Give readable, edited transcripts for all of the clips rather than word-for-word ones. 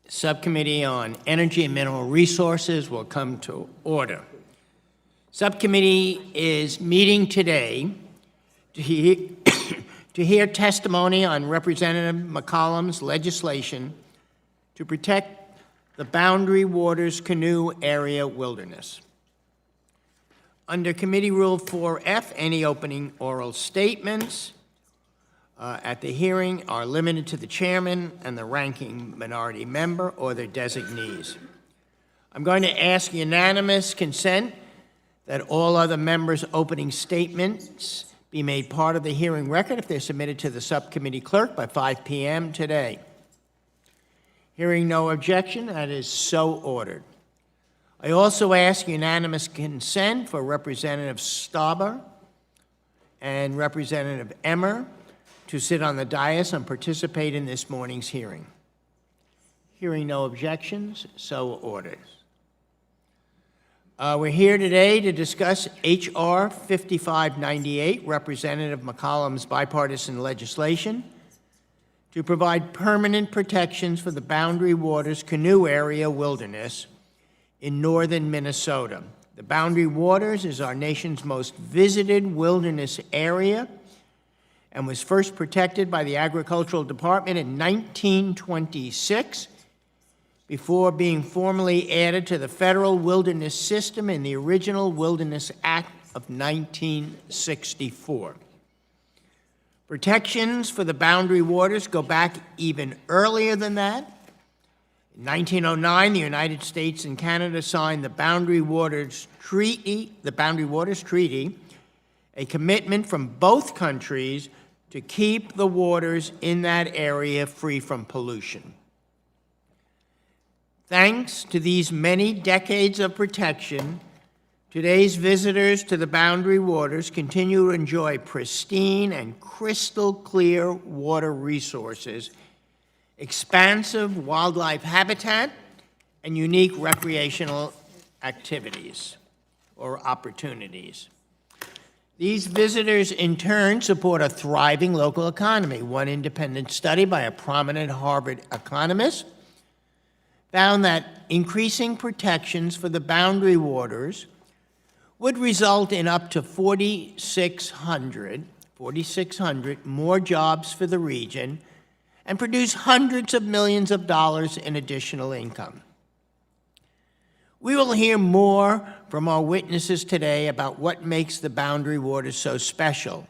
Subcommittee on Energy and Mineral Resources will come to order. Subcommittee is meeting today to hear testimony on Representative McCollum's legislation to protect the Boundary Waters Canoe Area Wilderness. Under Committee Rule 4F, any opening oral statements at the hearing are limited to the chairman and the ranking minority member or their designees. I'm going to ask unanimous consent that all other members' opening statements be made part of the hearing record if they're submitted to the subcommittee clerk by 5 p.m. today. Hearing no objection, that is so ordered. I also ask unanimous consent for Representative Stauber and Representative Emmer to sit on the dais and participate in this morning's hearing. Hearing no objections, so ordered. We're here today to discuss H.R. 5598, Representative McCollum's bipartisan legislation to provide permanent protections for the Boundary Waters Canoe Area Wilderness in northern Minnesota. The Boundary Waters is our nation's most visited wilderness area and was first protected by the Agricultural Department in 1926 before being formally added to the federal wilderness system in the original Wilderness Act of 1964. Protections for the Boundary Waters go back even earlier than that. In 1909, the United States and Canada signed the Boundary Waters Treaty, a commitment from both countries to keep the waters in that area free from pollution. Thanks to these many decades of protection, today's visitors to the Boundary Waters continue to enjoy pristine and crystal clear water resources, expansive wildlife habitat, and unique recreational activities or opportunities. These visitors, in turn, support a thriving local economy. One independent study by a prominent Harvard economist found that increasing protections for the Boundary Waters would result in up to 4,600 more jobs for the region and produce hundreds of millions of dollars in additional income. We will hear more from our witnesses today about what makes the Boundary Waters so special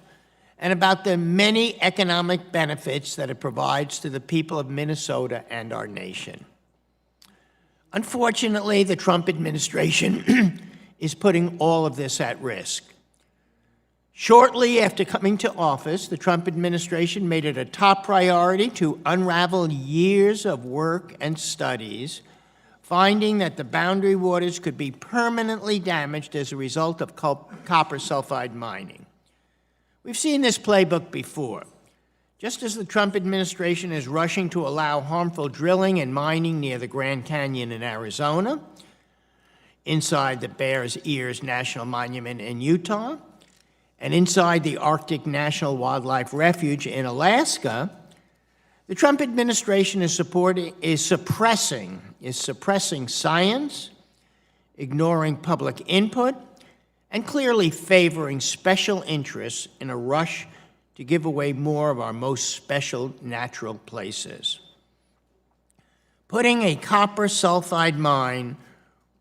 and about the many economic benefits that it provides to the people of Minnesota and our nation. Unfortunately, the Trump administration is putting all of this at risk. Shortly after coming to office, the Trump administration made it a top priority to unravel years of work and studies, finding that the Boundary Waters could be permanently damaged as a result of copper sulfide mining. We've seen this playbook before. Just as the Trump administration is rushing to allow harmful drilling and mining near the Grand Canyon in Arizona, inside the Bears Ears National Monument in Utah, and inside the Arctic National Wildlife Refuge in Alaska, the Trump administration is suppressing science, ignoring public input, and clearly favoring special interests in a rush to give away more of our most special natural places. Putting a copper sulfide mine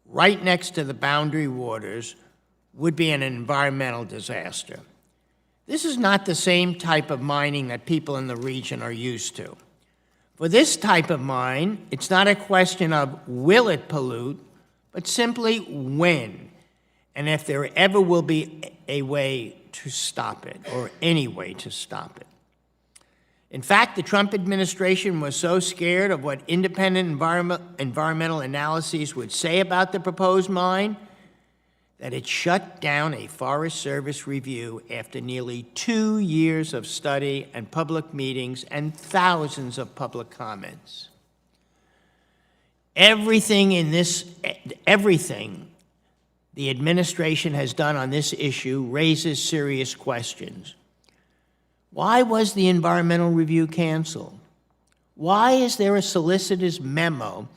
right next to the Boundary Waters would be an environmental disaster. This is not the same type of mining that people in the region are used to. For this type of mine, it's not a question of will it pollute, but simply when, and if there ever will be a way to stop it, or any way to stop it. In fact, the Trump administration was so scared of what independent environmental analyses would say about the proposed mine that it shut down a Forest Service review after nearly 2 years of study and public meetings and thousands of public comments. Everything the administration has done on this issue raises serious questions. Why was the environmental review canceled? Why is there a solicitor's memo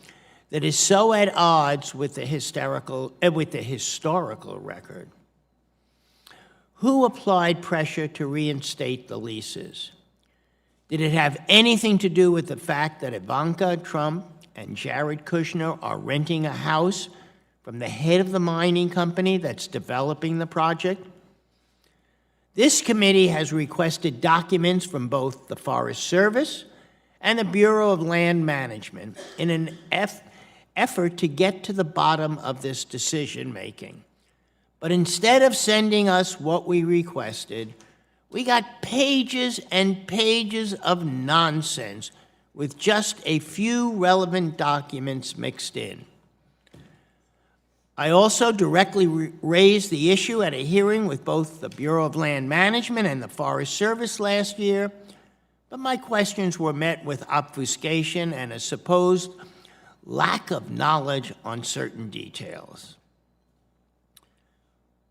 that is so at odds with the historical record? Who applied pressure to reinstate the leases? Did it have anything to do with the fact that Ivanka Trump and Jared Kushner are renting a house from the head of the mining company that's developing the project? This committee has requested documents from both the Forest Service and the Bureau of Land Management in an effort to get to the bottom of this decision-making. But instead of sending us what we requested, we got pages and pages of nonsense with just a few relevant documents mixed in. I also directly raised the issue at a hearing with both the Bureau of Land Management and the Forest Service last year, but my questions were met with obfuscation and a supposed lack of knowledge on certain details.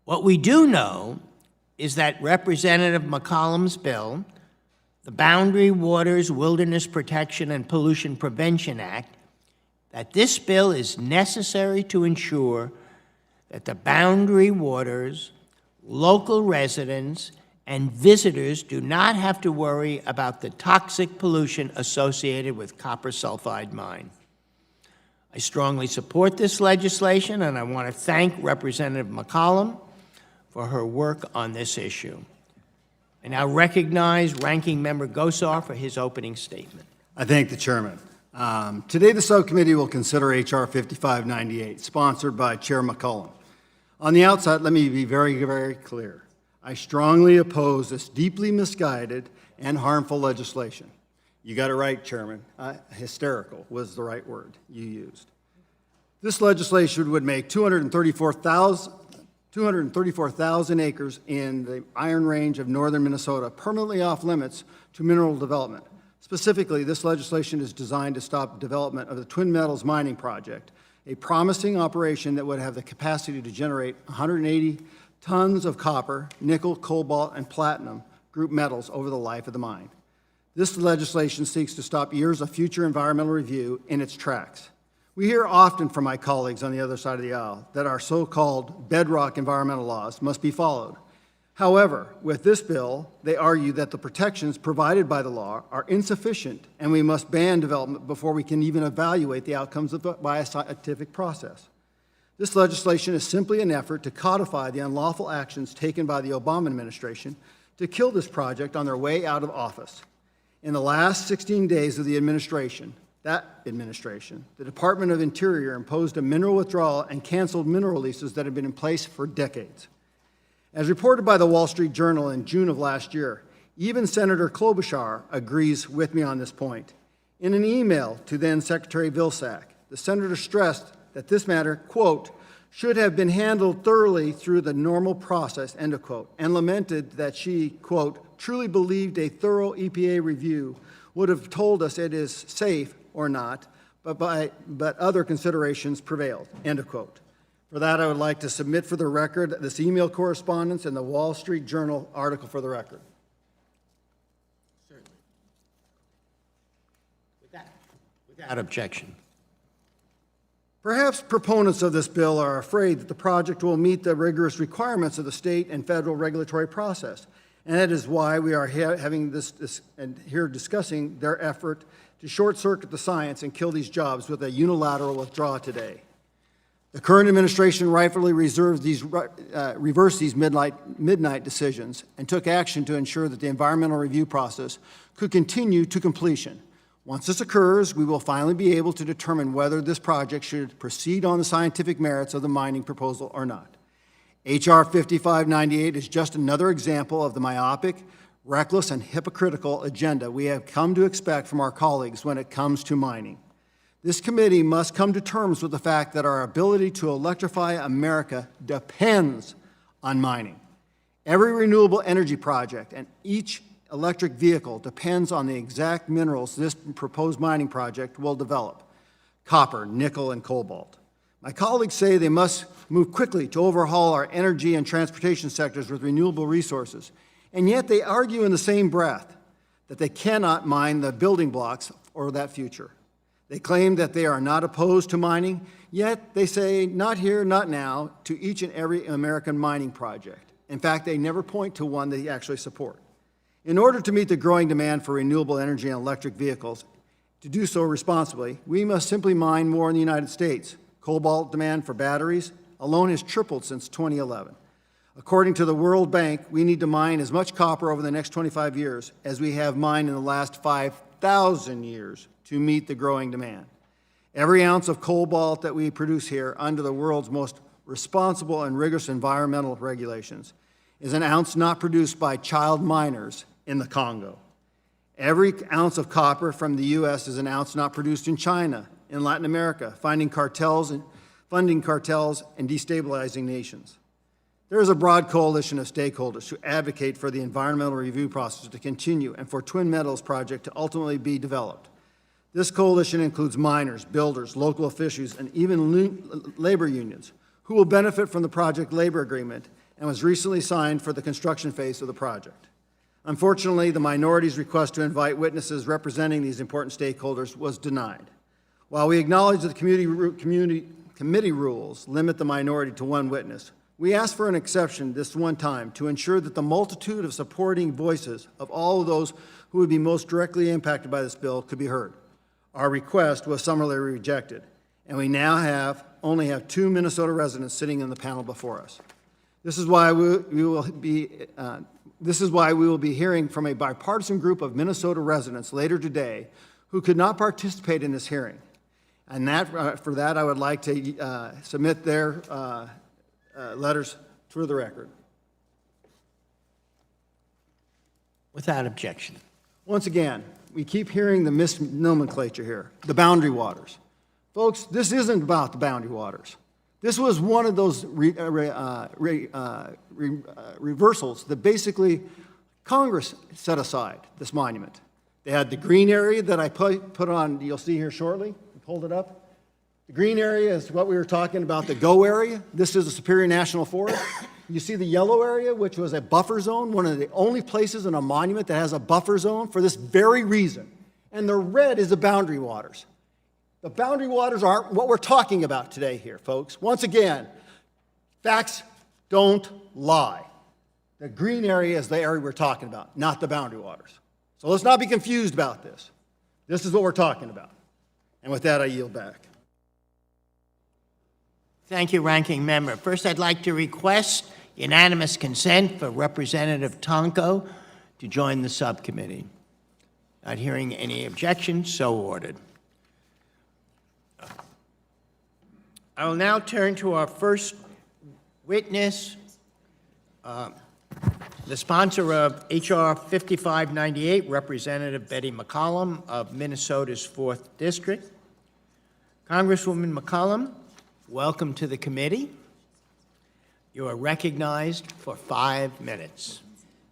What we do know is that Representative McCollum's bill, the Boundary Waters Wilderness Protection and Pollution Prevention Act, that this bill is necessary to ensure that the boundary waters, local residents, and visitors do not have to worry about the toxic pollution associated with copper sulfide mine. I strongly support this legislation, and I want to thank Representative McCollum for her work on this issue. I now recognize Ranking Member Gosar for his opening statement. I thank the chairman. Today, the subcommittee will consider H.R. 5598, sponsored by Chair McCollum. On the outset, let me be very, very clear. I strongly oppose this deeply misguided and harmful legislation. You got it right, Chairman. Hysterical was the right word you used. This legislation would make 234,000 acres in the Iron Range of northern Minnesota permanently off limits to mineral development. Specifically, this legislation is designed to stop development of the Twin Metals mining project, a promising operation that would have the capacity to generate 180 tons of copper, nickel, cobalt, and platinum group metals over the life of the mine. This legislation seeks to stop years of future environmental review in its tracks. We hear often from my colleagues on the other side of the aisle that our so-called bedrock environmental laws must be followed. However, with this bill, they argue that the protections provided by the law are insufficient and we must ban development before we can even evaluate the outcomes by a scientific process. This legislation is simply an effort to codify the unlawful actions taken by the Obama administration to kill this project on their way out of office. In the last 16 days of the administration, the Department of Interior imposed a mineral withdrawal and canceled mineral leases that had been in place for decades. As reported by the Wall Street Journal in June of last year, even Senator Klobuchar agrees with me on this point. In an email to then Secretary Vilsack, the senator stressed that this matter, quote, should have been handled thoroughly through the normal process, end of quote, and lamented that she, quote, truly believed a thorough EPA review would have told us it is safe or not, but other considerations prevailed, end of quote. For that, I would like to submit for the record this email correspondence and the Wall Street Journal article for the record. Certainly. Without objection. Perhaps proponents of this bill are afraid that the project will meet the rigorous requirements of the state and federal regulatory process, and that is why we are having this and here discussing their effort to short-circuit the science and kill these jobs with a unilateral withdrawal today. The current administration rightfully reversed these midnight decisions and took action to ensure that the environmental review process could continue to completion. Once this occurs, we will finally be able to determine whether this project should proceed on the scientific merits of the mining proposal or not. H.R. 5598 is just another example of the myopic, reckless, and hypocritical agenda we have come to expect from our colleagues when it comes to mining. This committee must come to terms with the fact that our ability to electrify America depends on mining. Every renewable energy project and each electric vehicle depends on the exact minerals this proposed mining project will develop: copper, nickel, and cobalt. My colleagues say they must move quickly to overhaul our energy and transportation sectors with renewable resources, and yet they argue in the same breath that they cannot mine the building blocks or that future. They claim that they are not opposed to mining, yet they say not here, not now, to each and every American mining project. In fact, they never point to one they actually support. In order to meet the growing demand for renewable energy and electric vehicles, to do so responsibly, we must simply mine more in the United States. Cobalt demand for batteries alone has tripled since 2011. According to the World Bank, we need to mine as much copper over the next 25 years as we have mined in the last 5,000 years to meet the growing demand. Every ounce of cobalt that we produce here under the world's most responsible and rigorous environmental regulations is an ounce not produced by child miners in the Congo. Every ounce of copper from the U.S. is an ounce not produced in China, in Latin America, funding cartels and destabilizing nations. There is a broad coalition of stakeholders who advocate for the environmental review process to continue and for Twin Metals project to ultimately be developed. This coalition includes miners, builders, local officials, and even labor unions who will benefit from the project labor agreement and was recently signed for the construction phase of the project. Unfortunately, the minority's request to invite witnesses representing these important stakeholders was denied. While we acknowledge that the committee rules limit the minority to one witness, we asked for an exception this one time to ensure that the multitude of supporting voices of all of those who would be most directly impacted by this bill could be heard. Our request was summarily rejected, and we now only have 2 Minnesota residents sitting in the panel before us. This is why we will be hearing from a bipartisan group of Minnesota residents later today who could not participate in this hearing. And for that, I would like to submit their letters to the record. Without objection. Once again, we keep hearing the misnomenclature here, the boundary waters. Folks, this isn't about the boundary waters. This was one of those reversals that basically Congress set aside, this monument. They had the green area that I put on, you'll see here shortly, hold it up. The green area is what we were talking about, the GO area. This is a Superior National Forest. You see the yellow area, which was a buffer zone, one of the only places in a monument that has a buffer zone for this very reason. And the red is the boundary waters. The boundary waters aren't what we're talking about today here, folks. Once again, facts don't lie. The green area is the area we're talking about, not the boundary waters. So let's not be confused about this. This is what we're talking about. And with that, I yield back. Thank you, Ranking Member. First, I'd like to request unanimous consent for Representative Tonko to join the subcommittee. Not hearing any objections, so ordered. I will now turn to our first witness, the sponsor of H.R. 5598, Representative Betty McCollum of Minnesota's 4th District. Congresswoman McCollum, welcome to the committee. You are recognized for 5 minutes.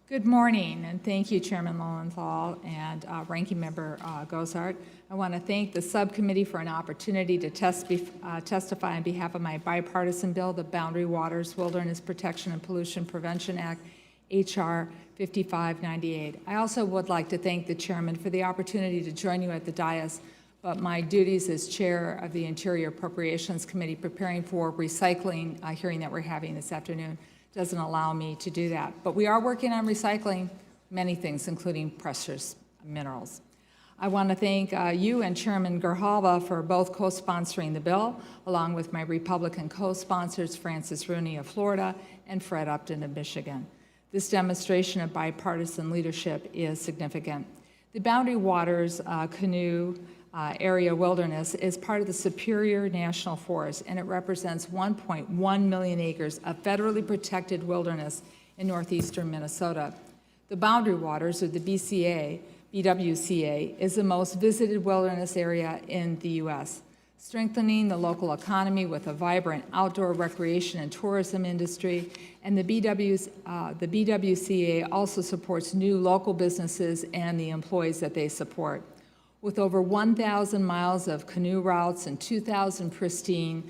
Good morning, and thank you, Chairman Lowenthal and Ranking Member Gosart. I want to thank the subcommittee for an opportunity to testify on behalf of my bipartisan bill, the Boundary Waters Wilderness Protection and Pollution Prevention Act, H.R. 5598. I also would like to thank the chairman for the opportunity to join you at the dais, but my duties as chair of the Interior Appropriations Committee preparing for recycling hearing that we're having this afternoon doesn't allow me to do that. But we are working on recycling many things, including precious minerals. I want to thank you and Chairman Grijalva for both co-sponsoring the bill, along with my Republican co-sponsors, Francis Rooney of Florida and Fred Upton of Michigan. This demonstration of bipartisan leadership is significant. The Boundary Waters Canoe area wilderness is part of the Superior National Forest, and it represents 1.1 million acres of federally protected wilderness in northeastern Minnesota. The Boundary Waters, or the BWCA, is the most visited wilderness area in the U.S., strengthening the local economy with a vibrant outdoor recreation and tourism industry, and the BWCA also supports new local businesses and the employees that they support. With over 1,000 miles of canoe routes and 2,000 pristine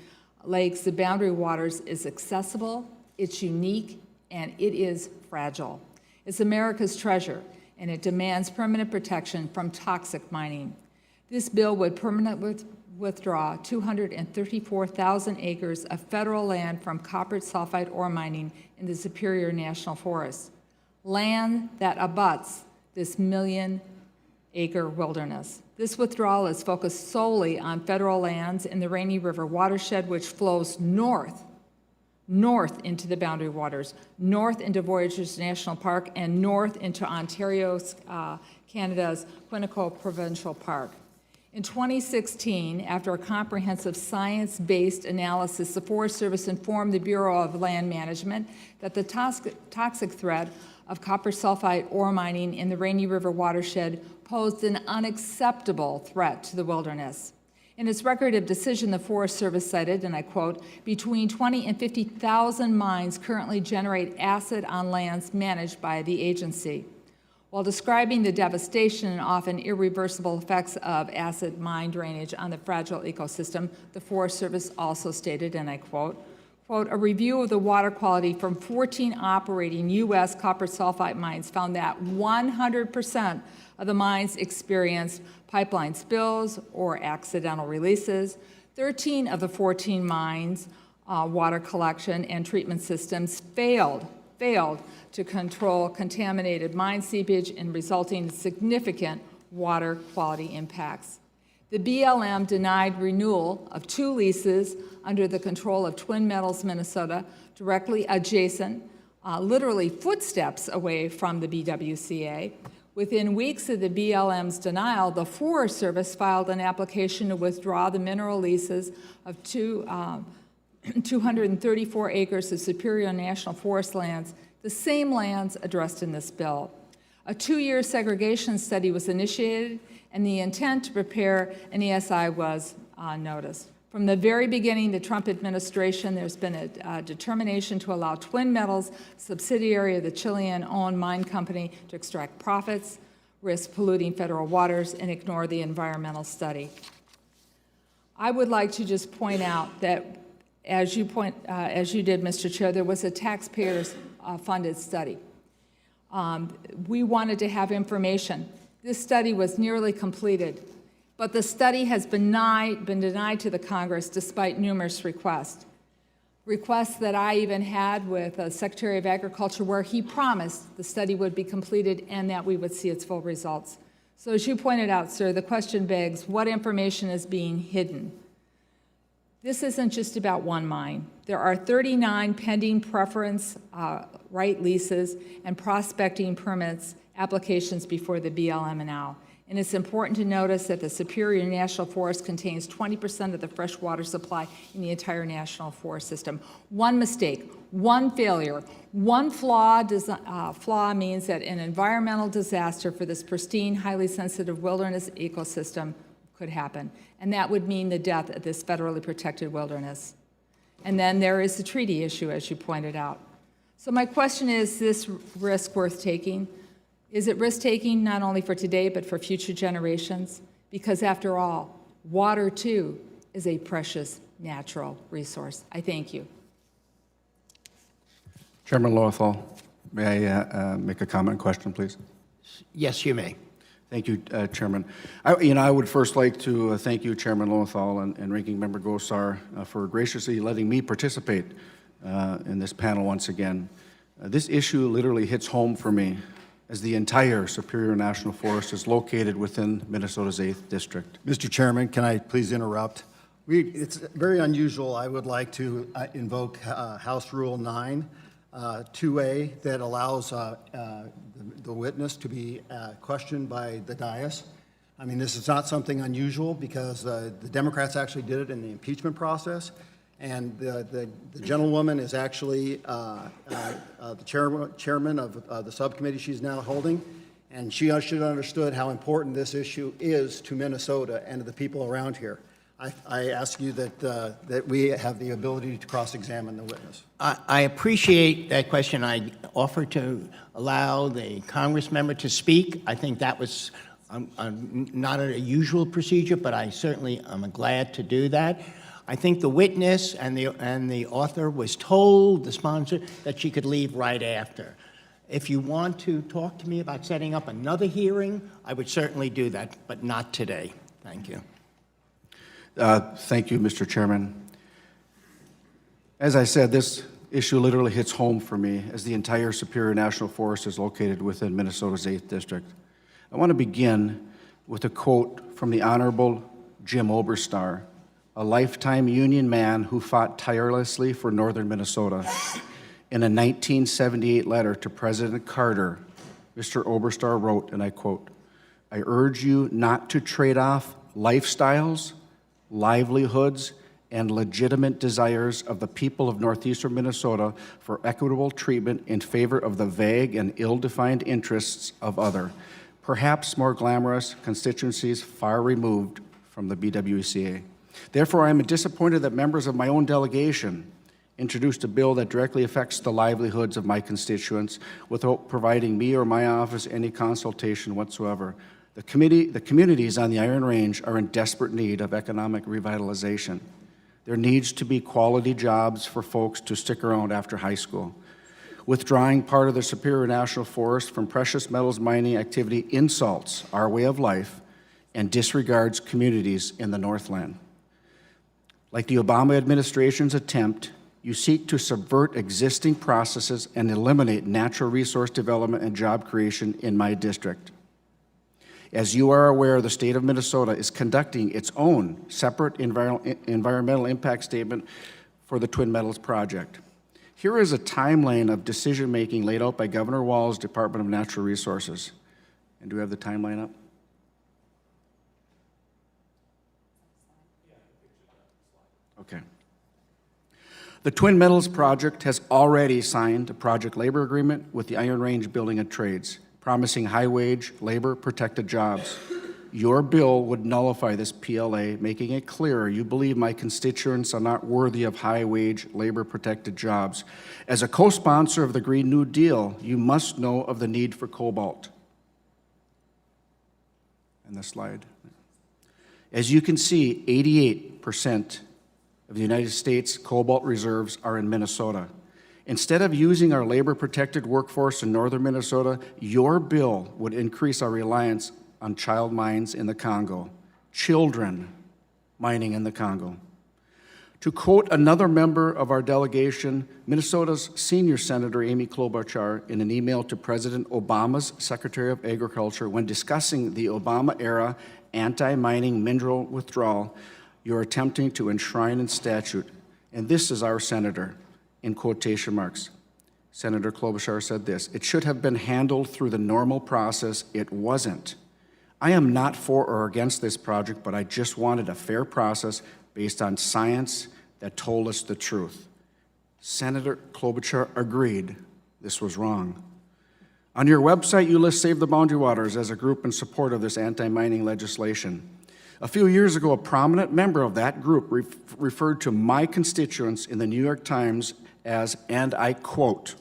lakes, the Boundary Waters is accessible, it's unique, and it is fragile. It's America's treasure, and it demands permanent protection from toxic mining. This bill would permanently withdraw 234,000 acres of federal land from copper sulfide ore mining in the Superior National Forest, land that abuts this million-acre wilderness. This withdrawal is focused solely on federal lands in the Rainy River watershed, which flows north into the Boundary Waters, north into Voyageurs National Park, and north into Ontario's, Canada's Quinnipiac Provincial Park. In 2016, after a comprehensive science-based analysis, the Forest Service informed the Bureau of Land Management that the toxic threat of copper sulfide ore mining in the Rainy River watershed posed an unacceptable threat to the wilderness. In its record of decision, the Forest Service cited, and I quote, between 20 and 50,000 mines currently generate acid on lands managed by the agency. While describing the devastation and often irreversible effects of acid mine drainage on the fragile ecosystem, the Forest Service also stated, and I quote, a review of the water quality from 14 operating U.S. copper sulfide mines found that 100% of the mines experienced pipeline spills or accidental releases. 13 of the 14 mines' water collection and treatment systems failed to control contaminated mine seepage and resulting in significant water quality impacts. The BLM denied renewal of 2 leases under the control of Twin Metals Minnesota, directly adjacent, literally footsteps away from the BWCA. Within weeks of the BLM's denial, the Forest Service filed an application to withdraw the mineral leases of 234 acres of Superior National Forest lands, the same lands addressed in this bill. A 2-year segregation study was initiated, and the intent to prepare an ESI was noticed. From the very beginning, the Trump administration, there's been a determination to allow Twin Metals, subsidiary of the Chilean-owned mine company, to extract profits, risk polluting federal waters, and ignore the environmental study. I would like to just point out that, as you did, Mr. Chair, there was a taxpayers funded study. We wanted to have information. This study was nearly completed, but the study has been denied to the Congress despite numerous requests that I even had with the Secretary of Agriculture, where he promised the study would be completed and that we would see its full results. So as you pointed out, sir, the question begs, what information is being hidden? This isn't just about one mine. There are 39 pending preference right leases and prospecting permits applications before the BLM now. And it's important to notice that the Superior National Forest contains 20% of the fresh water supply in the entire national forest system. One mistake, one failure, one flaw means that an environmental disaster for this pristine, highly sensitive wilderness ecosystem could happen. And that would mean the death of this federally protected wilderness. And then there is the treaty issue, as you pointed out. So my question is this risk worth taking? Is it risk-taking not only for today but for future generations? Because after all, water too is a precious natural resource. I thank you. Chairman Lowenthal, may I make a comment and question, please? Yes, you may. Thank you, Chairman. I would first like to thank you, Chairman Lowenthal and Ranking Member Gosar, for graciously letting me participate in this panel once again. This issue literally hits home for me, as the entire Superior National Forest is located within Minnesota's 8th District. Mr. Chairman, can I please interrupt? It's very unusual. I would like to invoke House Rule 9, 2A, that allows the witness to be questioned by the dais. I mean, this is not something unusual because the Democrats actually did it in the impeachment process. And the gentlewoman is actually the chairman of the subcommittee she's now holding, and she should have understood how important this issue is to Minnesota and to the people around here. I ask you that we have the ability to cross-examine the witness. I appreciate that question. I offer to allow the Congress member to speak. I think that was not a usual procedure, but I certainly am glad to do that. I think the witness and the author was told, the sponsor, that she could leave right after. If you want to talk to me about setting up another hearing, I would certainly do that, but not today. Thank you. Thank you, Mr. Chairman. As I said, this issue literally hits home for me, as the entire Superior National Forest is located within Minnesota's 8th District. I want to begin with a quote from the Honorable Jim Oberstar, a lifetime Union man who fought tirelessly for northern Minnesota. In a 1978 letter to President Carter, Mr. Oberstar wrote, and I quote, "I urge you not to trade off lifestyles, livelihoods, and legitimate desires of the people of northeastern Minnesota for equitable treatment in favor of the vague and ill-defined interests of other, perhaps more glamorous constituencies far removed from the BWCA. Therefore, I am disappointed that members of my own delegation introduced a bill that directly affects the livelihoods of my constituents without providing me or my office any consultation whatsoever. The communities on the Iron Range are in desperate need of economic revitalization. There needs to be quality jobs for folks to stick around after high school. Withdrawing part of the Superior National Forest from precious metals mining activity insults our way of life and disregards communities in the Northland. Like the Obama administration's attempt, you seek to subvert existing processes and eliminate natural resource development and job creation in my district. As you are aware, the state of Minnesota is conducting its own separate environmental impact statement for the Twin Metals project. Here is a timeline of decision-making laid out by Governor Walz's Department of Natural Resources. And do we have the timeline up? Okay. The Twin Metals project has already signed a project labor agreement with the Iron Range Building and Trades, promising high-wage, labor-protected jobs. Your bill would nullify this PLA, making it clear you believe my constituents are not worthy of high-wage, labor-protected jobs. As a co-sponsor of the Green New Deal, you must know of the need for cobalt. And the slide. As you can see, 88% of the United States cobalt reserves are in Minnesota. Instead of using our labor-protected workforce in northern Minnesota, your bill would increase our reliance on child mines in the Congo, children mining in the Congo. To quote another member of our delegation, Minnesota's senior senator, Amy Klobuchar, in an email to President Obama's Secretary of Agriculture when discussing the Obama-era anti-mining mineral withdrawal, you're attempting to enshrine in statute, and this is our senator, in quotation marks. Senator Klobuchar said this, "It should have been handled through the normal process. It wasn't. I am not for or against this project, but I just wanted a fair process based on science that told us the truth." Senator Klobuchar agreed this was wrong. On your website, you list Save the Boundary Waters as a group in support of this anti-mining legislation. A few years ago, a prominent member of that group referred to my constituents in the New York Times as, and I quote,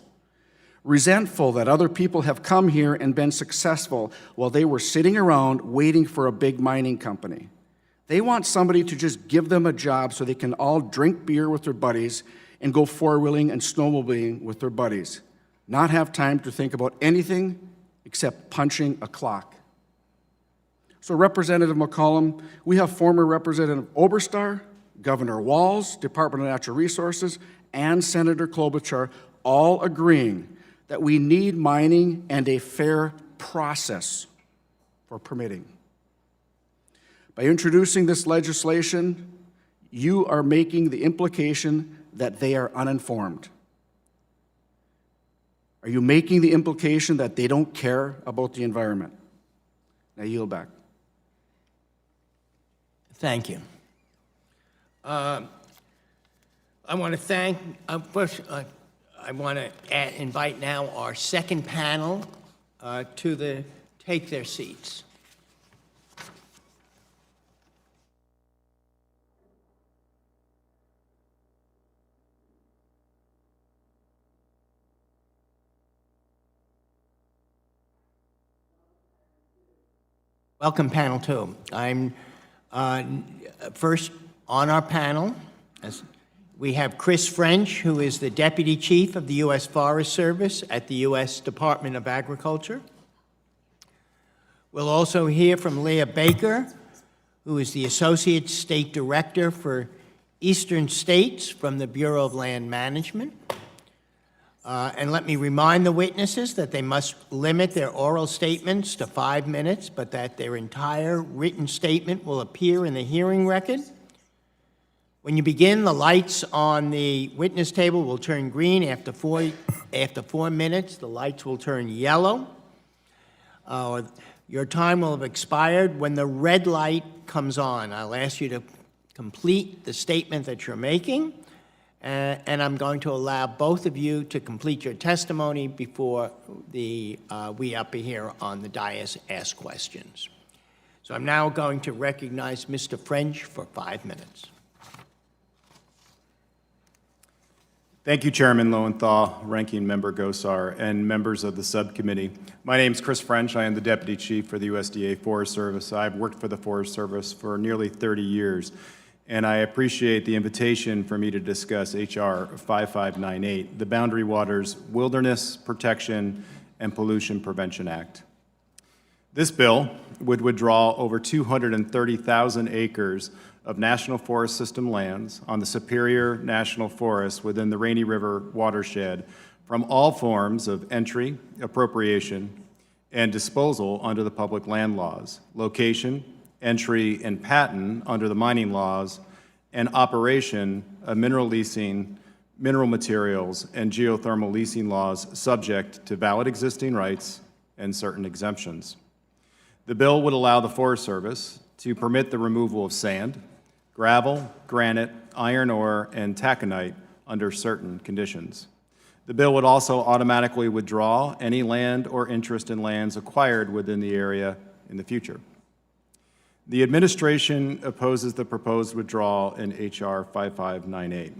"resentful that other people have come here and been successful while they were sitting around waiting for a big mining company. They want somebody to just give them a job so they can all drink beer with their buddies and go four-wheeling and snowmobiling with their buddies, not have time to think about anything except punching a clock." So Representative McCollum, we have former Representative Oberstar, Governor Walz, Department of Natural Resources, and Senator Klobuchar all agreeing that we need mining and a fair process for permitting. By introducing this legislation, you are making the implication that they are uninformed. Are you making the implication that they don't care about the environment? Now yield back. Thank you. I want to thank, first, I want to invite now our second panel to take their seats. Welcome, panel two. I'm first on our panel. We have Chris French, who is the Deputy Chief of the U.S. Forest Service at the U.S. Department of Agriculture. We'll also hear from Leah Baker, who is the Associate State Director for Eastern States from the Bureau of Land Management. And let me remind the witnesses that they must limit their oral statements to 5 minutes, but that their entire written statement will appear in the hearing record. When you begin, the lights on the witness table will turn green. After 4 minutes, the lights will turn yellow. Your time will have expired when the red light comes on. I'll ask you to complete the statement that you're making, and I'm going to allow both of you to complete your testimony before we up here on the dais ask questions. So I'm now going to recognize Mr. French for 5 minutes. Thank you, Chairman Lowenthal, Ranking Member Gosar, and members of the subcommittee. My name is Chris French. I am the Deputy Chief for the USDA Forest Service. I've worked for the Forest Service for nearly 30 years, and I appreciate the invitation for me to discuss H.R. 5598, the Boundary Waters Wilderness Protection and Pollution Prevention Act. This bill would withdraw over 230,000 acres of National Forest System lands on the Superior National Forest within the Rainy River watershed from all forms of entry, appropriation, and disposal under the public land laws, location, entry, and patent under the mining laws, and operation of mineral leasing, mineral materials, and geothermal leasing laws subject to valid existing rights and certain exemptions. The bill would allow the Forest Service to permit the removal of sand, gravel, granite, iron ore, and taconite under certain conditions. The bill would also automatically withdraw any land or interest in lands acquired within the area in the future. The administration opposes the proposed withdrawal in H.R. 5598.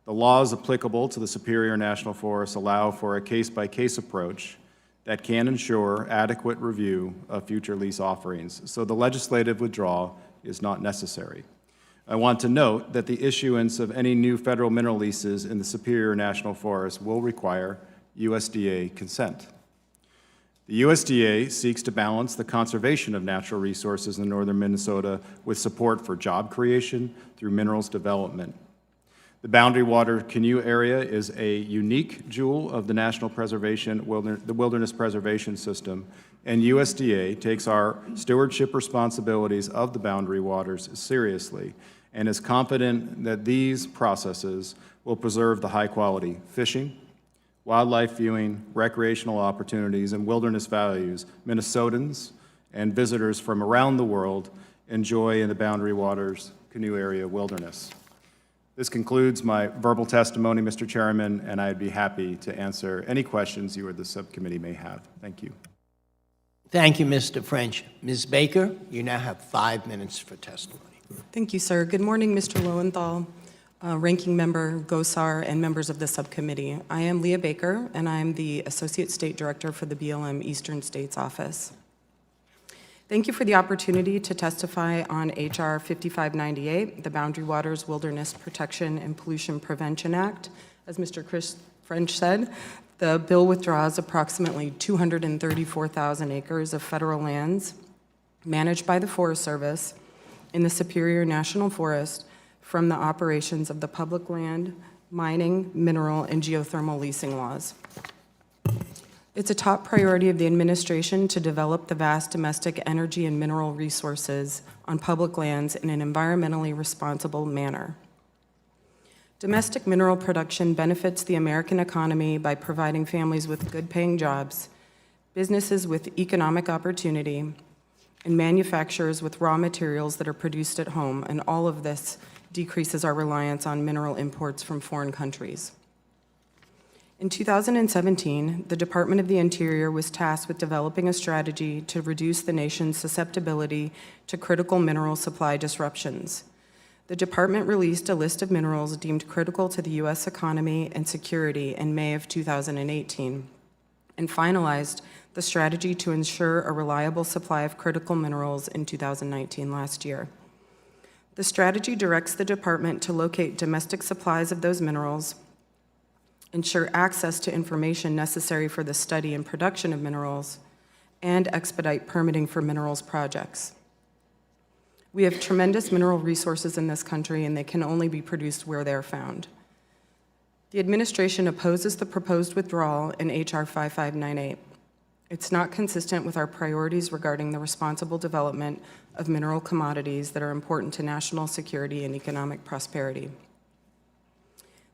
The laws applicable to the Superior National Forest allow for a case-by-case approach that can ensure adequate review of future lease offerings, so the legislative withdrawal is not necessary. I want to note that the issuance of any new federal mineral leases in the Superior National Forest will require USDA consent. The USDA seeks to balance the conservation of natural resources in northern Minnesota with support for job creation through minerals development. The Boundary Water Canoe area is a unique jewel of the National Preservation, the Wilderness Preservation System, and USDA takes our stewardship responsibilities of the boundary waters seriously and is confident that these processes will preserve the high-quality fishing, wildlife viewing, recreational opportunities, and wilderness values Minnesotans and visitors from around the world enjoy in the Boundary Waters Canoe Area wilderness. This concludes my verbal testimony, Mr. Chairman, and I'd be happy to answer any questions you or the subcommittee may have. Thank you. Thank you, Mr. French. Ms. Baker, you now have 5 minutes for testimony. Thank you, sir. Good morning, Mr. Lowenthal, Ranking Member Gosar, and members of the subcommittee. I am Leah Baker, and I'm the Associate State Director for the BLM Eastern States Office. Thank you for the opportunity to testify on H.R. 5598, the Boundary Waters Wilderness Protection and Pollution Prevention Act. As Mr. Chris French said, the bill withdraws approximately 234,000 acres of federal lands managed by the Forest Service in the Superior National Forest from the operations of the public land, mining, mineral, and geothermal leasing laws. It's a top priority of the administration to develop the vast domestic energy and mineral resources on public lands in an environmentally responsible manner. Domestic mineral production benefits the American economy by providing families with good-paying jobs, businesses with economic opportunity, and manufacturers with raw materials that are produced at home, and all of this decreases our reliance on mineral imports from foreign countries. In 2017, the Department of the Interior was tasked with developing a strategy to reduce the nation's susceptibility to critical mineral supply disruptions. The department released a list of minerals deemed critical to the U.S. economy and security in May of 2018 and finalized the strategy to ensure a reliable supply of critical minerals in 2019 last year. The strategy directs the department to locate domestic supplies of those minerals, ensure access to information necessary for the study and production of minerals, and expedite permitting for minerals projects. We have tremendous mineral resources in this country, and they can only be produced where they are found. The administration opposes the proposed withdrawal in H.R. 5598. It's not consistent with our priorities regarding the responsible development of mineral commodities that are important to national security and economic prosperity.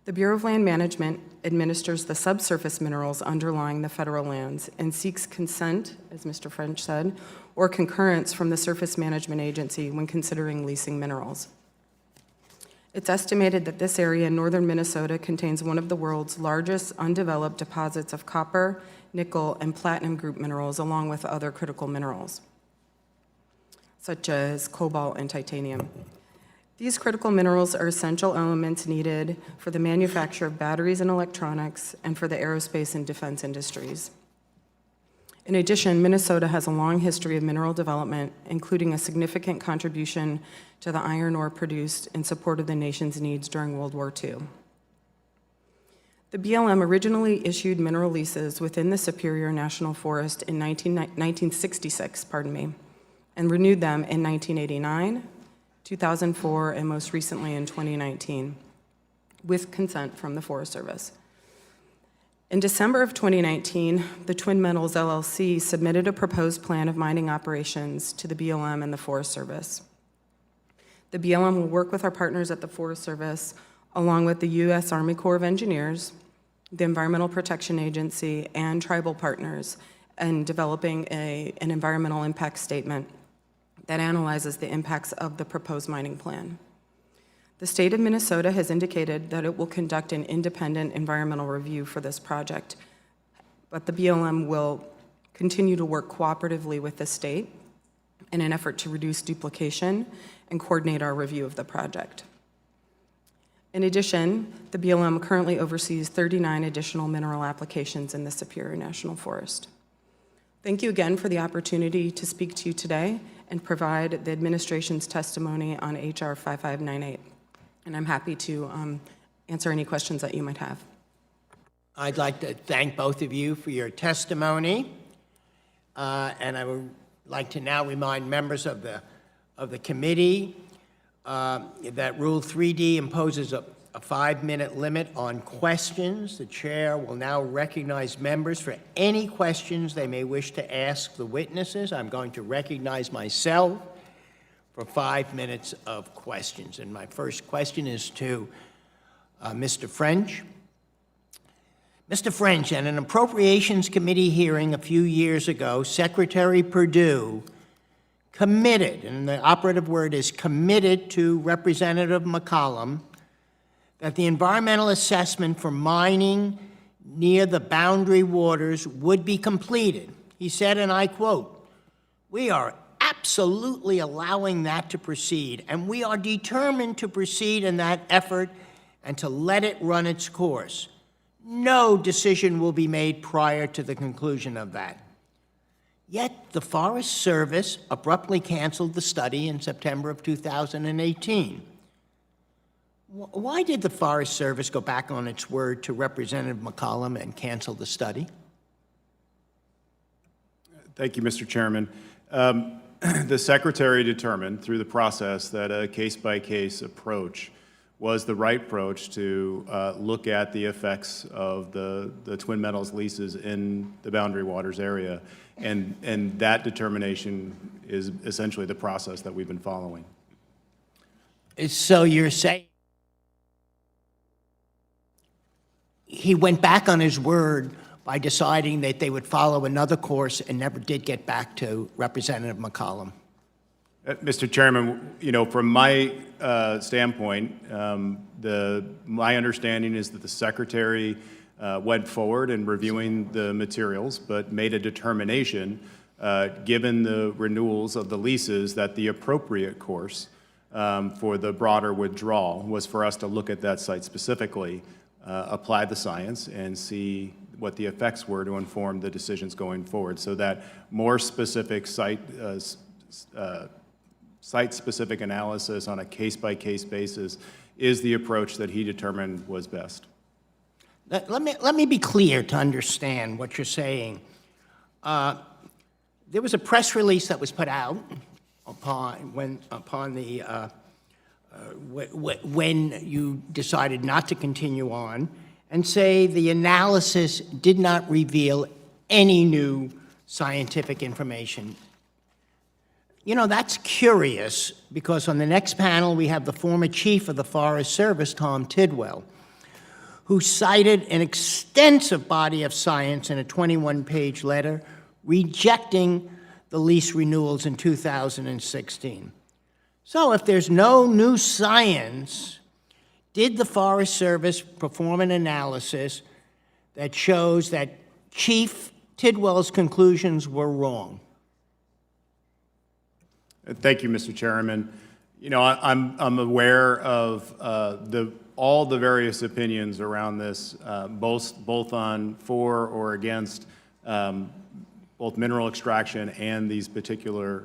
The Bureau of Land Management administers the subsurface minerals underlying the federal lands and seeks consent, as Mr. French said, or concurrence from the Surface Management Agency when considering leasing minerals. It's estimated that this area in northern Minnesota contains one of the world's largest undeveloped deposits of copper, nickel, and platinum group minerals, along with other critical minerals, such as cobalt and titanium. These critical minerals are essential elements needed for the manufacture of batteries and electronics and for the aerospace and defense industries. In addition, Minnesota has a long history of mineral development, including a significant contribution to the iron ore produced in support of the nation's needs during World War II. The BLM originally issued mineral leases within the Superior National Forest in 1966, and renewed them in 1989, 2004, and most recently in 2019, with consent from the Forest Service. In December of 2019, the Twin Metals LLC submitted a proposed plan of mining operations to the BLM and the Forest Service. The BLM will work with our partners at the Forest Service, along with the U.S. Army Corps of Engineers, the Environmental Protection Agency, and tribal partners in developing an environmental impact statement that analyzes the impacts of the proposed mining plan. The state of Minnesota has indicated that it will conduct an independent environmental review for this project, but the BLM will continue to work cooperatively with the state in an effort to reduce duplication and coordinate our review of the project. In addition, the BLM currently oversees 39 additional mineral applications in the Superior National Forest. Thank you again for the opportunity to speak to you today and provide the administration's testimony on H.R. 5598. And I'm happy to answer any questions that you might have. I'd like to thank both of you for your testimony. And I would like to now remind members of the committee that Rule 3D imposes a 5-minute limit on questions. The chair will now recognize members for any questions they may wish to ask the witnesses. I'm going to recognize myself for 5 minutes of questions. And my first question is to Mr. French. Mr. French, at an Appropriations Committee hearing a few years ago, Secretary Perdue committed, and the operative word is committed, to Representative McCollum that the environmental assessment for mining near the boundary waters would be completed. He said, and I quote, "We are absolutely allowing that to proceed, and we are determined to proceed in that effort and to let it run its course. No decision will be made prior to the conclusion of that." Yet the Forest Service abruptly canceled the study in September of 2018. Why did the Forest Service go back on its word to Representative McCollum and cancel the study? Thank you, Mr. Chairman. The Secretary determined through the process that a case-by-case approach was the right approach to look at the effects of the Twin Metals leases in the Boundary Waters area. And that determination is essentially the process that we've been following. So you're saying he went back on his word by deciding that they would follow another course and never did get back to Representative McCollum? Mr. Chairman, from my standpoint, my understanding is that the Secretary went forward in reviewing the materials, but made a determination, given the renewals of the leases, that the appropriate course for the broader withdrawal was for us to look at that site specifically, apply the science, and see what the effects were to inform the decisions going forward, so that more specific site-specific analysis on a case-by-case basis is the approach that he determined was best. Let me be clear to understand what you're saying. There was a press release that was put out when you decided not to continue on, and say the analysis did not reveal any new scientific information. You know, that's curious, because on the next panel, we have the former chief of the Forest Service, Tom Tidwell, who cited an extensive body of science in a 21-page letter rejecting the lease renewals in 2016. So if there's no new science, did the Forest Service perform an analysis that shows that Chief Tidwell's conclusions were wrong? Thank you, Mr. Chairman. You know, I'm aware of all the various opinions around this, both on for or against both mineral extraction and these particular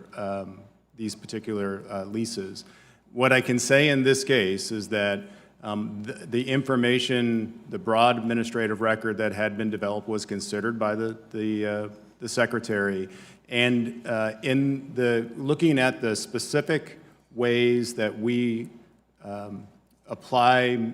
leases. What I can say in this case is that the information, the broad administrative record that had been developed was considered by the Secretary. And looking at the specific ways that we apply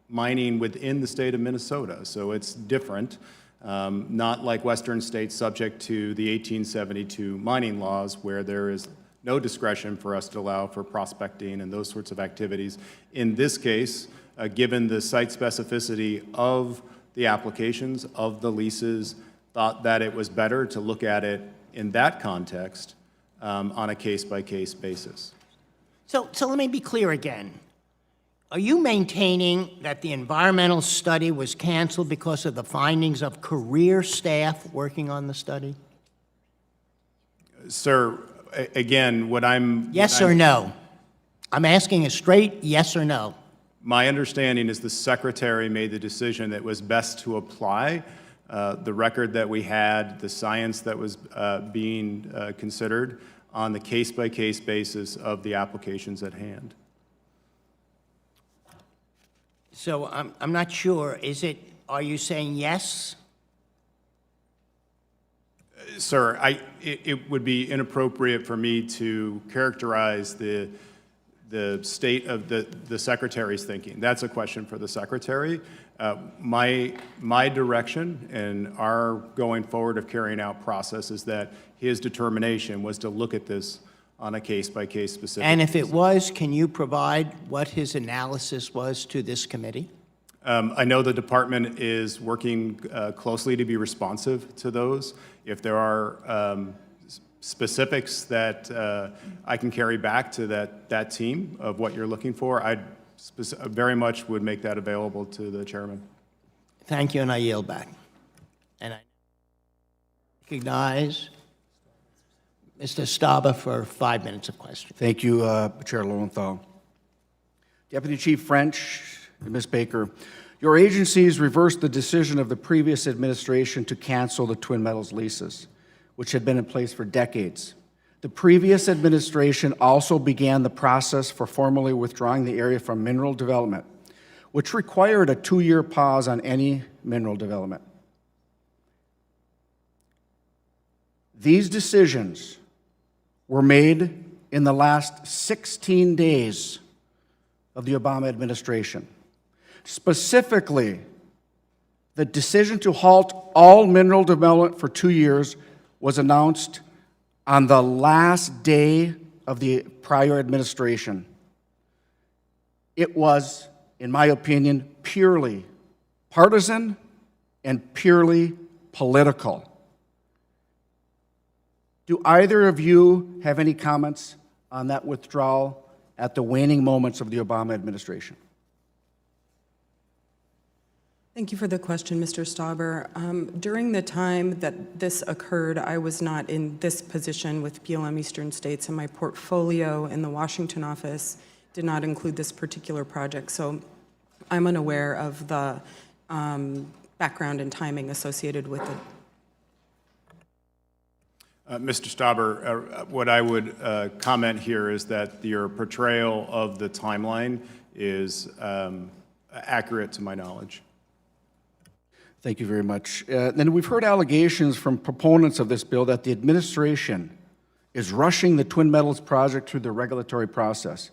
mining within the state of Minnesota, so it's different, not like Western states subject to the 1872 mining laws, where there is no discretion for us to allow for prospecting and those sorts of activities. In this case, given the site specificity of the applications, of the leases, thought that it was better to look at it in that context on a case-by-case basis. So let me be clear again. Are you maintaining that the environmental study was canceled because of the findings of career staff working on the study? Sir, again, Yes or no? I'm asking a straight yes or no. My understanding is the Secretary made the decision that it was best to apply the record that we had, the science that was being considered on the case-by-case basis of the applications at hand. So I'm not sure. Are you saying yes? Sir, it would be inappropriate for me to characterize the state of the Secretary's thinking. That's a question for the Secretary. My direction and our going forward of carrying out process is that his determination was to look at this on a case-by-case specific. And if it was, can you provide what his analysis was to this committee? I know the department is working closely to be responsive to those. If there are specifics that I can carry back to that team of what you're looking for, I very much would make that available to the chairman. Thank you, and I yield back. And I recognize Mr. Staba for 5 minutes of questions. Thank you, Chair Lowenthal. Deputy Chief French, Ms. Baker, your agencies reversed the decision of the previous administration to cancel the Twin Metals leases, which had been in place for decades. The previous administration also began the process for formally withdrawing the area from mineral development, which required a 2-year pause on any mineral development. These decisions were made in the last 16 days of the Obama administration. Specifically, the decision to halt all mineral development for 2 years was announced on the last day of the prior administration. It was, in my opinion, purely partisan and purely political. Do either of you have any comments on that withdrawal at the waning moments of the Obama administration? Thank you for the question, Mr. Stauber. During the time that this occurred, I was not in this position with BLM Eastern States, and my portfolio in the Washington office did not include this particular project, so I'm unaware of the background and timing associated with it. Mr. Stauber, what I would comment here is that your portrayal of the timeline is accurate to my knowledge. Thank you very much. Then we've heard allegations from proponents of this bill that the administration is rushing the Twin Metals project through the regulatory process.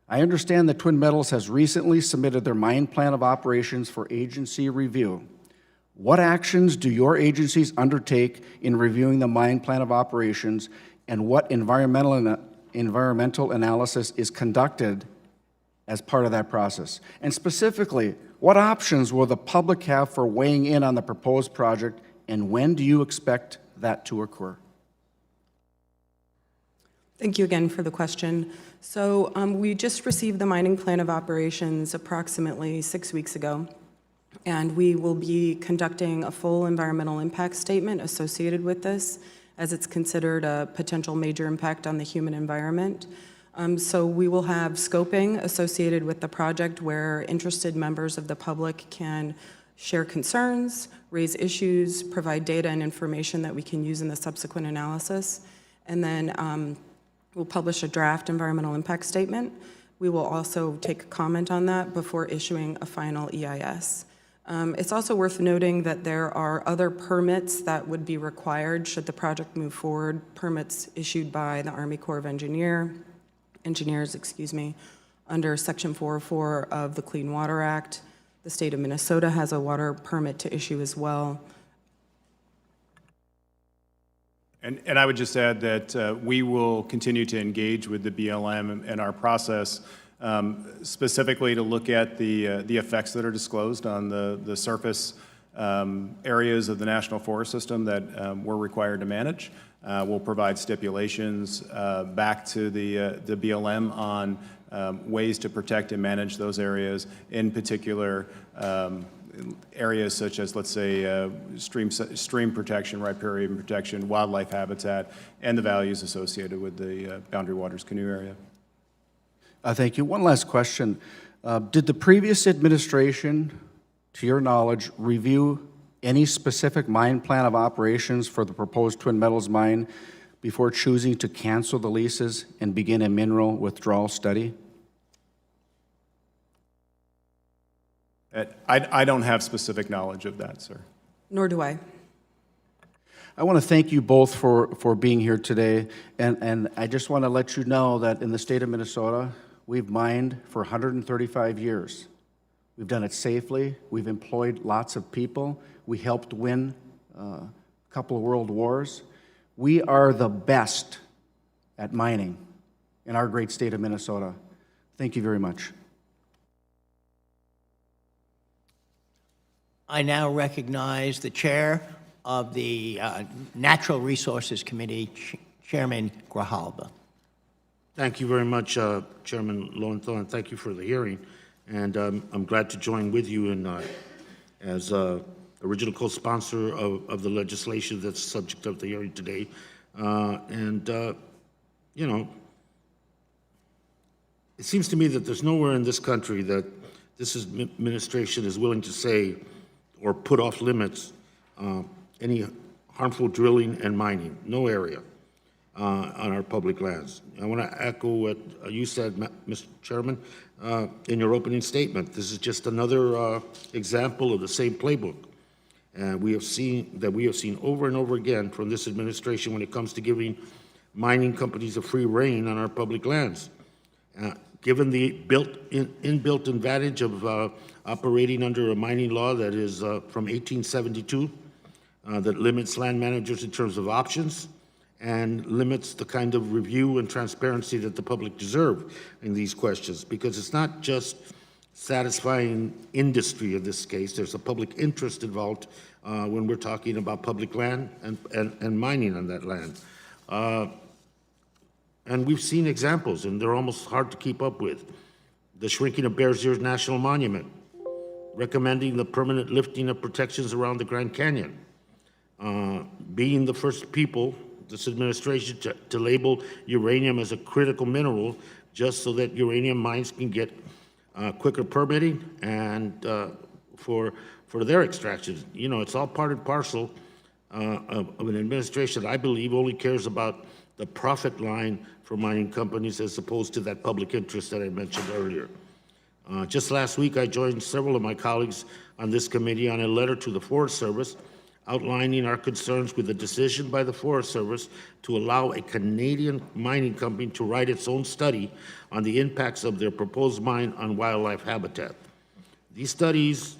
I understand that Twin Metals has recently submitted their mine plan of operations for agency review. What actions do your agencies undertake in reviewing the mine plan of operations, and what environmental analysis is conducted as part of that process? And specifically, what options will the public have for weighing in on the proposed project, and when do you expect that to occur? Thank you again for the question. So we just received the mining plan of operations approximately 6 weeks ago, and we will be conducting a full environmental impact statement associated with this, as it's considered a potential major impact on the human environment. So we will have scoping associated with the project where interested members of the public can share concerns, raise issues, provide data and information that we can use in the subsequent analysis. And then we'll publish a draft environmental impact statement. We will also take a comment on that before issuing a final EIS. It's also worth noting that there are other permits that would be required should the project move forward, permits issued by the Army Corps of Engineers, under Section 404 of the Clean Water Act. The state of Minnesota has a water permit to issue as well. And I would just add that we will continue to engage with the BLM and our process specifically to look at the effects that are disclosed on the surface areas of the National Forest System that we're required to manage. We'll provide stipulations back to the BLM on ways to protect and manage those areas, in particular areas such as, let's say, stream protection, riparian protection, wildlife habitat, and the values associated with the Boundary Waters Canoe area. Thank you. One last question. Did the previous administration, to your knowledge, review any specific mine plan of operations for the proposed Twin Metals mine before choosing to cancel the leases and begin a mineral withdrawal study? I don't have specific knowledge of that, sir. Nor do I. I want to thank you both for being here today, and I just want to let you know that in the state of Minnesota, we've mined for 135 years. We've done it safely. We've employed lots of people. We helped win a couple of world wars. We are the best at mining in our great state of Minnesota. Thank you very much. I now recognize the chair of the Natural Resources Committee, Chairman Grijalba. Thank you very much, Chairman Lowenthal, and thank you for the hearing. And I'm glad to join with you in, as original co-sponsor of the legislation that's subject of the hearing today. You know, it seems to me that there's nowhere in this country that this administration is willing to say or put off limits any harmful drilling and mining, no area on our public lands. I want to echo what you said, Mr. Chairman, in your opening statement. This is just another example of the same playbook. We have seen over and over again from this administration when it comes to giving mining companies a free rein on our public lands. Given the inbuilt advantage of operating under a mining law that is from 1872, that limits land managers in terms of options and limits the kind of review and transparency that the public deserve in these questions, because it's not just satisfying industry in this case. There's a public interest involved when we're talking about public land and mining on that land. And we've seen examples, and they're almost hard to keep up with. The shrinking of Bears Ears National Monument, recommending the permanent lifting of protections around the Grand Canyon, being the first people, this administration, to label uranium as a critical mineral just so that uranium mines can get quicker permitting and for their extraction. You know, it's all part and parcel of an administration that I believe only cares about the profit line for mining companies as opposed to that public interest that I mentioned earlier. Just last week, I joined several of my colleagues on this committee on a letter to the Forest Service outlining our concerns with the decision by the Forest Service to allow a Canadian mining company to write its own study on the impacts of their proposed mine on wildlife habitat. These studies,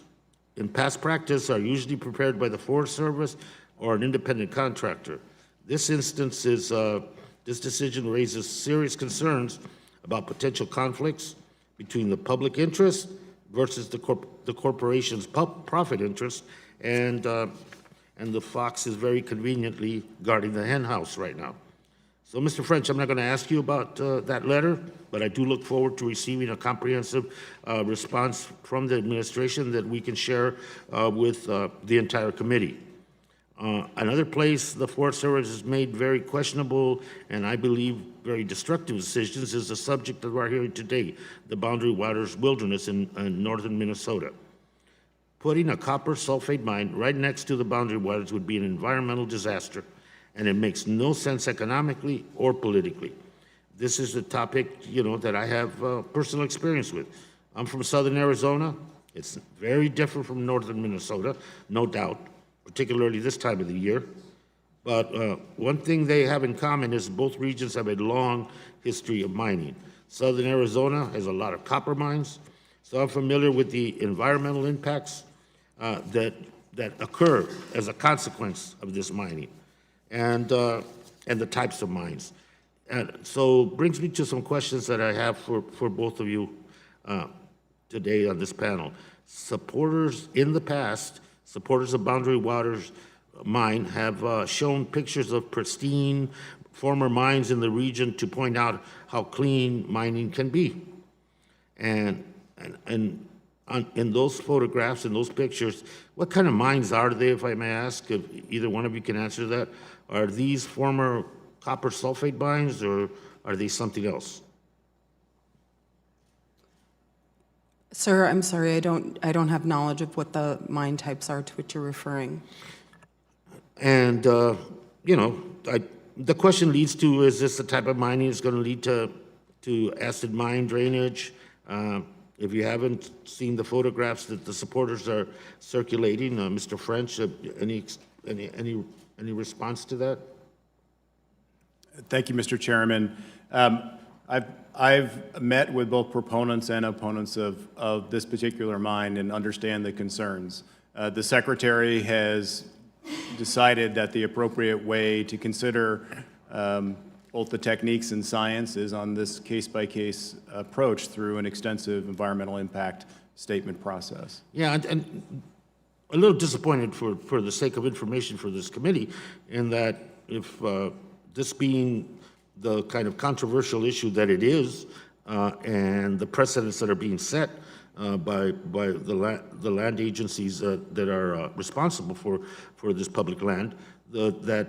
in past practice, are usually prepared by the Forest Service or an independent contractor. This instance is, this decision raises serious concerns about potential conflicts between the public interest versus the corporation's profit interest, and the fox is very conveniently guarding the hen house right now. So, Mr. French, I'm not going to ask you about that letter, but I do look forward to receiving a comprehensive response from the administration that we can share with the entire committee. Another place the Forest Service has made very questionable and I believe very destructive decisions is the subject of our hearing today, the Boundary Waters Wilderness in northern Minnesota. Putting a copper sulfate mine right next to the Boundary Waters would be an environmental disaster, and it makes no sense economically or politically. This is a topic, that I have personal experience with. I'm from southern Arizona. It's very different from northern Minnesota, no doubt, particularly this time of the year. But one thing they have in common is both regions have a long history of mining. Southern Arizona has a lot of copper mines, so I'm familiar with the environmental impacts that occur as a consequence of this mining, and the types of mines. And so brings me to some questions that I have for both of you today on this panel. In the past, supporters of Boundary Waters mine have shown pictures of pristine former mines in the region to point out how clean mining can be. And in those photographs and those pictures, what kind of mines are they, if I may ask? If either one of you can answer that. Are these former copper sulfate mines, or are they something else? Sir, I'm sorry, I don't have knowledge of what the mine types are to which you're referring. And, the question leads to, is this the type of mining that's going to lead to acid mine drainage? If you haven't seen the photographs that the supporters are circulating, Mr. French, any response to that? Thank you, Mr. Chairman. I've met with both proponents and opponents of this particular mine and understand the concerns. The Secretary has decided that the appropriate way to consider both the techniques and science is on this case-by-case approach through an extensive environmental impact statement process. Yeah, and a little disappointed for the sake of information for this committee in that if this being the kind of controversial issue that it is, and the precedents that are being set by the land agencies that are responsible for this public land, that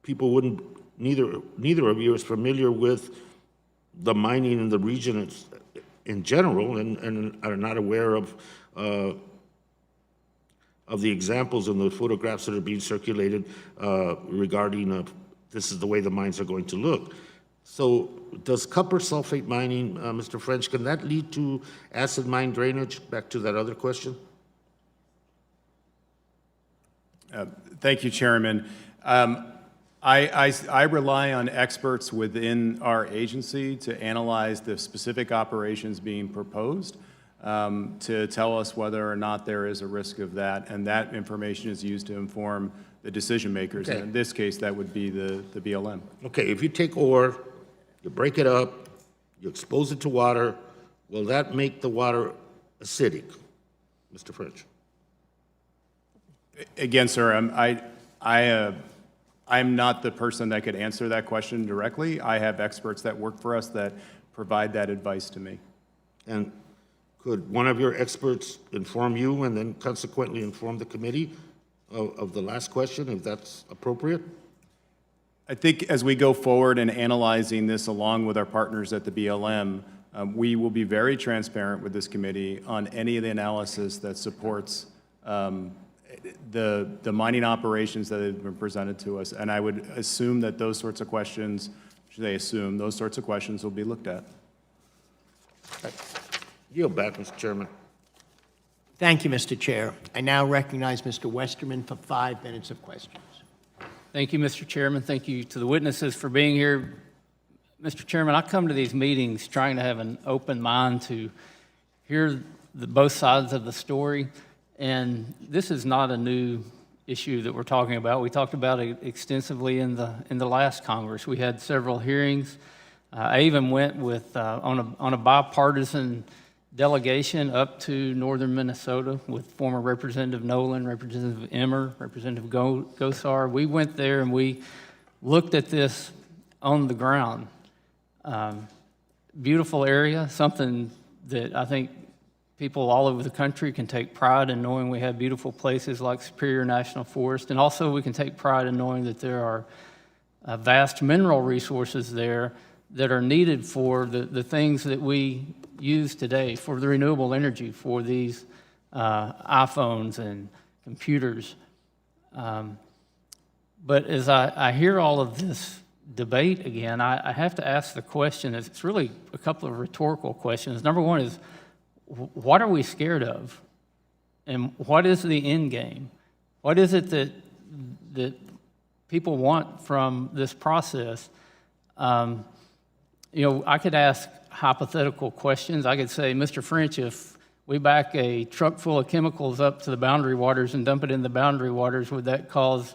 people wouldn't, neither of you is familiar with the mining in the region in general, and are not aware of the examples and the photographs that are being circulated regarding this is the way the mines are going to look. So does copper sulfate mining, Mr. French, can that lead to acid mine drainage? Back to that other question. Thank you, Chairman. I rely on experts within our agency to analyze the specific operations being proposed to tell us whether or not there is a risk of that, and that information is used to inform the decision makers. Okay. And in this case, that would be the BLM. Okay, if you take ore, you break it up, you expose it to water, will that make the water acidic, Mr. French? Again, sir, I'm not the person that could answer that question directly. I have experts that work for us that provide that advice to me. And could one of your experts inform you and then consequently inform the committee of the last question, if that's appropriate? I think as we go forward in analyzing this along with our partners at the BLM, we will be very transparent with this committee on any of the analysis that supports the mining operations that have been presented to us. And I would assume that those sorts of questions, those sorts of questions will be looked at. Yield back, Mr. Chairman. Thank you, Mr. Chair. I now recognize Mr. Westerman for 5 minutes of questions. Thank you, Mr. Chairman. Thank you to the witnesses for being here. Mr. Chairman, I come to these meetings trying to have an open mind to hear both sides of the story, and this is not a new issue that we're talking about. We talked about it extensively in the last Congress. We had several hearings. I even went with on a bipartisan delegation up to northern Minnesota with former Representative Nolan, Representative Emmer, Representative Gosar. We went there and we looked at this on the ground. Beautiful area, something that I think people all over the country can take pride in knowing we have beautiful places like Superior National Forest, and also we can take pride in knowing that there are vast mineral resources there that are needed for the things that we use today, for the renewable energy, for these iPhones and computers. But as I hear all of this debate again, I have to ask the question, it's really a couple of rhetorical questions. Number one is, what are we scared of? And what is the end game? What is it that people want from this process? I could ask hypothetical questions. I could say, Mr. French, if we back a truck full of chemicals up to the boundary waters and dump it in the boundary waters, would that cause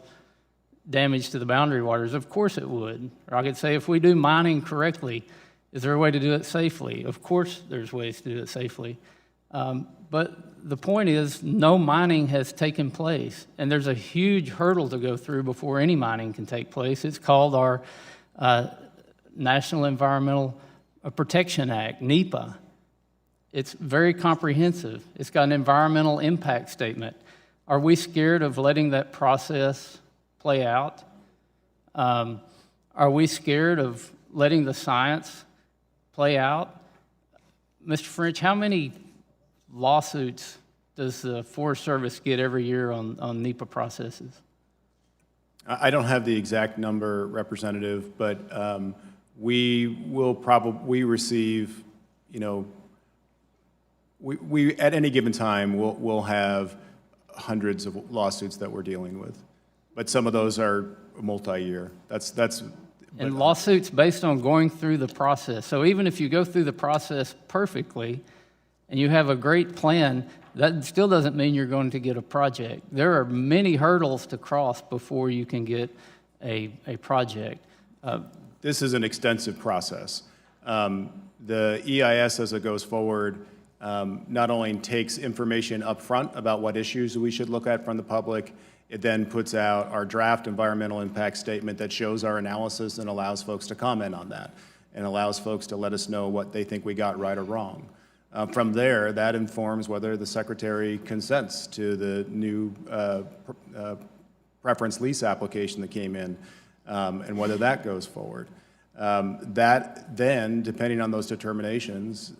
damage to the boundary waters? Of course it would. Or I could say, if we do mining correctly, is there a way to do it safely? Of course there's ways to do it safely. But the point is, no mining has taken place, and there's a huge hurdle to go through before any mining can take place. It's called our National Environmental Protection Act, NEPA. It's very comprehensive. It's got an environmental impact statement. Are we scared of letting that process play out? Are we scared of letting the science play out? Mr. French, how many lawsuits does the Forest Service get every year on NEPA processes? I don't have the exact number, Representative, but we will probably receive, we at any given time we'll have hundreds of lawsuits that we're dealing with, but some of those are multi-year. And lawsuits based on going through the process. So even if you go through the process perfectly and you have a great plan, that still doesn't mean you're going to get a project. There are many hurdles to cross before you can get a project. This is an extensive process. The EIS, as it goes forward, not only takes information up front about what issues we should look at from the public, it then puts out our draft environmental impact statement that shows our analysis and allows folks to comment on that and allows folks to let us know what they think we got right or wrong. From there, that informs whether the Secretary consents to the new preference lease application that came in and whether that goes forward. That then, depending on those determinations,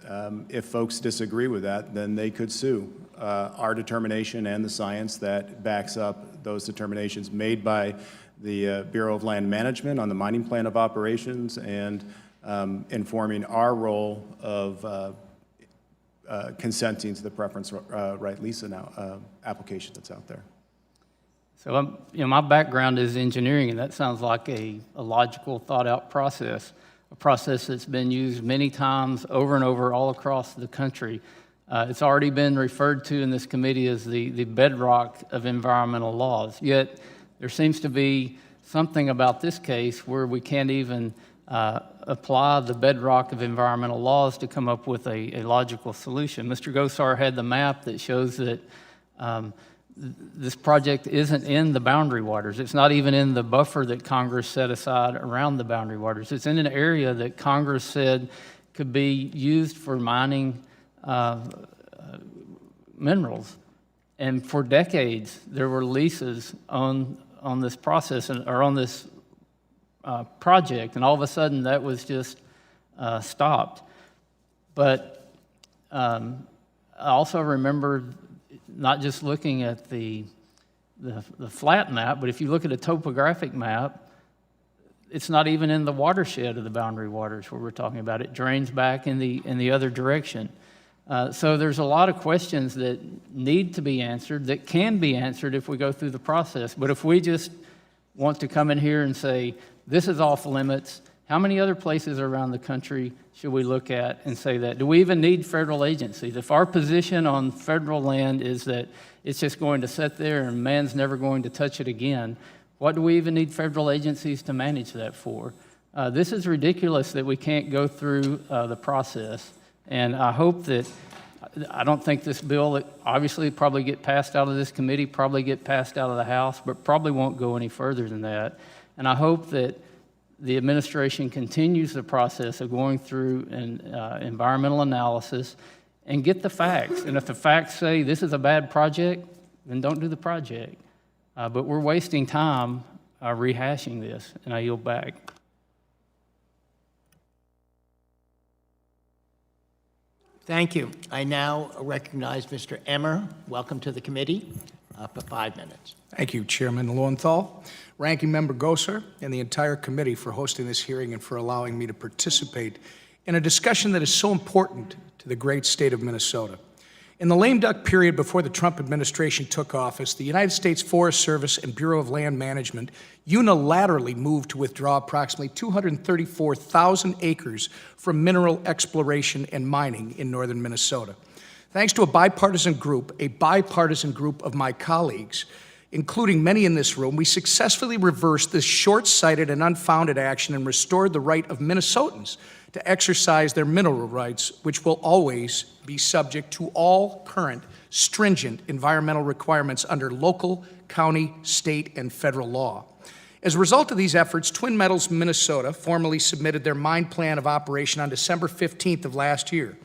if folks disagree with that, then they could sue our determination and the science that backs up those determinations made by the Bureau of Land Management on the mining plan of operations and informing our role of consenting to the preference right lease application that's out there. So my background is engineering, and that sounds like a logical, thought-out process, a process that's been used many times over and over all across the country. It's already been referred to in this committee as the bedrock of environmental laws, yet there seems to be something about this case where we can't even apply the bedrock of environmental laws to come up with a logical solution. Mr. Gosar had the map that shows that this project isn't in the boundary waters. It's not even in the buffer that Congress set aside around the boundary waters. It's in an area that Congress said could be used for mining minerals. And for decades, there were leases on this process or on this project, and all of a sudden that was just stopped. But I also remember not just looking at the flat map, but if you look at a topographic map, it's not even in the watershed of the boundary waters where we're talking about. It drains back in the other direction. So there's a lot of questions that need to be answered, that can be answered if we go through the process. But if we just want to come in here and say, this is off limits, how many other places around the country should we look at and say that? Do we even need federal agencies? If our position on federal land is that it's just going to sit there and man's never going to touch it again, what do we even need federal agencies to manage that for? This is ridiculous that we can't go through the process. And I hope that, I don't think this bill, obviously probably get passed out of this committee, probably get passed out of the House, but probably won't go any further than that. And I hope that the administration continues the process of going through an environmental analysis and get the facts. And if the facts say this is a bad project, then don't do the project. But we're wasting time rehashing this, and I yield back. Thank you. I now recognize Mr. Emmer. Welcome to the committee. For 5 minutes. Thank you, Chairman Lowenthal, Ranking Member Gosar, and the entire committee for hosting this hearing and for allowing me to participate in a discussion that is so important to the great state of Minnesota. In the lame duck period before the Trump administration took office, the United States Forest Service and Bureau of Land Management unilaterally moved to withdraw approximately 234,000 acres from mineral exploration and mining in northern Minnesota. Thanks to a bipartisan group of my colleagues, including many in this room, we successfully reversed this short-sighted and unfounded action and restored the right of Minnesotans to exercise their mineral rights, which will always be subject to all current stringent environmental requirements under local, county, state, and federal law. As a result of these efforts, Twin Metals Minnesota formally submitted their mine plan of operation on December 15th of last year,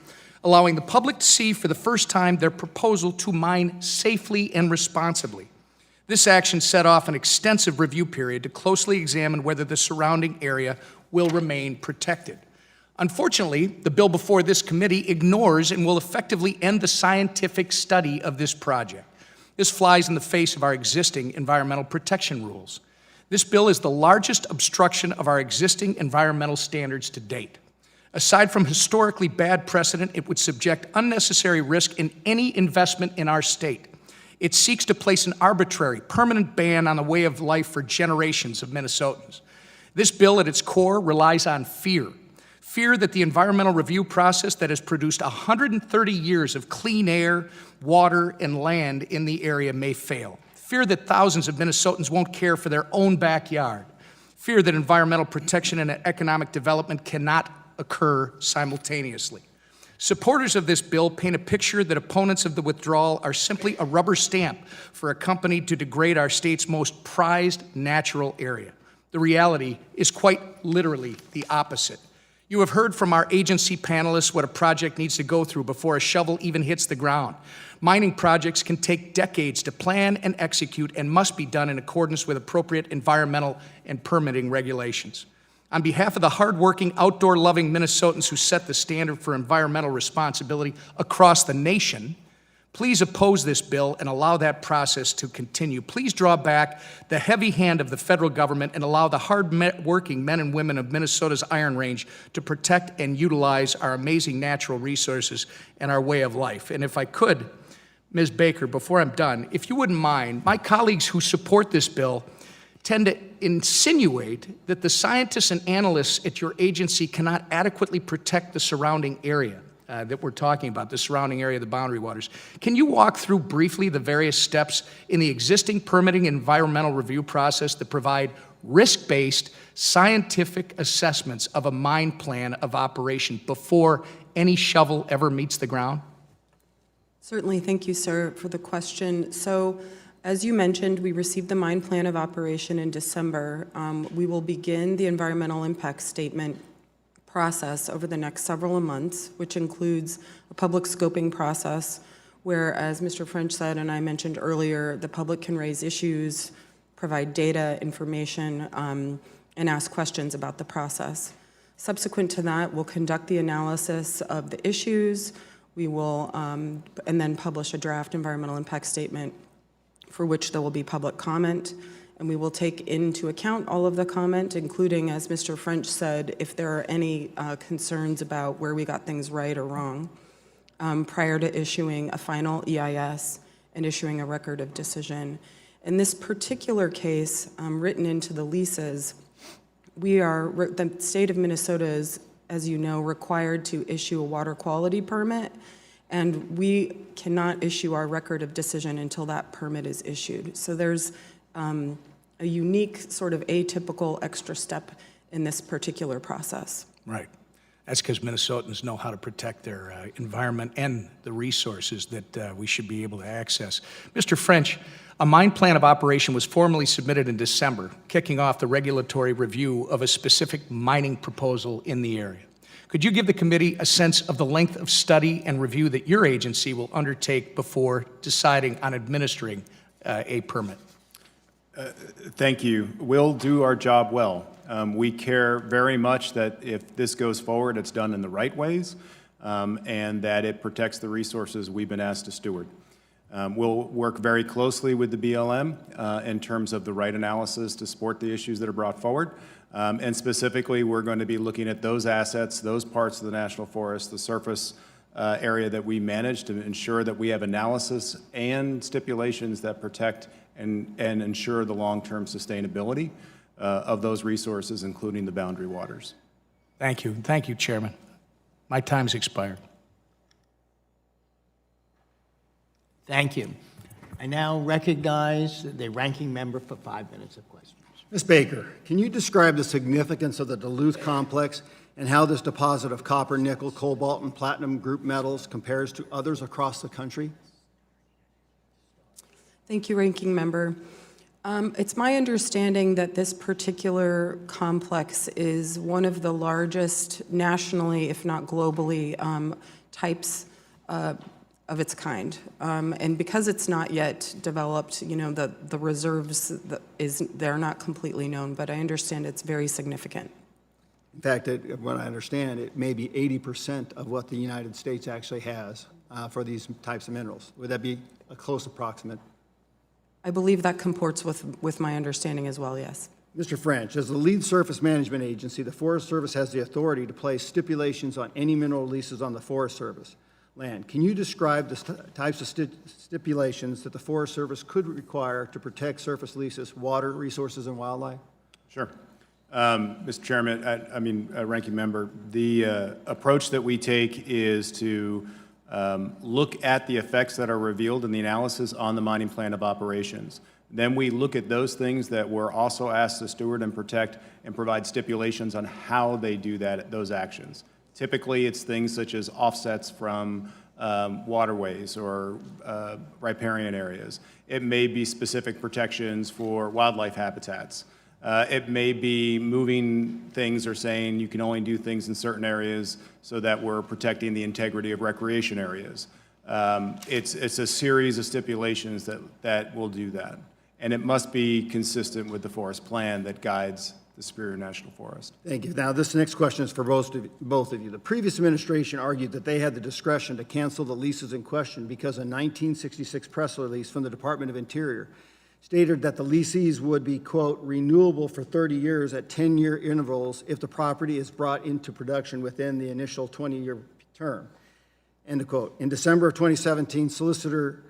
allowing the public to see for the first time their proposal to mine safely and responsibly. This action set off an extensive review period to closely examine whether the surrounding area will remain protected. Unfortunately, the bill before this committee ignores and will effectively end the scientific study of this project. This flies in the face of our existing environmental protection rules. This bill is the largest obstruction of our existing environmental standards to date. Aside from historically bad precedent, it would subject unnecessary risk in any investment in our state. It seeks to place an arbitrary, permanent ban on the way of life for generations of Minnesotans. This bill at its core relies on fear. Fear that the environmental review process that has produced 130 years of clean air, water, and land in the area may fail. Fear that thousands of Minnesotans won't care for their own backyard. Fear that environmental protection and economic development cannot occur simultaneously. Supporters of this bill paint a picture that opponents of the withdrawal are simply a rubber stamp for a company to degrade our state's most prized natural area. The reality is quite literally the opposite. You have heard from our agency panelists what a project needs to go through before a shovel even hits the ground. Mining projects can take decades to plan and execute and must be done in accordance with appropriate environmental and permitting regulations. On behalf of the hardworking, outdoor-loving Minnesotans who set the standard for environmental responsibility across the nation, please oppose this bill and allow that process to continue. Please draw back the heavy hand of the federal government and allow the hard-working men and women of Minnesota's Iron Range to protect and utilize our amazing natural resources and our way of life. And if I could, Ms. Baker, before I'm done, if you wouldn't mind, my colleagues who support this bill tend to insinuate that the scientists and analysts at your agency cannot adequately protect the surrounding area that we're talking about, the surrounding area of the boundary waters. Can you walk through briefly the various steps in the existing permitting and environmental review process that provide risk-based scientific assessments of a mine plan of operation before any shovel ever meets the ground? Certainly. Thank you, sir, for the question. So, as you mentioned, we received the mine plan of operation in December. We will begin the environmental impact statement process over the next several months, which includes a public scoping process where, as Mr. French said and I mentioned earlier, the public can raise issues, provide data, information, and ask questions about the process. Subsequent to that, we'll conduct the analysis of the issues. We will, and then publish a draft environmental impact statement for which there will be public comment, and we will take into account all of the comment, including, as Mr. French said, if there are any concerns about where we got things right or wrong. prior to issuing a final EIS and issuing a record of decision. In this particular case, written into the leases, the state of Minnesota is, as you know, required to issue a water quality permit, and we cannot issue our record of decision until that permit is issued. So there's a unique, sort of atypical extra step in this particular process. Right. That's because Minnesotans know how to protect their environment and the resources that we should be able to access. Mr. French, a mine plan of operation was formally submitted in December, kicking off the regulatory review of a specific mining proposal in the area. Could you give the committee a sense of the length of study and review that your agency will undertake before deciding on administering a permit? Thank you. We'll do our job well. We care very much that if this goes forward, it's done in the right ways, and that it protects the resources we've been asked to steward. We'll work very closely with the BLM in terms of the right analysis to support the issues that are brought forward. And specifically, we're going to be looking at those assets, those parts of the National Forest, the surface area that we manage to ensure that we have analysis and stipulations that protect and ensure the long-term sustainability of those resources, including the boundary waters. Thank you. Thank you, Chairman. My time's expired. Thank you. I now recognize the ranking member for 5 minutes of questions. Ms. Baker, can you describe the significance of the Duluth complex and how this deposit of copper, nickel, cobalt, and platinum group metals compares to others across the country? Thank you, Ranking Member. It's my understanding that this particular complex is one of the largest nationally, if not globally, types of its kind. And because it's not yet developed, you know, the reserves, they're not completely known, but I understand it's very significant. In fact, what I understand, it may be 80% of what the United States actually has for these types of minerals. Would that be a close approximate? I believe that comports with my understanding as well, yes. Mr. French, as the lead surface management agency, the Forest Service has the authority to place stipulations on any mineral leases on the Forest Service land. Can you describe the types of stipulations that the Forest Service could require to protect surface leases, water, resources, and wildlife? Sure. Mr. Chairman, Ranking Member, the approach that we take is to look at the effects that are revealed in the analysis on the mining plan of operations. Then we look at those things that we're also asked to steward and protect and provide stipulations on how they do those actions. Typically, it's things such as offsets from waterways or riparian areas. It may be specific protections for wildlife habitats. It may be moving things or saying you can only do things in certain areas so that we're protecting the integrity of recreation areas. It's a series of stipulations that will do that. And it must be consistent with the forest plan that guides the Superior National Forest. Thank you. Now, this next question is for both of you. The previous administration argued that they had the discretion to cancel the leases in question because a 1966 press release from the Department of Interior stated that the leases would be, quote, renewable for 30 years at 10-year intervals if the property is brought into production within the initial 20-year term, end of quote. In December of 2017, Solicitor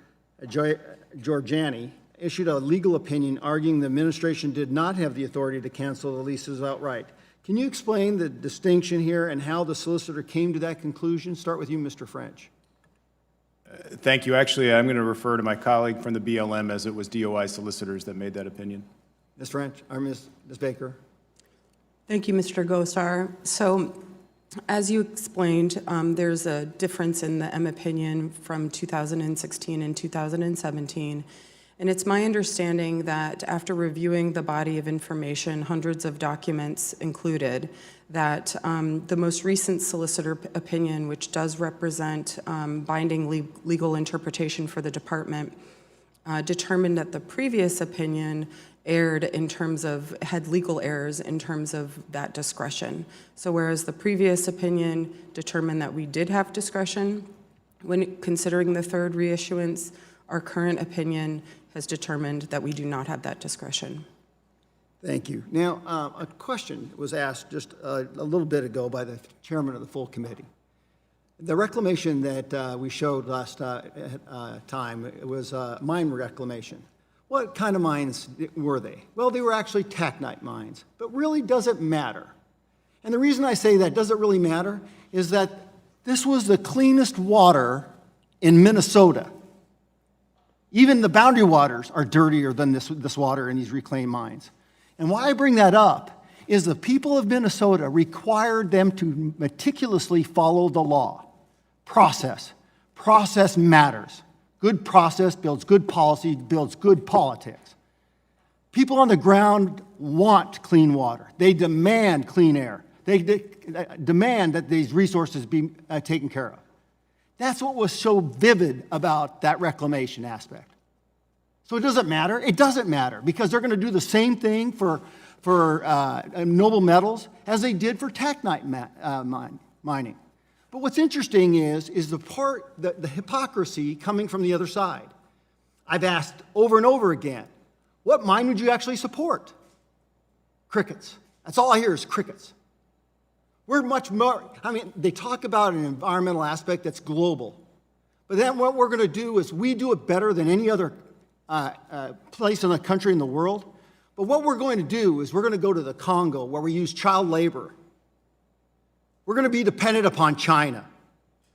Giorgiani issued a legal opinion arguing the administration did not have the authority to cancel the leases outright. Can you explain the distinction here and how the solicitor came to that conclusion? Start with you, Mr. French. Thank you. Actually, I'm going to refer to my colleague from the BLM, as it was DOI solicitors that made that opinion. Ms. French, or Ms. Baker. Thank you, Mr. Gosar. So, as you explained, there's a difference in the M opinion from 2016 and 2017. And it's my understanding that after reviewing the body of information, hundreds of documents included, that the most recent solicitor opinion, which does represent binding legal interpretation for the department, determined that the previous opinion had legal errors in terms of that discretion. So whereas the previous opinion determined that we did have discretion when considering the third reissuance, our current opinion has determined that we do not have that discretion. Thank you. Now, a question was asked just a little bit ago by the chairman of the full committee. The reclamation that we showed last time, it was mine reclamation. What kind of mines were they? Well, they were actually taconite mines, but really doesn't matter. And the reason I say that doesn't really matter is that this was the cleanest water in Minnesota. Even the boundary waters are dirtier than this water in these reclaimed mines. And why I bring that up is the people of Minnesota required them to meticulously follow the law. Process. Process matters. Good process builds good policy, builds good politics. People on the ground want clean water. They demand clean air. They demand that these resources be taken care of. That's what was so vivid about that reclamation aspect. So it doesn't matter. It doesn't matter because they're going to do the same thing for noble metals as they did for taconite mining. But what's interesting is the hypocrisy coming from the other side. I've asked over and over again, what mine would you actually support? Crickets. That's all I hear is crickets. We're much more, they talk about an environmental aspect that's global. But then what we're going to do is we do it better than any other place in the country in the world. But what we're going to do is we're going to go to the Congo where we use child labor. We're going to be dependent upon China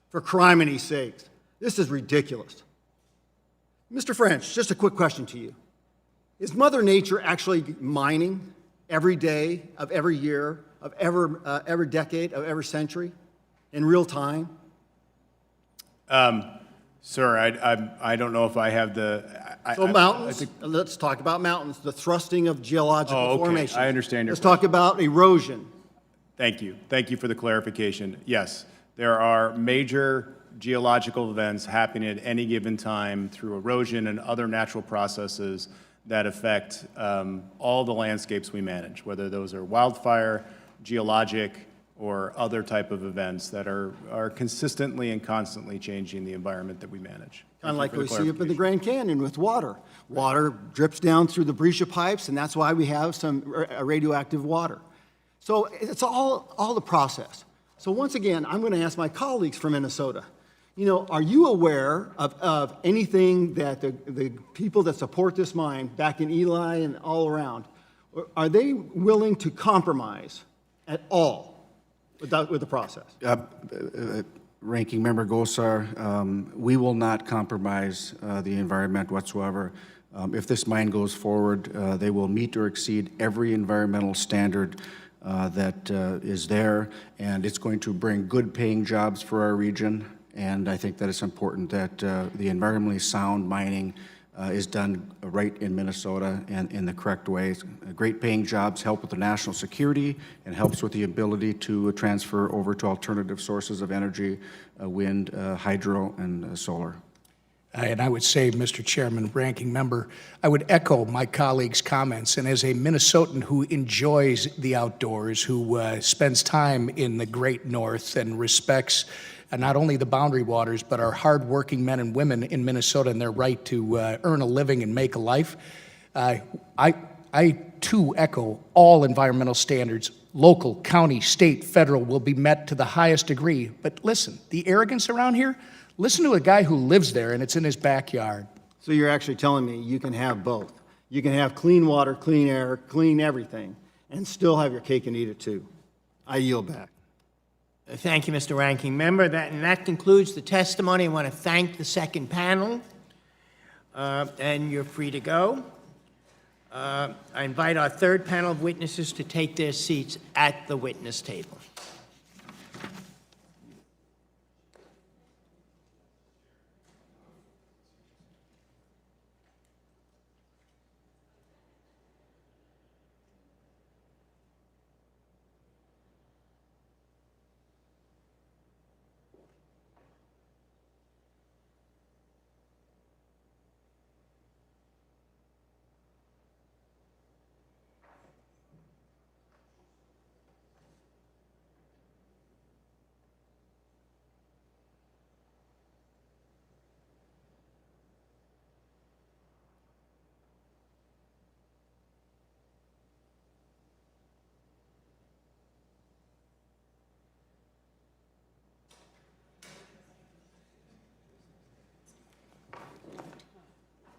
for crimini's sakes. This is ridiculous. Mr. French, just a quick question to you. Is Mother Nature actually mining every day of every year of every decade of every century in real time? Sir, I don't know if I have the... Mountains, let's talk about mountains, the thrusting of geological formation. I understand your Let's talk about erosion. Thank you. Thank you for the clarification. Yes, there are major geological events happening at any given time through erosion and other natural processes that affect all the landscapes we manage, whether those are wildfire, geologic, or other type of events that are consistently and constantly changing the environment that we manage. Kind of like we see up in the Grand Canyon with water. Water drips down through the breccia pipes, and that's why we have some radioactive water. So it's all the process. So once again, I'm going to ask my colleagues from Minnesota, are you aware of anything that the people that support this mine back in Eli and all around, are they willing to compromise at all with the process? Ranking Member Gosar, we will not compromise the environment whatsoever. If this mine goes forward, they will meet or exceed every environmental standard that is there, and it's going to bring good paying jobs for our region. And I think that it's important that the environmentally sound mining is done right in Minnesota and in the correct way. Great paying jobs help with the national security and helps with the ability to transfer over to alternative sources of energy, wind, hydro, and solar. And I would say, Mr. Chairman, Ranking Member, I would echo my colleagues' comments. And as a Minnesotan who enjoys the outdoors, who spends time in the Great North and respects not only the boundary waters, but our hardworking men and women in Minnesota and their right to earn a living and make a life, I too echo all environmental standards, local, county, state, federal, will be met to the highest degree. But listen, the arrogance around here, listen to a guy who lives there and it's in his backyard. So you're actually telling me you can have both. You can have clean water, clean air, clean everything, and still have your cake and eat it too. I yield back. Thank you, Mr. Ranking Member. That concludes the testimony. I want to thank the second panel, and you're free to go. I invite our third panel of witnesses to take their seats at the witness table.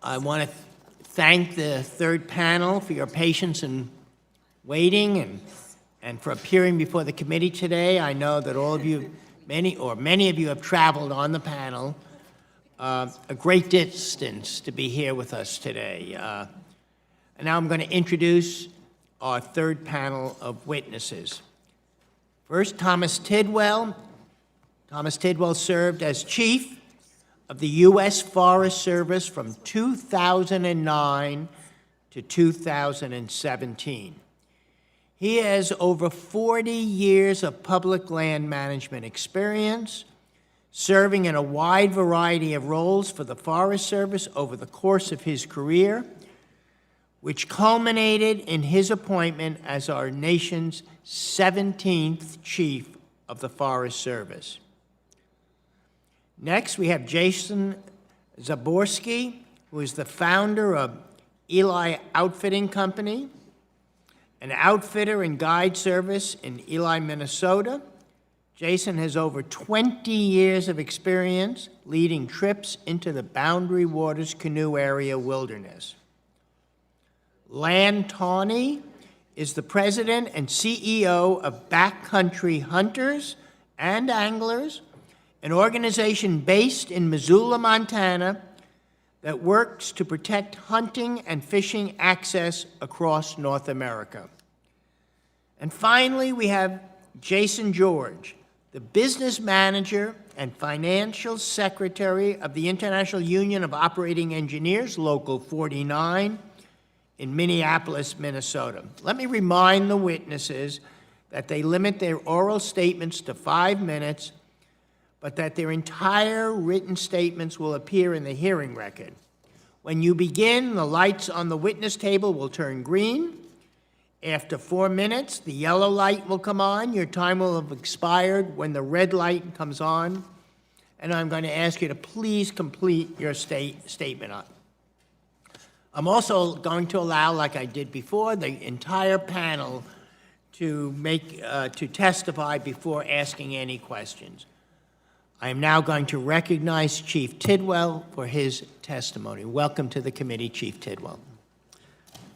I want to thank the third panel for your patience in waiting and for appearing before the committee today. I know that all of you, many of you have traveled on the panel a great distance to be here with us today. And now I'm going to introduce our third panel of witnesses. First, Thomas Tidwell. Thomas Tidwell served as chief of the U.S. Forest Service from 2009 to 2017. He has over 40 years of public land management experience, serving in a wide variety of roles for the Forest Service over the course of his career, which culminated in his appointment as our nation's 17th Chief of the Forest Service. Next, we have Jason Zaborski, who is the founder of Eli Outfitting Company, an outfitter and guide service in Eli, Minnesota. Jason has over 20 years of experience leading trips into the Boundary Waters Canoe area wilderness. Lan Tawney is the president and CEO of Backcountry Hunters and Anglers, an organization based in Missoula, Montana, that works to protect hunting and fishing access across North America. And finally, we have Jason George, the business manager and financial secretary of the International Union of Operating Engineers, Local 49, in Minneapolis, Minnesota. Let me remind the witnesses that they limit their oral statements to 5 minutes, but that their entire written statements will appear in the hearing record. When you begin, the lights on the witness table will turn green. After 4 minutes, the yellow light will come on. Your time will have expired when the red light comes on. And I'm going to ask you to please complete your statement. I'm also going to allow, like I did before, the entire panel to testify before asking any questions. I am now going to recognize Chief Tidwell for his testimony. Welcome to the committee, Chief Tidwell.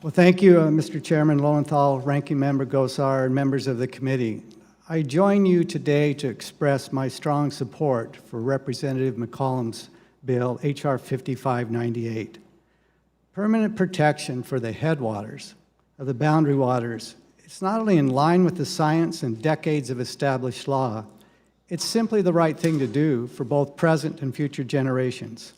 Well, thank you, Mr. Chairman Lowenthal, Ranking Member Gosar, and members of the committee. I join you today to express my strong support for Representative McCollum's bill, H.R. 5598. Permanent protection for the headwaters of the boundary waters. It's not only in line with the science and decades of established law, it's simply the right thing to do for both present and future generations.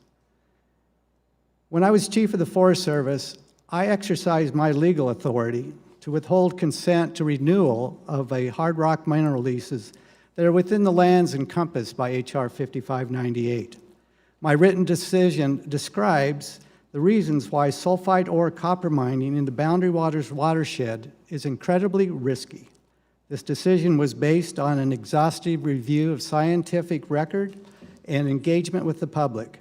When I was Chief of the Forest Service, I exercised my legal authority to withhold consent to renewal of hard rock mineral leases that are within the lands encompassed by H.R. 5598. My written decision describes the reasons why sulfide ore copper mining in the Boundary Waters watershed is incredibly risky. This decision was based on an exhaustive review of scientific record and engagement with the public.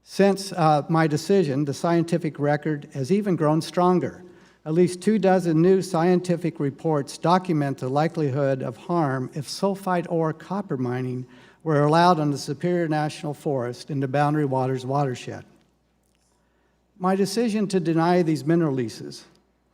Since my decision, the scientific record has even grown stronger. At least 24 new scientific reports document the likelihood of harm if sulfide ore copper mining were allowed on the Superior National Forest in the Boundary Waters watershed. My decision to deny these mineral leases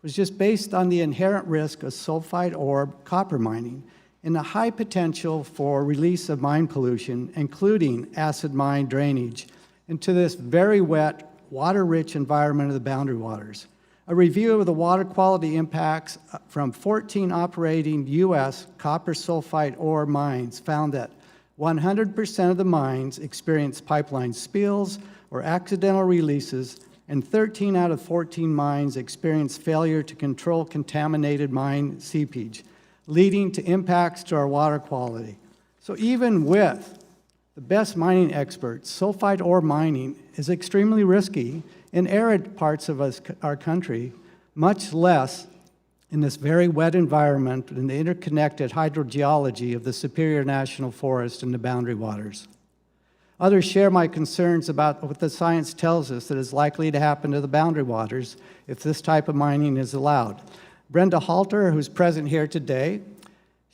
was just based on the inherent risk of sulfide ore copper mining and the high potential for release of mine pollution, including acid mine drainage, into this very wet, water-rich environment of the Boundary Waters. A review of the water quality impacts from 14 operating U.S. copper sulfide ore mines found that 100% of the mines experienced pipeline spills or accidental releases, and 13 out of 14 mines experienced failure to control contaminated mine seepage, leading to impacts to our water quality. So even with the best mining experts, sulfide ore mining is extremely risky in arid parts of our country, much less in this very wet environment and the interconnected hydrogeology of the Superior National Forest and the Boundary Waters. Others share my concerns about what the science tells us that is likely to happen to the Boundary Waters if this type of mining is allowed. Brenda Halter, who's present here today,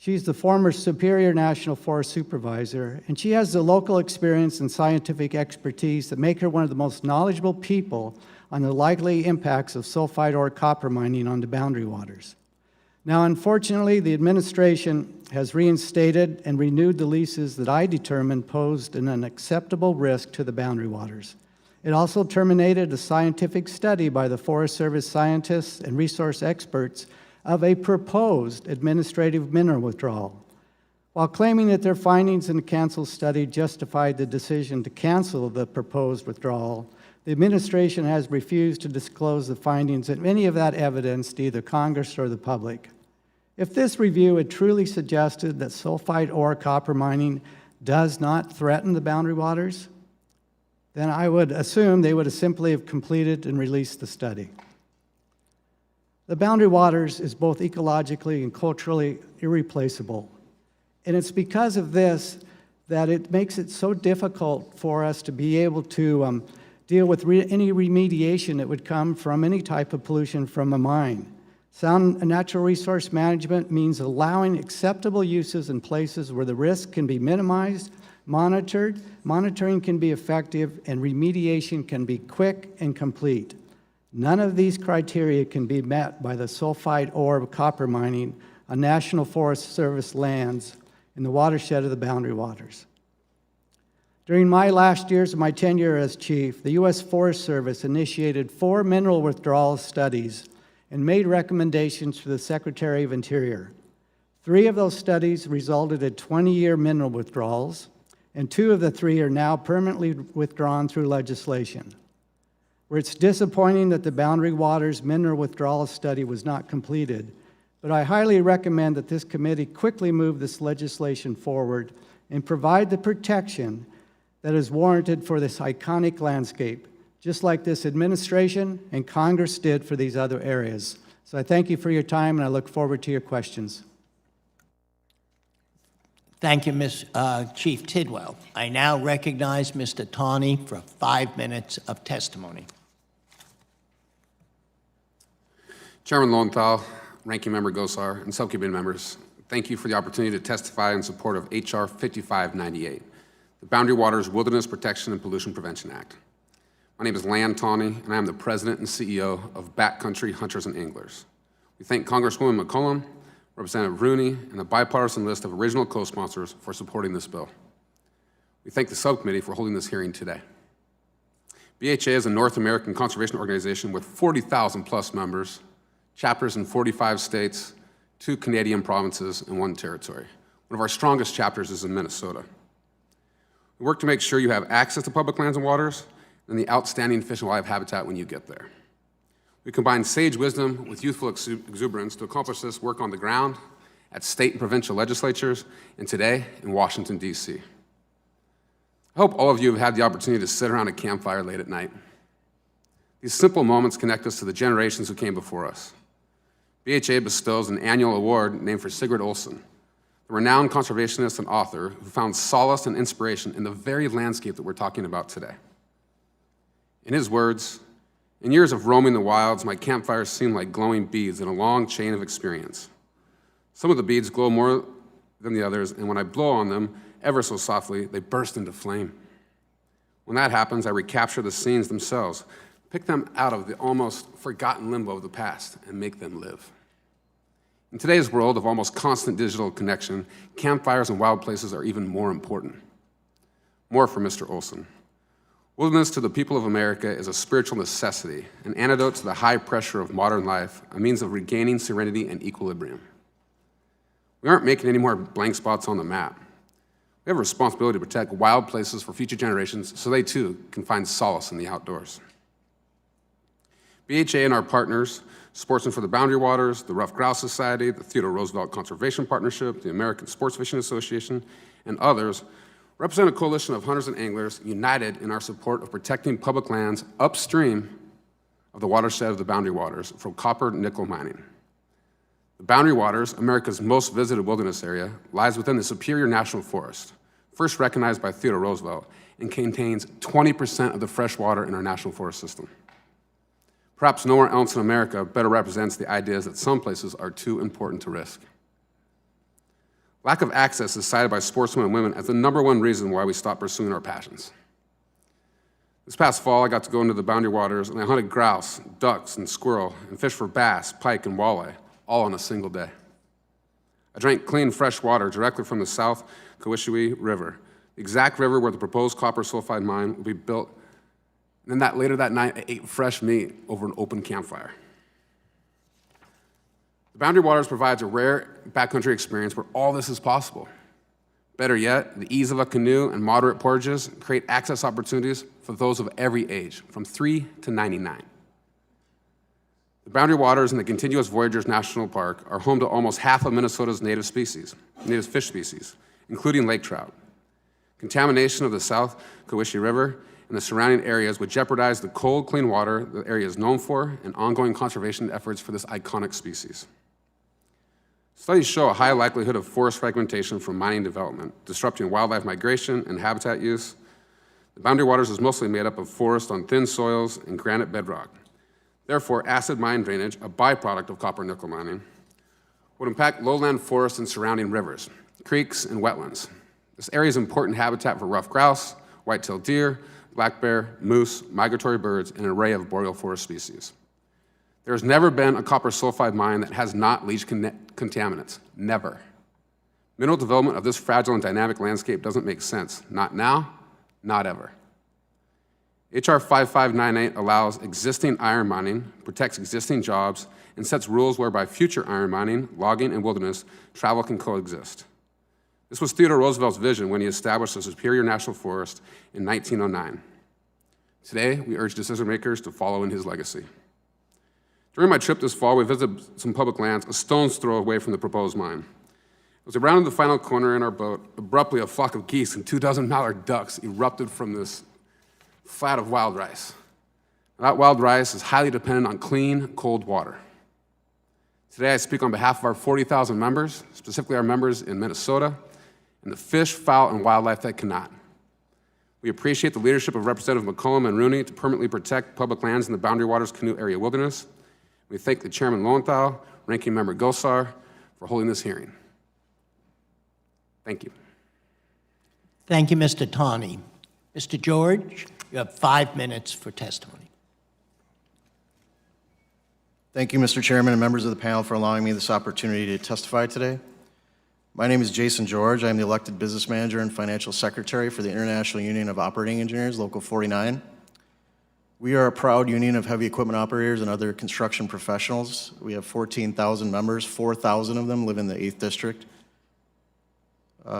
She's the former Superior National Forest Supervisor, and she has the local experience and scientific expertise that make her one of the most knowledgeable people on the likely impacts of sulfide ore copper mining on the boundary waters. Now, unfortunately, the administration has reinstated and renewed the leases that I determined posed an unacceptable risk to the boundary waters. It also terminated a scientific study by the Forest Service scientists and resource experts of a proposed administrative mineral withdrawal. While claiming that their findings in the canceled study justified the decision to cancel the proposed withdrawal, the administration has refused to disclose the findings of any of that evidence to either Congress or the public. If this review had truly suggested that sulfide ore copper mining does not threaten the boundary waters, then I would assume they would have simply have completed and released the study. The boundary waters is both ecologically and culturally irreplaceable. And it's because of this that it makes it so difficult for us to be able to deal with any remediation that would come from any type of pollution from a mine. Sound natural resource management means allowing acceptable uses in places where the risk can be minimized, monitoring can be effective, and remediation can be quick and complete. None of these criteria can be met by the sulfide ore copper mining on National Forest Service lands in the watershed of the boundary waters. During my last years of my tenure as chief, the U.S. Forest Service initiated 4 mineral withdrawal studies and made recommendations to the Secretary of Interior. 3 of those studies resulted in 20-year mineral withdrawals, and 2 of the 3 are now permanently withdrawn through legislation. Where it's disappointing that the Boundary Waters Mineral Withdrawal Study was not completed, but I highly recommend that this committee quickly move this legislation forward and provide the protection that is warranted for this iconic landscape, just like this administration and Congress did for these other areas. So I thank you for your time, and I look forward to your questions. Thank you, Chief Tidwell. I now recognize Mr. Tawney for 5 minutes of testimony. Chairman Lowenthal, Ranking Member Gosar, and subcommittee members, thank you for the opportunity to testify in support of H.R. 5598, the Boundary Waters Wilderness Protection and Pollution Prevention Act. My name is Lan Tawney, and I am the President and CEO of Backcountry Hunters and Anglers. We thank Congresswoman McCollum, Representative Rooney, and the bipartisan list of original co-sponsors for supporting this bill. We thank the subcommittee for holding this hearing today. BHA is a North American conservation organization with 40,000 plus members, chapters in 45 states, 2 Canadian provinces, and 1 territory. One of our strongest chapters is in Minnesota. We work to make sure you have access to public lands and waters and the outstanding fish and wildlife habitat when you get there. We combine sage wisdom with youthful exuberance to accomplish this work on the ground, at state and provincial legislatures, and today in Washington, D.C. I hope all of you have had the opportunity to sit around a campfire late at night. These simple moments connect us to the generations who came before us. BHA bestows an annual award named for Sigurd Olson, the renowned conservationist and author who found solace and inspiration in the very landscape that we're talking about today. In his words, "In years of roaming the wilds, my campfires seem like glowing beads in a long chain of experience. Some of the beads glow more than the others, and when I blow on them ever so softly, they burst into flame. When that happens, I recapture the scenes themselves, pick them out of the almost forgotten limbo of the past, and make them live." In today's world of almost constant digital connection, campfires and wild places are even more important. More for Mr. Olson. Wilderness to the people of America is a spiritual necessity, an antidote to the high pressure of modern life, a means of regaining serenity and equilibrium. We aren't making any more blank spots on the map. We have a responsibility to protect wild places for future generations so they too can find solace in the outdoors. BHA and our partners, Sportsmen for the Boundary Waters, the Rough Grouse Society, the Theodore Roosevelt Conservation Partnership, the American Sports Fishing Association, and others, represent a coalition of hunters and anglers united in our support of protecting public lands upstream of the watershed of the Boundary Waters from copper nickel mining. The Boundary Waters, America's most visited wilderness area, lies within the Superior National Forest, first recognized by Theodore Roosevelt, and contains 20% of the fresh water in our national forest system. Perhaps nowhere else in America better represents the ideas that some places are too important to risk. Lack of access is cited by sportsmen and women as the #1 reason why we stop pursuing our passions. This past fall, I got to go into the Boundary Waters and I hunted grouse, ducks, and squirrel, and fished for bass, pike, and walleye, all on a single day. I drank clean, fresh water directly from the South Coition River, the exact river where the proposed copper sulfide mine will be built. And then later that night, I ate fresh meat over an open campfire. The Boundary Waters provides a rare backcountry experience where all this is possible. Better yet, the ease of a canoe and moderate portages create access opportunities for those of every age, from 3 to 99. The Boundary Waters and the contiguous Voyageurs National Park are home to almost half of Minnesota's native fish species, including lake trout. Contamination of the South Coition River and the surrounding areas would jeopardize the cold, clean water the area is known for and ongoing conservation efforts for this iconic species. Studies show a high likelihood of forest fragmentation from mining development, disrupting wildlife migration and habitat use. The Boundary Waters is mostly made up of forest on thin soils and granite bedrock. Therefore, acid mine drainage, a byproduct of copper-nickel mining, would impact lowland forests and surrounding rivers, creeks, and wetlands. This area is important habitat for ruffed grouse, white-tailed deer, black bear, moose, migratory birds, and an array of boreal forest species. There has never been a copper sulfide mine that has not leached contaminants. Never. Mineral development of this fragile and dynamic landscape doesn't make sense. Not now, not ever. HR 5598 allows existing iron mining, protects existing jobs, and sets rules whereby future iron mining, logging, and wilderness travel can coexist. This was Theodore Roosevelt's vision when he established the Superior National Forest in 1909. Today, we urge decision makers to follow in his legacy. During my trip this fall, we visited some public lands a stone's throw away from the proposed mine. As we rounded the final corner in our boat, abruptly a flock of geese and 24 mallard ducks erupted from this flat of wild rice. That wild rice is highly dependent on clean, cold water. Today, I speak on behalf of our 40,000 members, specifically our members in Minnesota, and the fish, fowl, and wildlife that cannot. We appreciate the leadership of Representative McCollum and Rooney to permanently protect public lands in the Boundary Waters Canoe Area Wilderness. We thank the Chairman Lowenthal, Ranking Member Gosar, for holding this hearing. Thank you. Thank you, Mr. Tawney. Mr. George, you have 5 minutes for testimony. Thank you, Mr. Chairman and members of the panel, for allowing me this opportunity to testify today. My name is Jason George. I am the elected business manager and financial secretary for the International Union of Operating Engineers, Local 49. We are a proud union of heavy equipment operators and other construction professionals. We have 14,000 members. 4,000 of them live in the 8th District.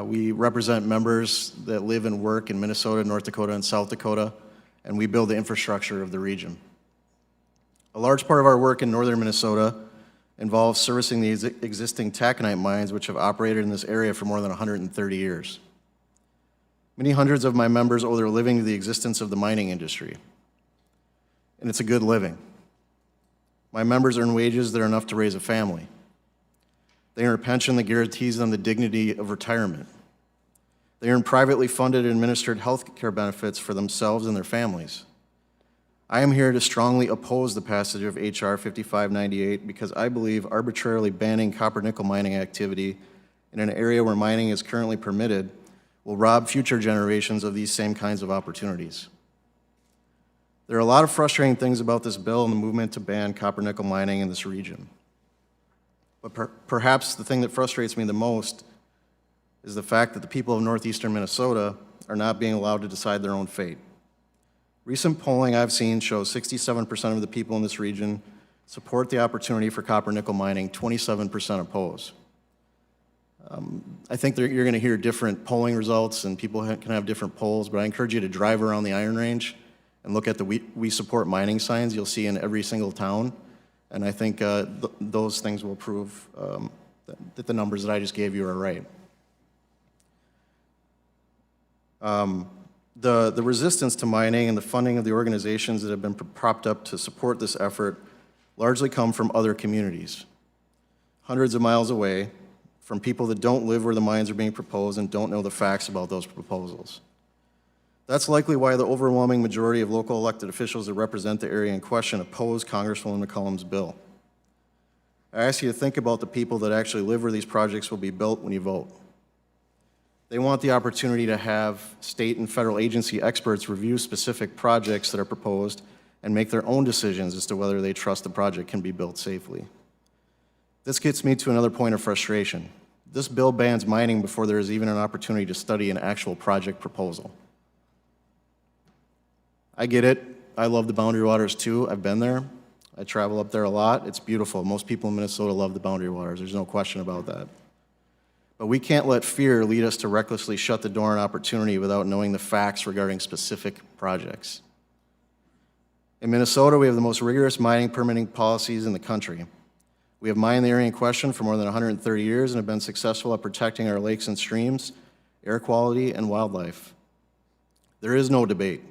We represent members that live and work in Minnesota, North Dakota, and South Dakota, and we build the infrastructure of the region. A large part of our work in northern Minnesota involves servicing the existing taconite mines, which have operated in this area for more than 130 years. Many hundreds of my members owe their living to the existence of the mining industry, and it's a good living. My members earn wages that are enough to raise a family. They earn a pension that guarantees them the dignity of retirement. They earn privately funded and administered health care benefits for themselves and their families. I am here to strongly oppose the passage of HR 5598 because I believe arbitrarily banning copper-nickel mining activity in an area where mining is currently permitted will rob future generations of these same kinds of opportunities. There are a lot of frustrating things about this bill and the movement to ban copper-nickel mining in this region. But perhaps the thing that frustrates me the most is the fact that the people of northeastern Minnesota are not being allowed to decide their own fate. Recent polling I've seen shows 67% of the people in this region support the opportunity for copper-nickel mining, 27% oppose. I think you're going to hear different polling results and people can have different polls, but I encourage you to drive around the Iron Range and look at the We Support Mining signs you'll see in every single town. And I think those things will prove that the numbers that I just gave you are right. The resistance to mining and the funding of the organizations that have been propped up to support this effort largely come from other communities, hundreds of miles away, from people that don't live where the mines are being proposed and don't know the facts about those proposals. That's likely why the overwhelming majority of local elected officials that represent the area in question oppose Congresswoman McCollum's bill. I ask you to think about the people that actually live where these projects will be built when you vote. They want the opportunity to have state and federal agency experts review specific projects that are proposed and make their own decisions as to whether they trust the project can be built safely. This gets me to another point of frustration. This bill bans mining before there is even an opportunity to study an actual project proposal. I get it. I love the Boundary Waters too. I've been there. I travel up there a lot. It's beautiful. Most people in Minnesota love the Boundary Waters. There's no question about that. But we can't let fear lead us to recklessly shut the door on opportunity without knowing the facts regarding specific projects. In Minnesota, we have the most rigorous mining permitting policies in the country. We have mined the area in question for more than 130 years and have been successful at protecting our lakes and streams, air quality, and wildlife. There is no debate.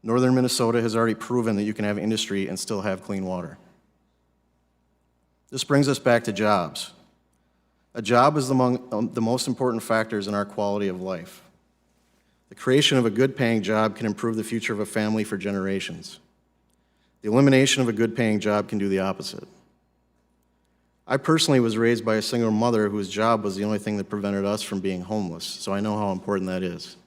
Northern Minnesota has already proven that you can have industry and still have clean water. This brings us back to jobs. A job is among the most important factors in our quality of life. The creation of a good-paying job can improve the future of a family for generations. The elimination of a good-paying job can do the opposite. I personally was raised by a single mother whose job was the only thing that prevented us from being homeless, so I know how important that is.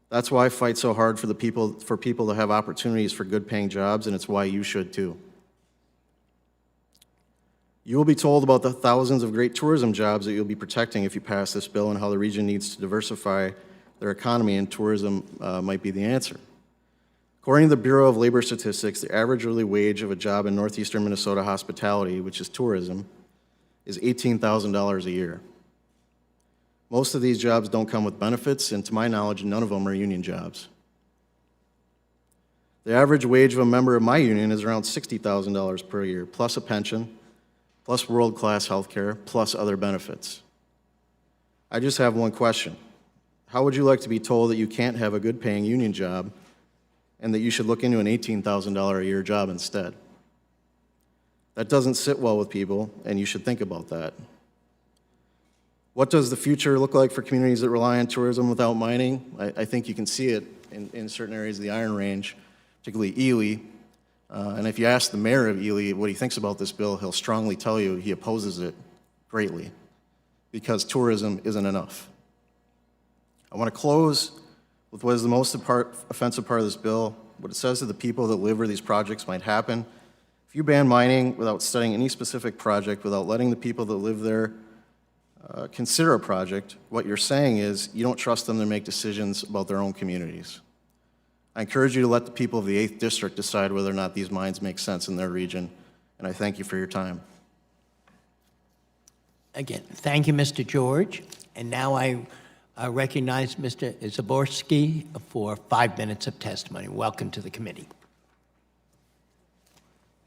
That's why I fight so hard for people to have opportunities for good-paying jobs, and it's why you should too. You will be told about the thousands of great tourism jobs that you'll be protecting if you pass this bill and how the region needs to diversify their economy, and tourism might be the answer. According to the Bureau of Labor Statistics, the average hourly wage of a job in northeastern Minnesota hospitality, which is tourism, is $18,000 a year. Most of these jobs don't come with benefits, and to my knowledge, none of them are union jobs. The average wage of a member of my union is around $60,000 per year, plus a pension, plus world-class health care, plus other benefits. I just have one question. How would you like to be told that you can't have a good-paying union job and that you should look into an $18,000 a year job instead? That doesn't sit well with people, and you should think about that. What does the future look like for communities that rely on tourism without mining? I think you can see it in certain areas of the Iron Range, particularly Ely. And if you ask the mayor of Ely what he thinks about this bill, he'll strongly tell you he opposes it greatly because tourism isn't enough. I want to close with what is the most offensive part of this bill, what it says to the people that live where these projects might happen. If you ban mining without studying any specific project, without letting the people that live there consider a project, what you're saying is you don't trust them to make decisions about their own communities. I encourage you to let the people of the 8th District decide whether or not these mines make sense in their region, and I thank you for your time. Again, thank you, Mr. George. And now I recognize Mr. Zaborski for 5 minutes of testimony. Welcome to the committee.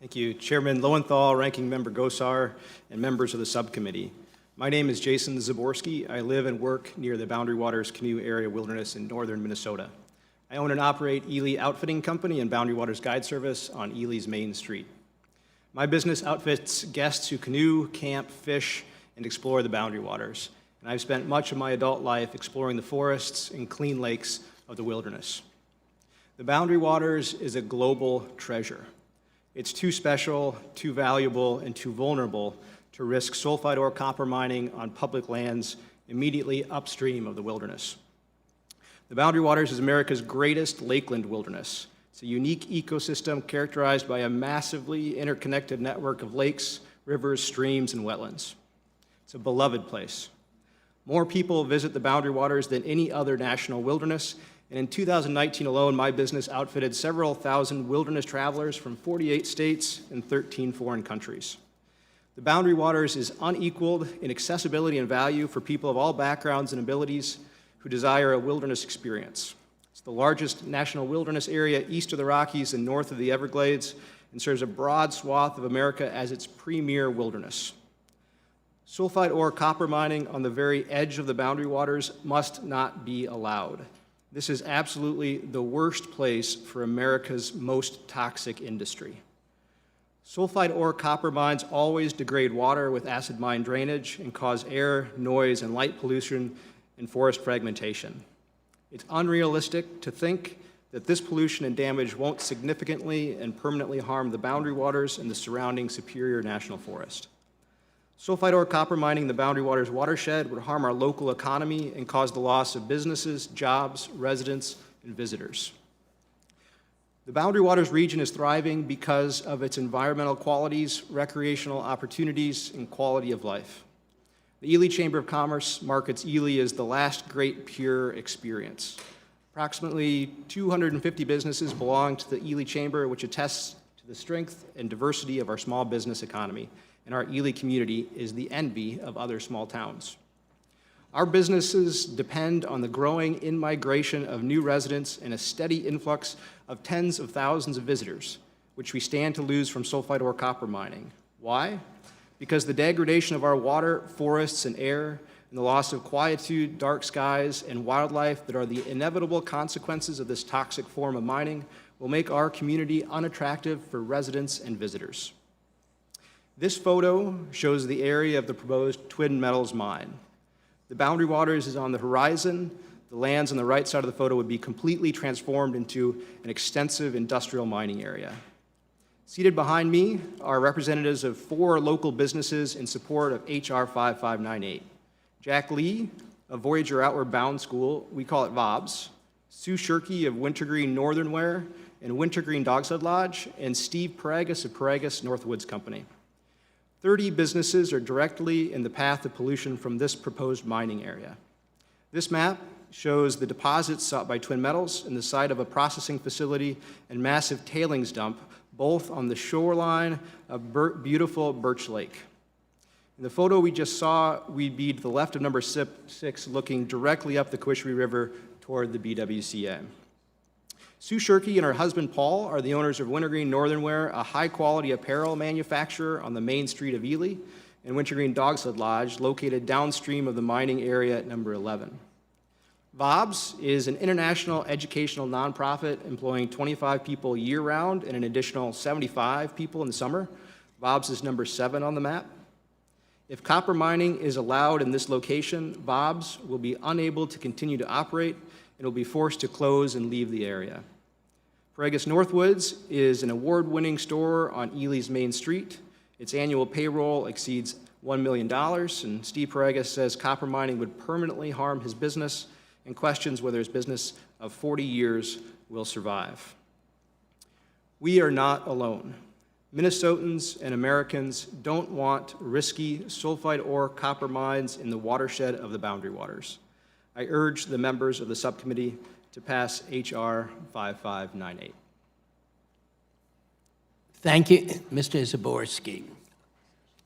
Thank you, Chairman Lowenthal, Ranking Member Gosar, and members of the subcommittee. My name is Jason Zaborski. I live and work near the Boundary Waters Canoe area wilderness in northern Minnesota. I own and operate Ely Outfitting Company and Boundary Waters Guide Service on Ely's Main Street. My business outfits guests who canoe, camp, fish, and explore the Boundary Waters. And I've spent much of my adult life exploring the forests and clean lakes of the wilderness. The Boundary Waters is a global treasure. It's too special, too valuable, and too vulnerable to risk sulfide ore copper mining on public lands immediately upstream of the wilderness. The Boundary Waters is America's greatest lakeland wilderness. It's a unique ecosystem characterized by a massively interconnected network of lakes, rivers, streams, and wetlands. It's a beloved place. More people visit the Boundary Waters than any other national wilderness, and in 2019 alone, my business outfitted several thousand wilderness travelers from 48 states and 13 foreign countries. The Boundary Waters is unequaled in accessibility and value for people of all backgrounds and abilities who desire a wilderness experience. It's the largest national wilderness area east of the Rockies and north of the Everglades, and serves a broad swath of America as its premier wilderness. Sulfide ore copper mining on the very edge of the Boundary Waters must not be allowed. This is absolutely the worst place for America's most toxic industry. Sulfide ore copper mines always degrade water with acid mine drainage and cause air, noise, and light pollution and forest fragmentation. It's unrealistic to think that this pollution and damage won't significantly and permanently harm the Boundary Waters and the surrounding Superior National Forest. Sulfide ore copper mining in the Boundary Waters watershed would harm our local economy and cause the loss of businesses, jobs, residents, and visitors. The Boundary Waters region is thriving because of its environmental qualities, recreational opportunities, and quality of life. The Ely Chamber of Commerce markets Ely as the last great pure experience. Approximately 250 businesses belong to the Ely Chamber, which attests to the strength and diversity of our small business economy, and our Ely community is the envy of other small towns. Our businesses depend on the growing in-migration of new residents and a steady influx of tens of thousands of visitors, which we stand to lose from sulfide ore copper mining. Why? Because the degradation of our water, forests, and air, and the loss of quietude, dark skies, and wildlife that are the inevitable consequences of this toxic form of mining will make our community unattractive for residents and visitors. This photo shows the area of the proposed Twin Metals mine. The Boundary Waters is on the horizon. The lands on the right side of the photo would be completely transformed into an extensive industrial mining area. Seated behind me are representatives of 4 local businesses in support of HR 5598. Jack Lee of Voyager Outward Bound School, we call it VOBS, Sue Shirkey of Wintergreen Northern Wear and Wintergreen Dogsled Lodge, and Steve Paragus of Paragus Northwoods Company. 30 businesses are directly in the path of pollution from this proposed mining area. This map shows the deposits sought by Twin Metals and the site of a processing facility and massive tailings dump, both on the shoreline of beautiful Birch Lake. In the photo we just saw, we'd be to the left of number 6, looking directly up the Coition River toward the BWCA. Sue Shirkey and her husband Paul are the owners of Wintergreen Northern Wear, a high-quality apparel manufacturer on the main street of Ely, and Wintergreen Dogsled Lodge, located downstream of the mining area at number 11. VOBS is an international educational nonprofit employing 25 people year-round and an additional 75 people in the summer. VOBS is number 7 on the map. If copper mining is allowed in this location, VOBS will be unable to continue to operate and will be forced to close and leave the area. Paragus Northwoods is an award-winning store on Ely's main street. Its annual payroll exceeds $1 million, and Steve Paragus says copper mining would permanently harm his business and questions whether his business of 40 years will survive. We are not alone. Minnesotans and Americans don't want risky sulfide ore copper mines in the watershed of the Boundary Waters. I urge the members of the subcommittee to pass H.R. 5598. Thank you, Mr. Zaborski.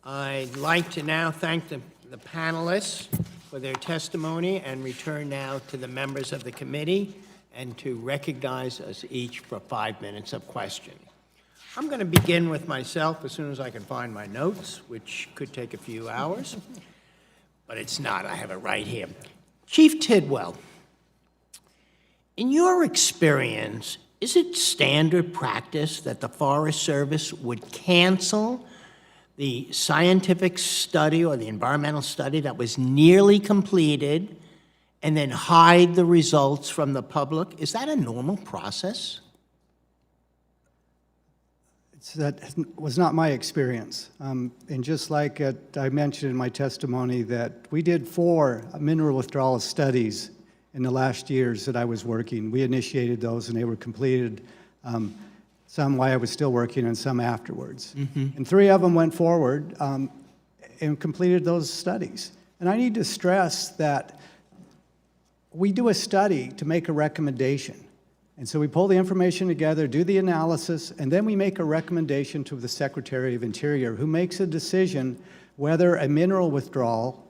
I'd like to now thank the panelists for their testimony and return now to the members of the committee and to recognize us each for 5 minutes of questioning. I'm going to begin with myself as soon as I can find my notes, which could take a few hours, but it's not. I have it right here. Chief Tidwell, in your experience, is it standard practice that the Forest Service would cancel the scientific study or the environmental study that was nearly completed and then hide the results from the public? Is that a normal process? That was not my experience. And just like I mentioned in my testimony that we did 4 mineral withdrawal studies in the last years that I was working. We initiated those and they were completed, some while I was still working and some afterwards. And 3 of them went forward and completed those studies. And I need to stress that we do a study to make a recommendation. And so we pull the information together, do the analysis, and then we make a recommendation to the Secretary of Interior, who makes a decision whether a mineral withdrawal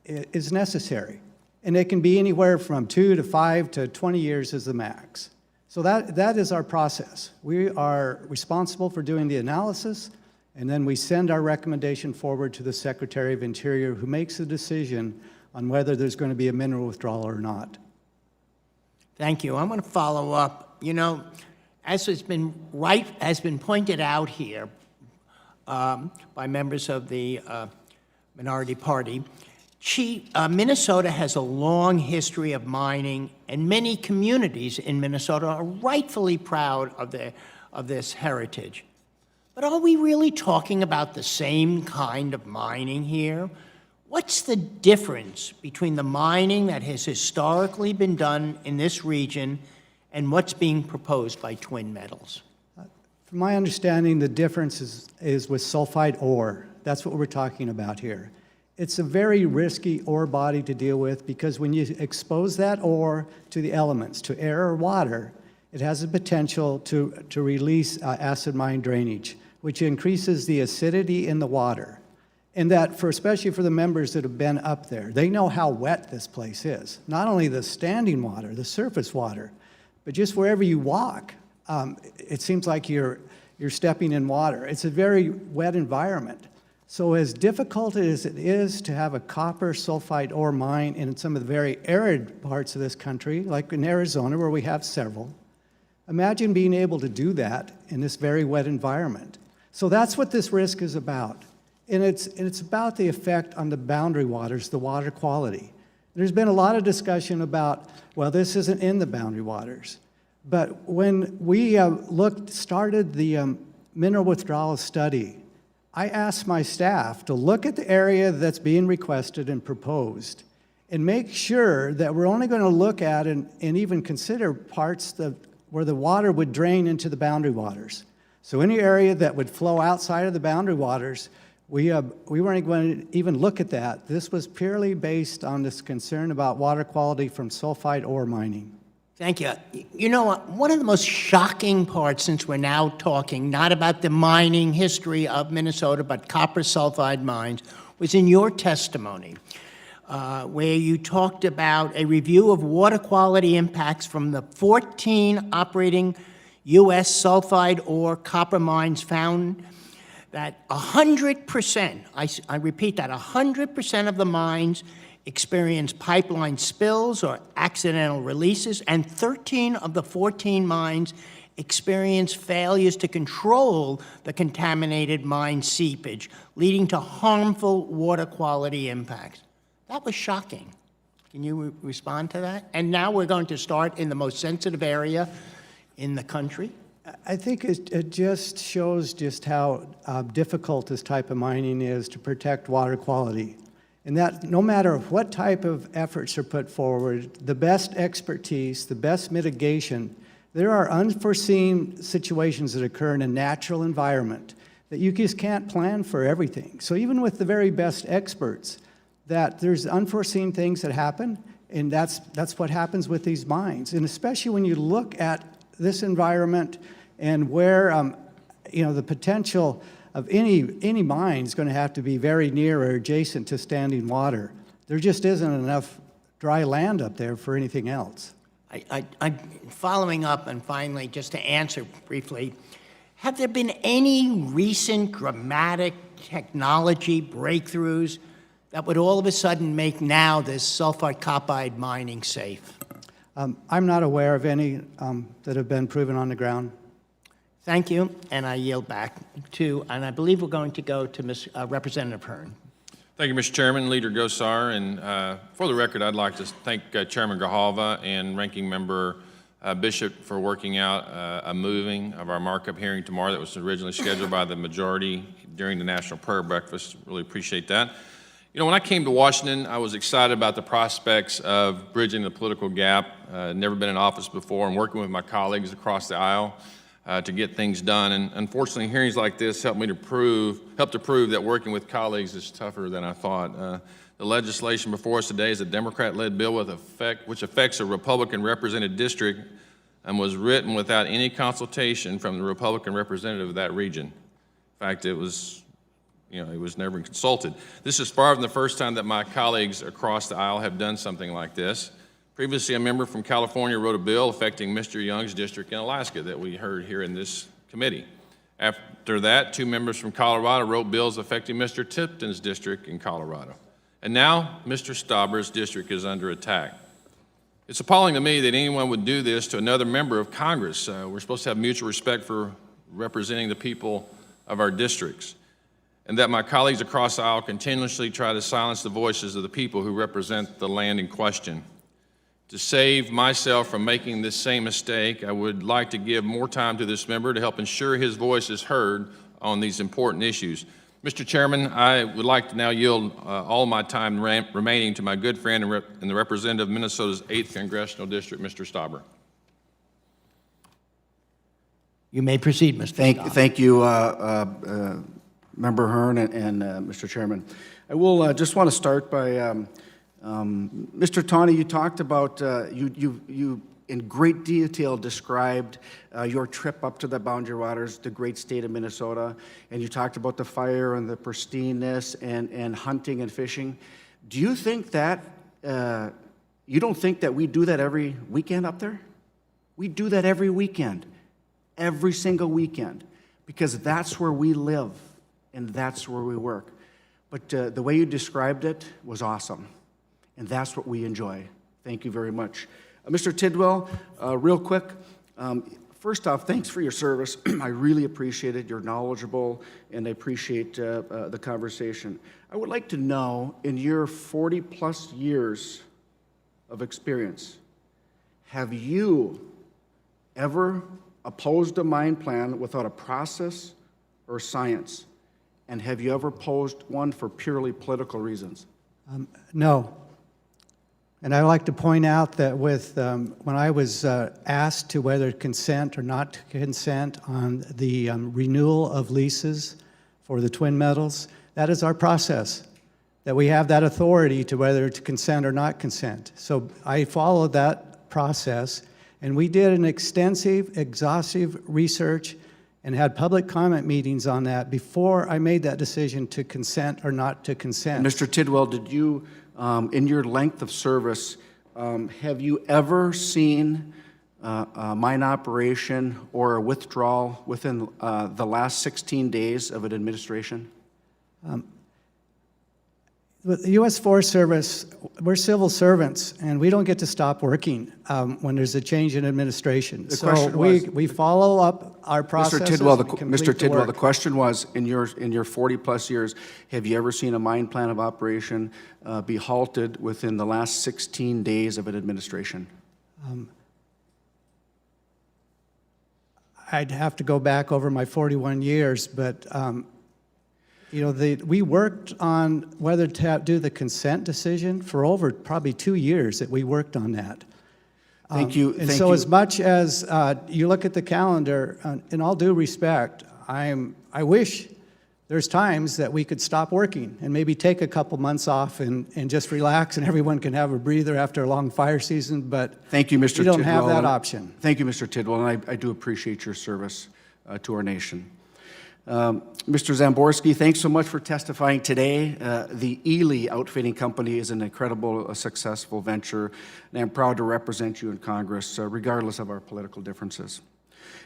is necessary. And it can be anywhere from 2 to 5 to 20 years as the max. So that is our process. We are responsible for doing the analysis, and then we send our recommendation forward to the Secretary of Interior, who makes a decision on whether there's going to be a mineral withdrawal or not. Thank you. I'm going to follow up. You know, as has been pointed out here by members of the minority party, Minnesota has a long history of mining, and many communities in Minnesota are rightfully proud of this heritage. But are we really talking about the same kind of mining here? What's the difference between the mining that has historically been done in this region and what's being proposed by Twin Metals? From my understanding, the difference is with sulfide ore. That's what we're talking about here. It's a very risky ore body to deal with because when you expose that ore to the elements, to air or water, it has the potential to release acid mine drainage, which increases the acidity in the water. And that, especially for the members that have been up there, they know how wet this place is. Not only the standing water, the surface water, but just wherever you walk, it seems like you're stepping in water. It's a very wet environment. So as difficult as it is to have a copper sulfide ore mine in some of the very arid parts of this country, like in Arizona where we have several, imagine being able to do that in this very wet environment. So that's what this risk is about. And it's about the effect on the boundary waters, the water quality. There's been a lot of discussion about, well, this isn't in the boundary waters. But when we started the mineral withdrawal study, I asked my staff to look at the area that's being requested and proposed and make sure that we're only going to look at and even consider parts where the water would drain into the boundary waters. So any area that would flow outside of the boundary waters, we weren't going to even look at that. This was purely based on this concern about water quality from sulfide ore mining. Thank you. You know, one of the most shocking parts, since we're now talking not about the mining history of Minnesota, but copper sulfide mines, was in your testimony, where you talked about a review of water quality impacts from the 14 operating U.S. sulfide ore copper mines found that 100%, I repeat that, 100% of the mines experienced pipeline spills or accidental releases, and 13 of the 14 mines experienced failures to control the contaminated mine seepage, leading to harmful water quality impacts. That was shocking. Can you respond to that? And now we're going to start in the most sensitive area in the country. I think it just shows just how difficult this type of mining is to protect water quality. And that no matter what type of efforts are put forward, the best expertise, the best mitigation, there are unforeseen situations that occur in a natural environment that you just can't plan for everything. So even with the very best experts, that there's unforeseen things that happen, and that's what happens with these mines. And especially when you look at this environment and where the potential of any mine is going to have to be very near or adjacent to standing water. There just isn't enough dry land up there for anything else. I'm following up, and finally, just to answer briefly, have there been any recent dramatic technology breakthroughs that would all of a sudden make now this sulfide copper mining safe? I'm not aware of any that have been proven on the ground. Thank you, and I yield back to, and I believe we're going to go to Representative Hearn. Thank you, Mr. Chairman, Leader Gosar, and for the record, I'd like to thank Chairman Grijalva and Ranking Member Bishop for working out a moving of our markup hearing tomorrow that was originally scheduled by the majority during the National Prayer Breakfast. Really appreciate that. You know, when I came to Washington, I was excited about the prospects of bridging the political gap. Never been in office before, and working with my colleagues across the aisle to get things done. And unfortunately, hearings like this help to prove that working with colleagues is tougher than I thought. The legislation before us today is a Democrat-led bill which affects a Republican-represented district and was written without any consultation from the Republican representative of that region. In fact, it was never consulted. This is far from the first time that my colleagues across the aisle have done something like this. Previously, a member from California wrote a bill affecting Mr. Young's district in Alaska that we heard here in this committee. After that, 2 members from Colorado wrote bills affecting Mr. Tipton's district in Colorado. And now, Mr. Stauber's district is under attack. It's appalling to me that anyone would do this to another member of Congress. We're supposed to have mutual respect for representing the people of our districts, and that my colleagues across the aisle continuously try to silence the voices of the people who represent the land in question. To save myself from making this same mistake, I would like to give more time to this member to help ensure his voice is heard on these important issues. Mr. Chairman, I would like to now yield all my time remaining to my good friend and the representative of Minnesota's 8th Congressional District, Mr. Stauber. You may proceed, Mr. Stauber. Thank you, Member Hearn and Mr. Chairman. I will just want to start by, Mr. Tawney, you talked about, you in great detail described your trip up to the Boundary Waters, the great state of Minnesota, and you talked about the fire and the pristineness and hunting and fishing. Do you think that, you don't think that we do that every weekend up there? We do that every weekend, every single weekend, because that's where we live and that's where we work. But the way you described it was awesome, and that's what we enjoy. Thank you very much. Mr. Tidwell, real quick, first off, thanks for your service. I really appreciate it. You're knowledgeable, and I appreciate the conversation. I would like to know, in your 40-plus years of experience, have you ever opposed a mine plan without a process or science? And have you ever opposed one for purely political reasons? No. And I like to point out that with when I was asked to whether to consent or not to consent on the renewal of leases for the twin metals, that is our process, that we have that authority to whether to consent or not consent. So I followed that process, and we did an extensive, exhaustive research and had public comment meetings on that before I made that decision to consent or not to consent. Mr. Tidwell, did you, in your length of service, have you ever seen a mine operation or a withdrawal within the last 16 days of an administration? With the U.S. Forest Service, we're civil servants, and we don't get to stop working when there's a change in administration. So we follow up our processes. Mr. Tidwell, the question was, in your 40-plus years, have you ever seen a mine plan of operation be halted within the last 16 days of an administration? I'd have to go back over my 41 years, but you know, we worked on whether to do the consent decision for over probably 2 years that we worked on that. Thank you. And so as much as you look at the calendar, in all due respect, I wish there's times that we could stop working and maybe take a couple months off and just relax, and everyone can have a breather after a long fire season, but thank you, Mr. Tidwell. You don't have that option. Thank you, Mr. Tidwell, and I do appreciate your service to our nation. Mr. Zamborski, thanks so much for testifying today. The Ely Outfitting Company is an incredible, successful venture, and I'm proud to represent you in Congress, regardless of our political differences.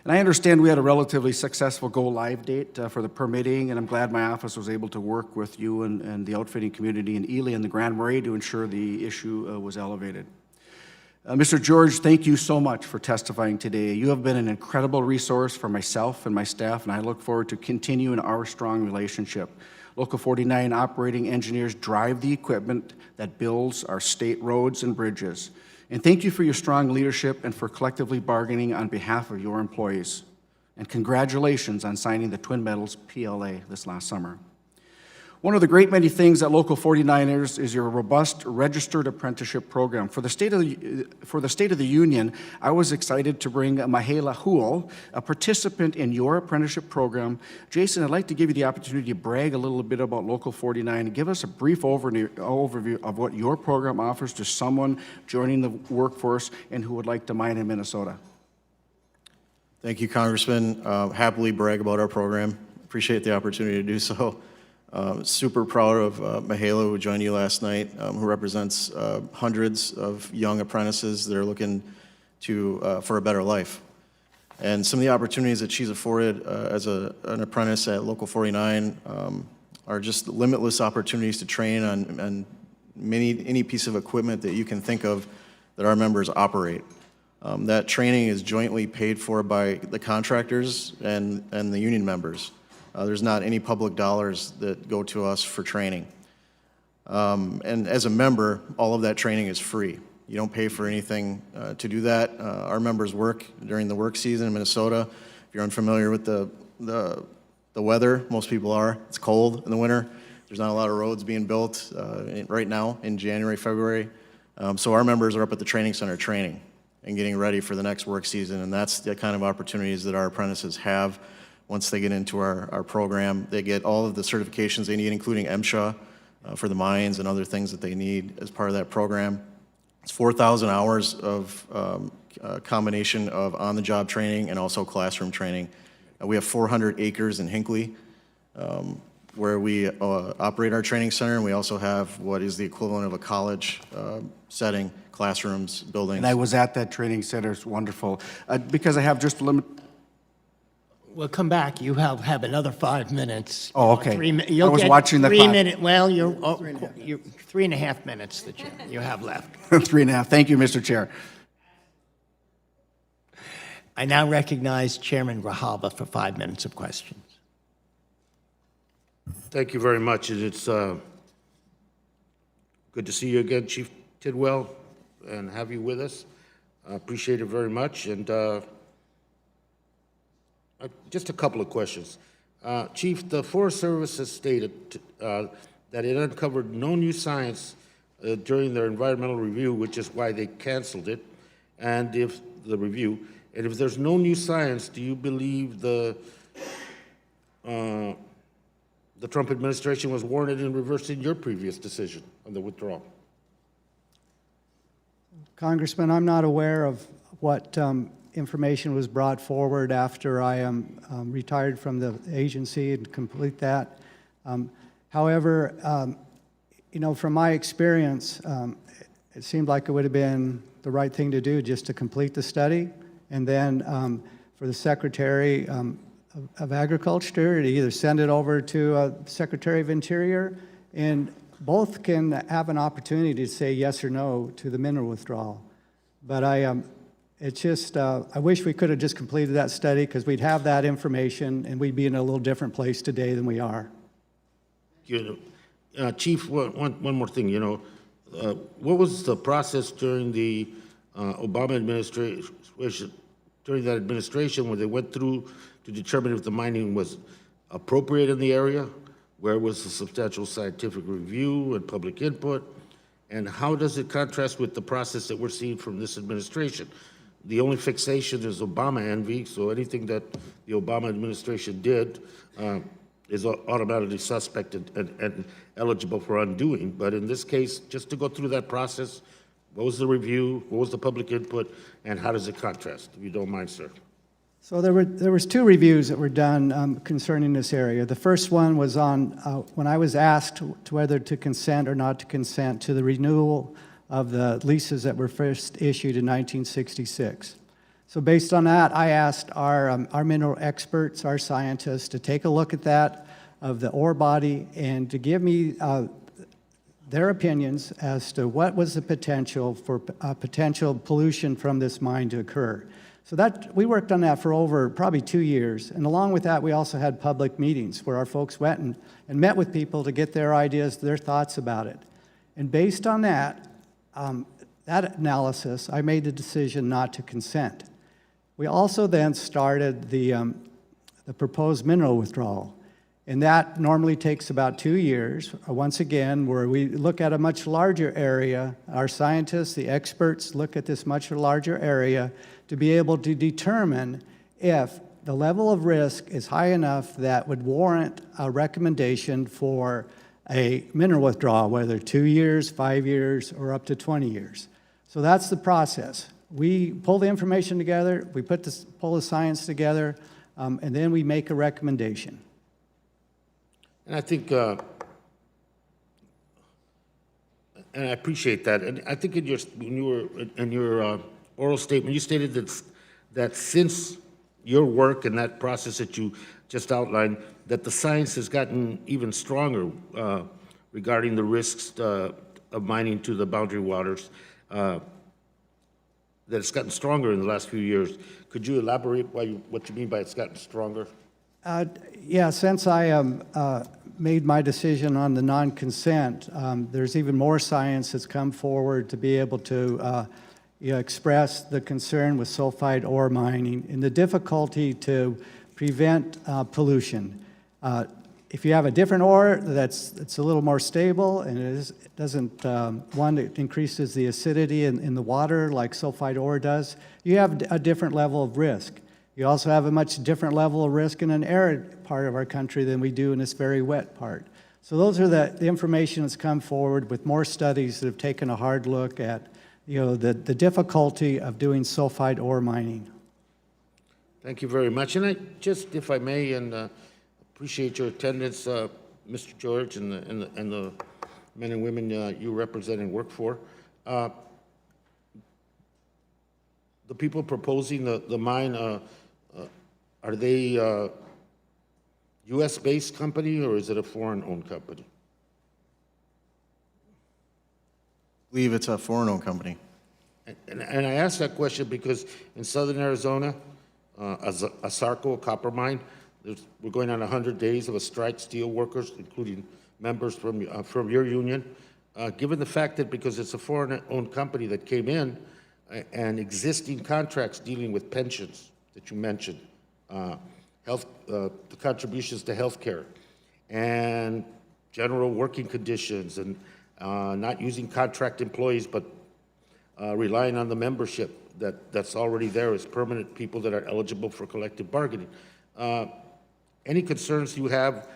And I understand we had a relatively successful go-live date for the permitting, and I'm glad my office was able to work with you and the outfitting community in Ely and the Grand Marais to ensure the issue was elevated. Mr. George, thank you so much for testifying today. You have been an incredible resource for myself and my staff, and I look forward to continuing our strong relationship. Local 49 operating engineers drive the equipment that builds our state roads and bridges. And thank you for your strong leadership and for collectively bargaining on behalf of your employees. And congratulations on signing the Twin Metals PLA this last summer. One of the great many things at Local 49ers is your robust registered apprenticeship program. For the State of the Union, I was excited to bring Mahela Hool, a participant in your apprenticeship program. Jason, I'd like to give you the opportunity to brag a little bit about Local 49 and give us a brief overview of what your program offers to someone joining the workforce and who would like to mine in Minnesota. Thank you, Congressman. Happily brag about our program. Appreciate the opportunity to do so. Super proud of Mahela, who joined you last night, who represents hundreds of young apprentices that are looking for a better life. And some of the opportunities that she's afforded as an apprentice at Local 49 are just limitless opportunities to train on any piece of equipment that you can think of that our members operate. That training is jointly paid for by the contractors and the union members. There's not any public dollars that go to us for training. And as a member, all of that training is free. You don't pay for anything to do that. Our members work during the work season in Minnesota. If you're unfamiliar with the the weather. Most people are. It's cold in the winter. There's not a lot of roads being built right now in January, February. So our members are up at the training center training and getting ready for the next work season, and that's the kind of opportunities that our apprentices have once they get into our program. They get all of the certifications they need, including MSHA for the mines and other things that they need as part of that program. It's 4,000 hours of combination of on-the-job training and also classroom training. We have 400 acres in Hinckley, where we operate our training center, and we also have what is the equivalent of a college setting, classrooms, buildings. And I was at that training center. It's wonderful. Because I have just a limit. We'll come back. You have another 5 minutes. Oh, okay. You'll I was get watching the 3 clock. minutes. Well, you're 3.5 minutes that you have left. 3.5. Thank you, Mr. Chair. I now recognize Chairman Grijalva for 5 minutes of questions. Thank you very much, and it's good to see you again, Chief Tidwell, and have you with us. I appreciate it very much, and just a couple of questions. Chief, the Forest Service has stated that it uncovered no new science during their environmental review, which is why they canceled it, and if there's no new science, do you believe the Trump administration was warranted in reversing your previous decision on the withdrawal? Congressman, I'm not aware of what information was brought forward after I retired from the agency and complete that. However, from my experience, it seemed like it would have been the right thing to do just to complete the study, and then for the Secretary of Agriculture to either send it over to Secretary of Interior, and both can have an opportunity to say yes or no to the mineral withdrawal. But it's just, I wish we could have just completed that study, because we'd have that information and we'd be in a little different place today than we are. Chief, one more thing, what was the process during the Obama administration, during that administration, where they went through to determine if the mining was appropriate in the area? Where was the substantial scientific review and public input? And how does it contrast with the process that we're seeing from this administration? The only fixation is Obama envy, so anything that the Obama administration did is automatically suspect and eligible for undoing. But in this case, just to go through that process, what was the review, what was the public input, and how does it contrast, if you don't mind, sir? So there was 2 reviews that were done concerning this area. The first one was on when I was asked to whether to consent or not to consent to the renewal of the leases that were first issued in 1966. So based on that, I asked our mineral experts, our scientists, to take a look at that, of the ore body, and to give me their opinions as to what was the potential for potential pollution from this mine to occur. So that, we worked on that for over probably 2 years. And along with that, we also had public meetings where our folks went and met with people to get their ideas, their thoughts about it. And based on that, that analysis, I made the decision not to consent. We also then started the proposed mineral withdrawal. And that normally takes about 2 years, once again, where we look at a much larger area. Our scientists, the experts, look at this much larger area to be able to determine if the level of risk is high enough that would warrant a recommendation for a mineral withdrawal, whether 2 years, 5 years, or up to 20 years. So that's the process. We pull the information together, we pull the science together, and then we make a recommendation. And I think, and I appreciate that. And I think in your oral statement, you stated that since your work and that process that you just outlined, that the science has gotten even stronger regarding the risks of mining to the boundary waters, that it's gotten stronger in the last few years. Could you elaborate what you mean by it's gotten stronger? Yeah, since I made my decision on the non-consent, there's even more science that's come forward to be able to express the concern with sulfide ore mining and the difficulty to prevent pollution. If you have a different ore that's a little more stable and it doesn't, one, it increases the acidity in the water like sulfide ore does, you have a different level of risk. You also have a much different level of risk in an arid part of our country than we do in this very wet part. So those are the information that's come forward with more studies that have taken a hard look at, the difficulty of doing sulfide ore mining. Thank you very much. And I just, if I may, and appreciate your attendance, Mr. George, and the men and women you represent and work for. The people proposing the mine, are they U.S.-based company, or is it a foreign-owned company? I believe it's a foreign-owned company. And I ask that question because in southern Arizona, ASARCO, a copper mine, we're going on 100 days of a strike, steel workers, including members from your union. Given the fact that because it's a foreign-owned company that came in, and existing contracts dealing with pensions that you mentioned, the contributions to health care, and general working conditions, and not using contract employees, but relying on the membership that's already there as permanent people that are eligible for collective bargaining. Any concerns you have,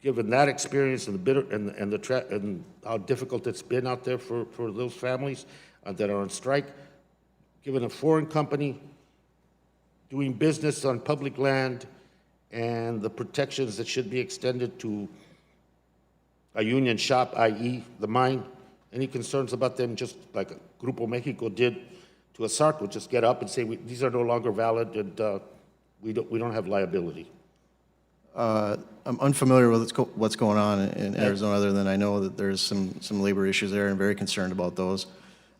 given that experience and and how difficult it's been out there for those families that are on strike, given a foreign company doing business on public land and the protections that should be extended to a union shop, i.e. the mine? Any concerns about them, just like Grupo Mexico did to ASARCO, just get up and say, these are no longer valid and we don't have liability? I'm unfamiliar with what's going on in Arizona, other than I know that there's some labor issues there, and very concerned about those.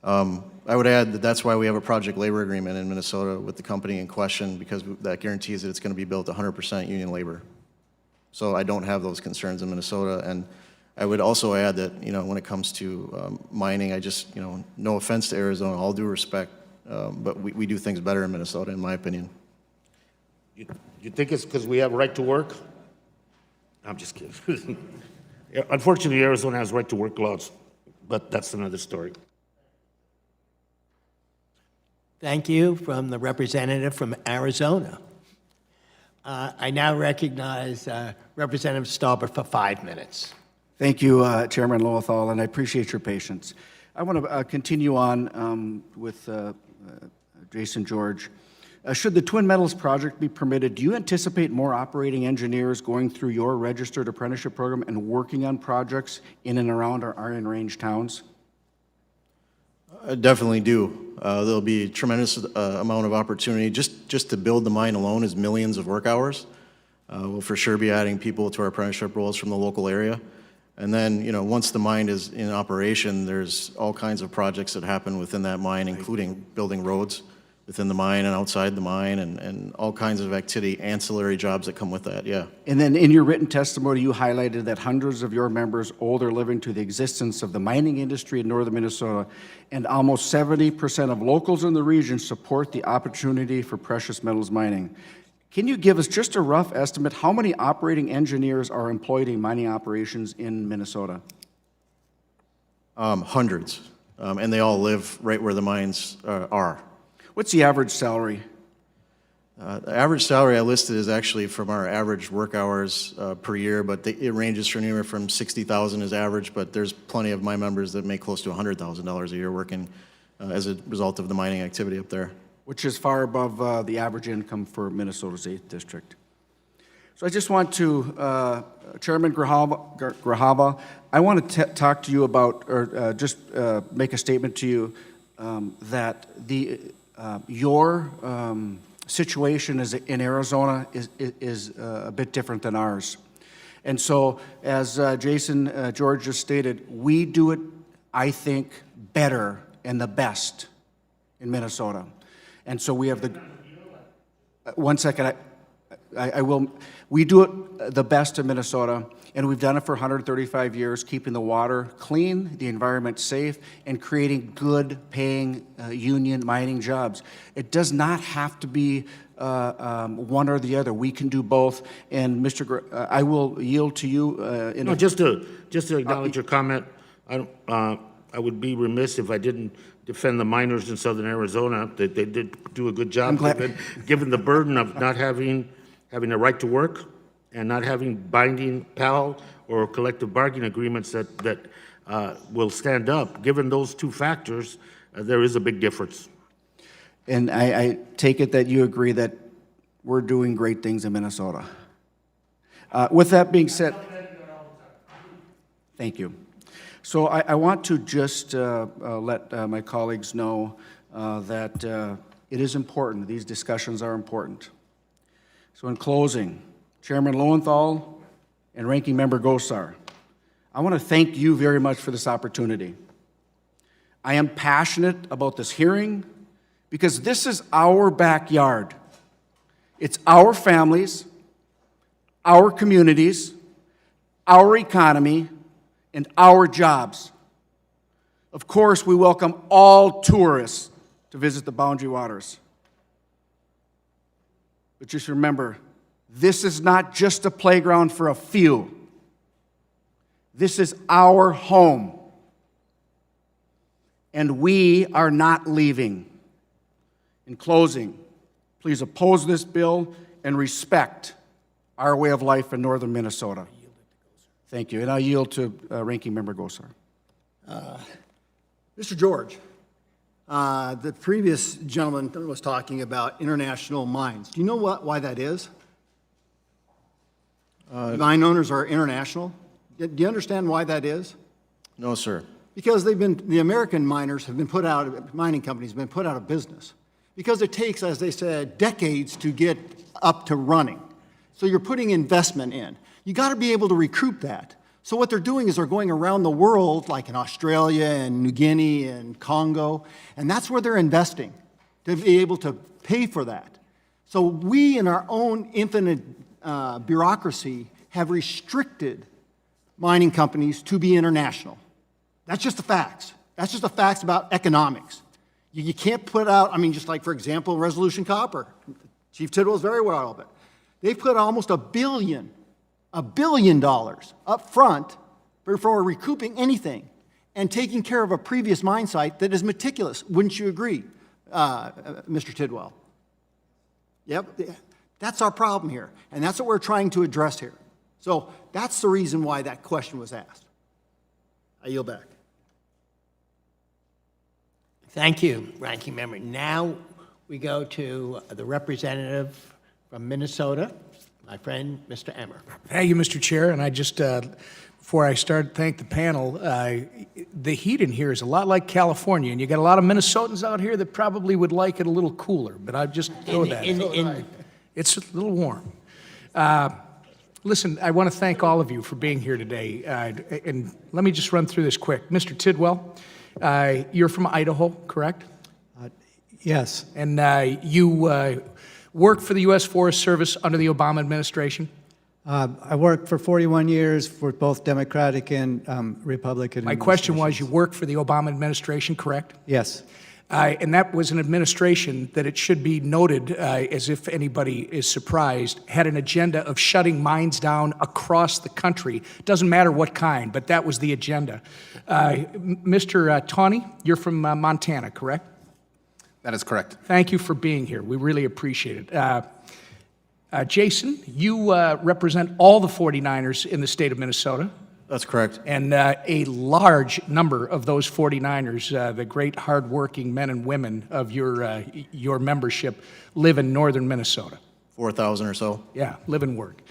I would add that that's why we have a project labor agreement in Minnesota with the company in question, because that guarantees that it's going to be built 100% union labor. So I don't have those concerns in Minnesota. And I would also add that, when it comes to mining, I just, no offense to Arizona, all due respect, but we do things better in Minnesota, in my opinion. You think it's because we have right to work? I'm just kidding. Unfortunately, Arizona has right to work laws, but that's another story. Thank you from the representative from Arizona. I now recognize Representative Stauber for 5 minutes. Thank you, Chairman Lowenthal, and I appreciate your patience. I want to continue on with Jason George. Should the Twin Metals project be permitted, do you anticipate more operating engineers going through your registered apprenticeship program and working on projects in and around our Iron Range towns? I definitely do. There'll be a tremendous amount of opportunity. Just to build the mine alone is millions of work hours. We'll for sure be adding people to our apprenticeship roles from the local area. And then, once the mine is in operation, there's all kinds of projects that happen within that mine, including building roads within the mine and outside the mine, and all kinds of activity, ancillary jobs that come with that, yeah. And then in your written testimony, you highlighted that hundreds of your members owe their living to the existence of the mining industry in northern Minnesota, and almost 70% of locals in the region support the opportunity for precious metals mining. Can you give us just a rough estimate how many operating engineers are employed in mining operations in Minnesota? Hundreds, and they all live right where the mines are. What's the average salary? The average salary I listed is actually from our average work hours per year, but it ranges from anywhere from $60,000 as average, but there's plenty of my members that make close to $100,000 a year working as a result of the mining activity up there. Which is far above the average income for Minnesota's 8th district. So I just want to, Chairman Grajava, I want to talk to you about, or just make a statement to you that your situation in Arizona is a bit different than ours. And so, as Jason George just stated, we do it, I think, better and the best in Minnesota. And so we have the, one second, I will, we do it the best in Minnesota, and we've done it for 135 years, keeping the water clean, the environment safe, and creating good paying union mining jobs. It does not have to be one or the other. We can do both. And I will yield to you. No, just to acknowledge your comment, I would be remiss if I didn't defend the miners in southern Arizona. They did do a good job, given the burden of not having a right to work and not having binding PAL or collective bargaining agreements that will stand up. Given those two factors, there is a big difference. And I take it that you agree that we're doing great things in Minnesota. With that being said, thank you. So I want to just let my colleagues know that it is important. These discussions are important. So in closing, Chairman Lowenthal and Ranking Member Gosar, I want to thank you very much for this opportunity. I am passionate about this hearing because this is our backyard. It's our families, our communities, our economy, and our jobs. Of course, we welcome all tourists to visit the Boundary Waters. But just remember, this is not just a playground for a few. This is our home. And we are not leaving. In closing, please oppose this bill and respect our way of life in northern Minnesota. Thank you. And I yield to Ranking Member Gosar. Mr. George, the previous gentleman was talking about international mines. Do you know why that is? Mine owners are international. Do you understand why that is? No, sir. Because the American miners have been mining companies have been put out of business. Because it takes, as they said, decades to get up to running. So you're putting investment in. You got to be able to recoup that. So what they're doing is they're going around the world, like in Australia and New Guinea and Congo, and that's where they're investing to be able to pay for that. So we, in our own infinite bureaucracy, have restricted mining companies to be international. That's just the facts. That's just the facts about economics. You can't put out, just like, for example, Resolution Copper. Chief Tidwell is very aware of it. They've put almost $1 billion up front before recouping anything and taking care of a previous mine site that is meticulous. Wouldn't you agree, Mr. Tidwell? Yep, that's our problem here, and that's what we're trying to address here. So that's the reason why that question was asked. I yield back. Thank you, Ranking Member. Now we go to the representative from Minnesota, my friend, Mr. Emmer. Thank you, Mr. Chair. And I just, before I start, thank the panel. The heat in here is a lot like California, and you got a lot of Minnesotans out here that probably would like it a little cooler, but I just throw that. It's a little warm. Listen, I want to thank all of you for being here today. And let me just run through this quick. Mr. Tidwell, you're from Idaho, correct? Yes. And you worked for the U.S. Forest Service under the Obama administration? I worked for 41 years for both Democratic and Republican My question was, you worked for the Obama administration, correct? Yes. And that was an administration that, it should be noted, as if anybody is surprised, had an agenda of shutting mines down across the country. Doesn't matter what kind, but that was the agenda. Mr. Tawney, you're from Montana, correct? That is correct. Thank you for being here. We really appreciate it. Jason, you represent all the 49ers in the state of Minnesota. That's correct. And a large number of those 49ers, the great hardworking men and women of your membership, live in northern Minnesota. 4,000 or so. Yeah, live and work.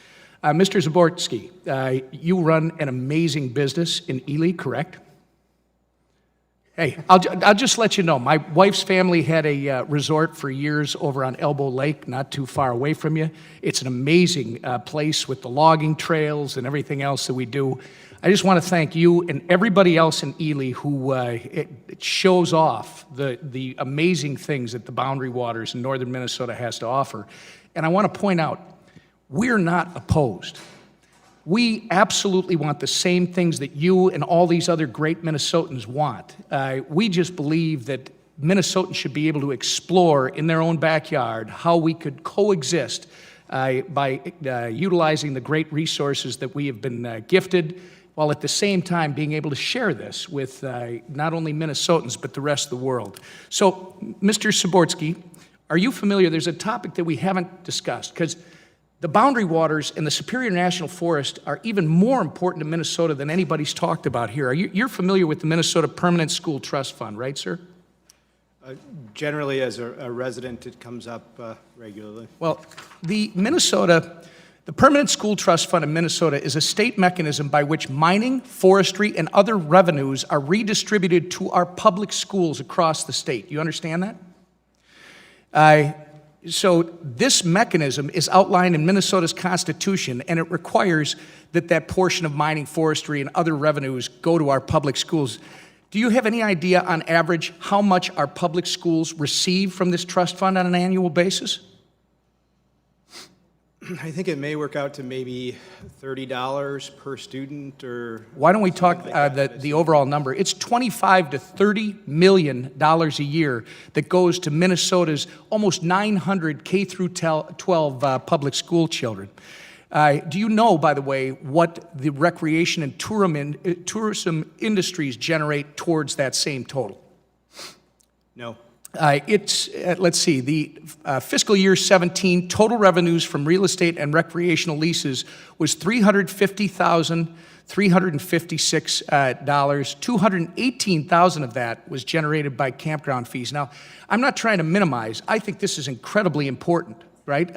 Mr. Zaborski, you run an amazing business in Ely, correct? Hey, I'll just let you know, my wife's family had a resort for years over on Elbow Lake, not too far away from you. It's an amazing place with the logging trails and everything else that we do. I just want to thank you and everybody else in Ely who it shows off the amazing things that the Boundary Waters in northern Minnesota has to offer. And I want to point out, we're not opposed. We absolutely want the same things that you and all these other great Minnesotans want. We just believe that Minnesotans should be able to explore in their own backyard how we could coexist by utilizing the great resources that we have been gifted, while at the same time being able to share this with not only Minnesotans, but the rest of the world. So, Mr. Saborsky, are you familiar? There's a topic that we haven't discussed, because the boundary waters and the Superior National Forest are even more important to Minnesota than anybody's talked about here. You're familiar with the Minnesota Permanent School Trust Fund, right, sir? Generally, as a resident, it comes up regularly. Well, the Permanent School Trust Fund in Minnesota is a state mechanism by which mining, forestry, and other revenues are redistributed to our public schools across the state. You understand that? So this mechanism is outlined in Minnesota's Constitution, and it requires that that portion of mining, forestry, and other revenues go to our public schools. Do you have any idea, on average, how much our public schools receive from this trust fund on an annual basis? I think it may work out to maybe $30 per student, or... Why don't we talk the overall number? It's $25 to $30 million a year that goes to Minnesota's almost 900 K through 12 public school children. Do you know, by the way, what the recreation and tourism industries generate towards that same total? No. Let's see, the fiscal year 17 total revenues from real estate and recreational leases was $350,356. $218,000 of that was generated by campground fees. Now, I'm not trying to minimize. I think this is incredibly important, right?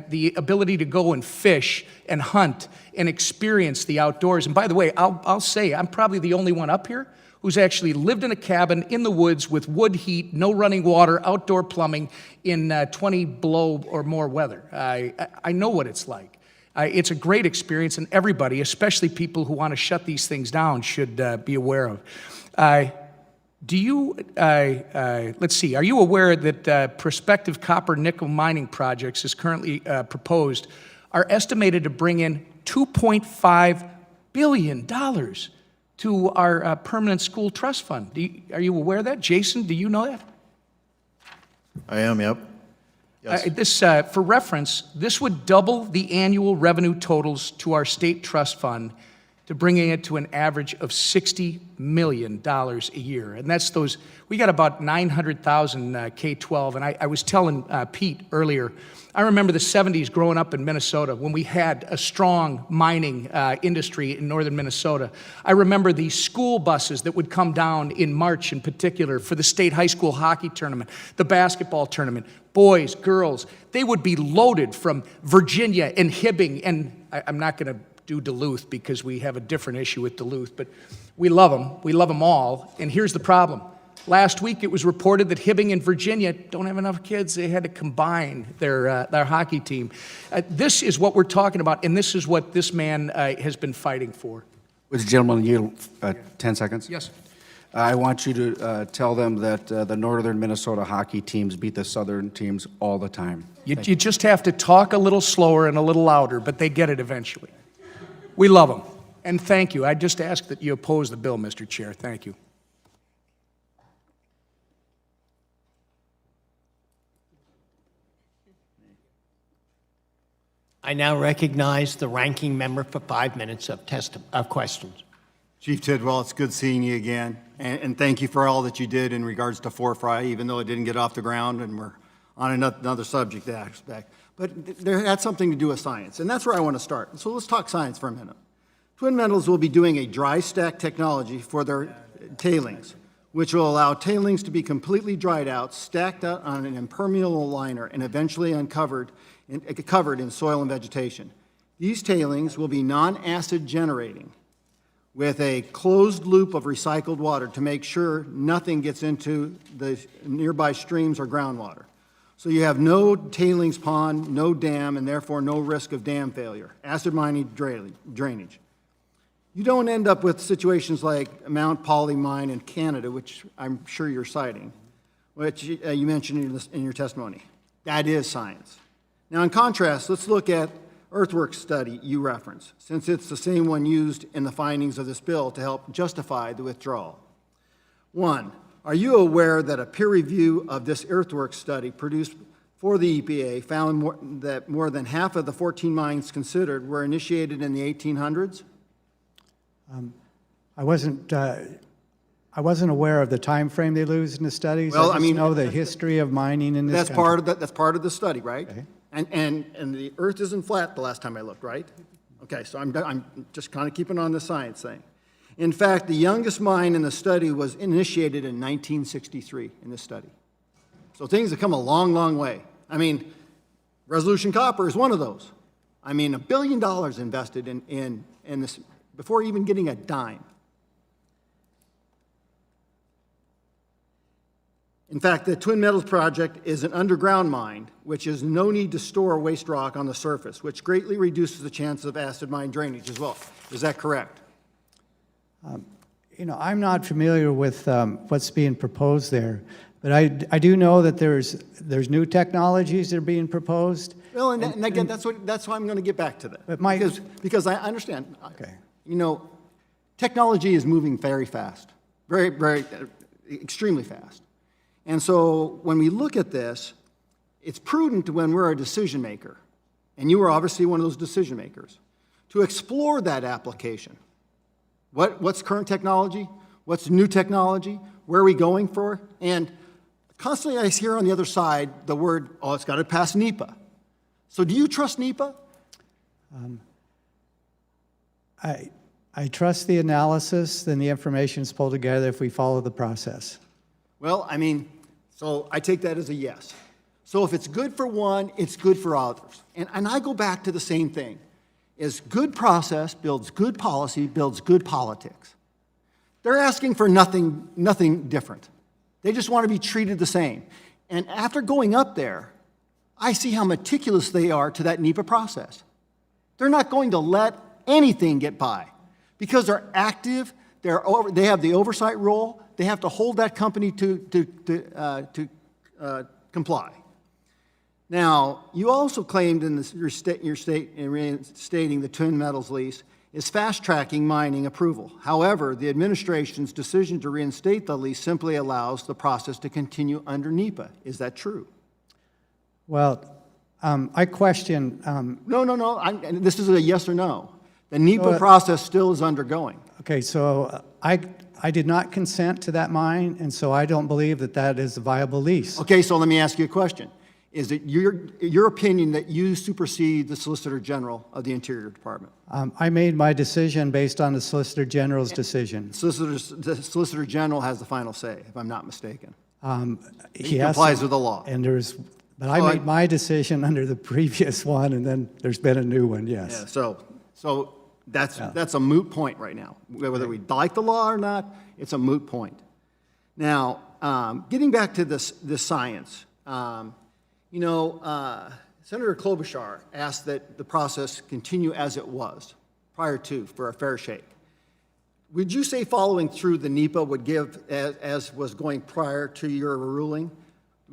The ability to go and fish and hunt and experience the outdoors. And by the way, I'll say I'm probably the only one up here who's actually lived in a cabin in the woods with wood heat, no running water, outdoor plumbing in 20 below or more weather. I know what it's like. It's a great experience, and everybody, especially people who want to shut these things down, should be aware of. Let's see, are you aware that prospective copper nickel mining projects, as currently proposed, are estimated to bring in $2.5 billion to our permanent school trust fund? Are you aware of that? Jason, do you know that? I am, yep. Yes. For reference, this would double the annual revenue totals to our state trust fund, to bringing it to an average of $60 million a year. And that's those, we got about 900,000 K-12, and I was telling Pete earlier, I remember the 70s growing up in Minnesota when we had a strong mining industry in northern Minnesota. I remember the school buses that would come down in March in particular for the state high school hockey tournament, the basketball tournament, boys, girls. They would be loaded from Virginia and Hibbing, and I'm not going to do Duluth because we have a different issue with Duluth, but we love them. We love them all, and here's the problem. Last week, it was reported that Hibbing and Virginia don't have enough kids. They had to combine their hockey team. This is what we're talking about, and this is what this man has been fighting for. Would the gentleman yield 10 seconds? Yes. I want you to tell them that the northern Minnesota hockey teams beat the southern teams all the time. You just have to talk a little slower and a little louder, but they get it eventually. We love them, and thank you. I just ask that you oppose the bill, Mr. Chair. Thank you. I now recognize the ranking member for 5 minutes of questions. Chief Tidwell, it's good seeing you again, and thank you for all that you did in regards to Fry, even though it didn't get off the ground, and we're on another subject aspect. But there had something to do with science, and that's where I want to start. So let's talk science for a minute. Twin Metals will be doing a dry stack technology for their tailings, which will allow tailings to be completely dried out, stacked out on an impermeable liner, and eventually covered in soil and vegetation. These tailings will be non-acid generating with a closed loop of recycled water to make sure nothing gets into the nearby streams or groundwater. So you have no tailings pond, no dam, and therefore no risk of dam failure, acid mining drainage. You don't end up with situations like Mount Poly Mine in Canada, which I'm sure you're citing, which you mentioned in your testimony. That is science. Now, in contrast, let's look at earthwork study you reference, since it's the same one used in the findings of this bill to help justify the withdrawal. 1, are you aware that a peer review of this earthwork study produced for the EPA found that more than half of the 14 mines considered were initiated in the 1800s? I wasn't aware of the time frame they lose in the studies. Well, I just know the history of mining in this That's country. that's part of the study, right? Okay. And the Earth isn't flat the last time I looked, right? Okay, so I'm just kind of keeping on the science thing. In fact, the youngest mine in the study was initiated in 1963 in this study. So things have come a long, long way. I mean, Resolution Copper is one of those. I mean, $1 billion invested in this before even getting a dime. In fact, the Twin Metals project is an underground mine, which is no need to store waste rock on the surface, which greatly reduces the chance of acid mine drainage as well. Is that correct? You know, I'm not familiar with what's being proposed there, but I do know that there's new technologies that are being proposed. Well, and again, that's why I'm going to get back to that. But my- because I understand. Okay. You know, technology is moving very fast, very, very, extremely fast. And so when we look at this, it's prudent when we're a decision maker, and you are obviously one of those decision makers, to explore that application. What's current technology? What's new technology? Where are we going for? And constantly I hear on the other side the word, oh, it's got to pass NEPA. So do you trust NEPA? I trust the analysis and the information is pulled together if we follow the process. Well, I mean, so I take that as a yes. So if it's good for one, it's good for others. And I go back to the same thing, is good process builds good policy, builds good politics. They're asking for nothing different. They just want to be treated the same. And after going up there, I see how meticulous they are to that NEPA process. They're not going to let anything get by because they're active, they have the oversight role, they have to hold that company to comply. Now, you also claimed in your stating the Twin Metals lease is fast-tracking mining approval. However, the administration's decision to reinstate the lease simply allows the process to continue under NEPA. Is that true? Well, I question. No. This is a yes or no. The NEPA process still is undergoing. Okay, so I did not consent to that mine, and so I don't believe that that is a viable lease. Okay, so let me ask you a question. Is it your opinion that you supersede the Solicitor General of the Interior Department? I made my decision based on the Solicitor General's decision. The Solicitor General has the final say, if I'm not mistaken. He complies with the law. But I made my decision under the previous one, and then there's been a new one, yes. Yeah, so that's a moot point right now. Whether we like the law or not, it's a moot point. Now, getting back to this science, Senator Klobuchar asked that the process continue as it was prior to for a fair shake. Would you say following through the NEPA would give, as was going prior to your ruling,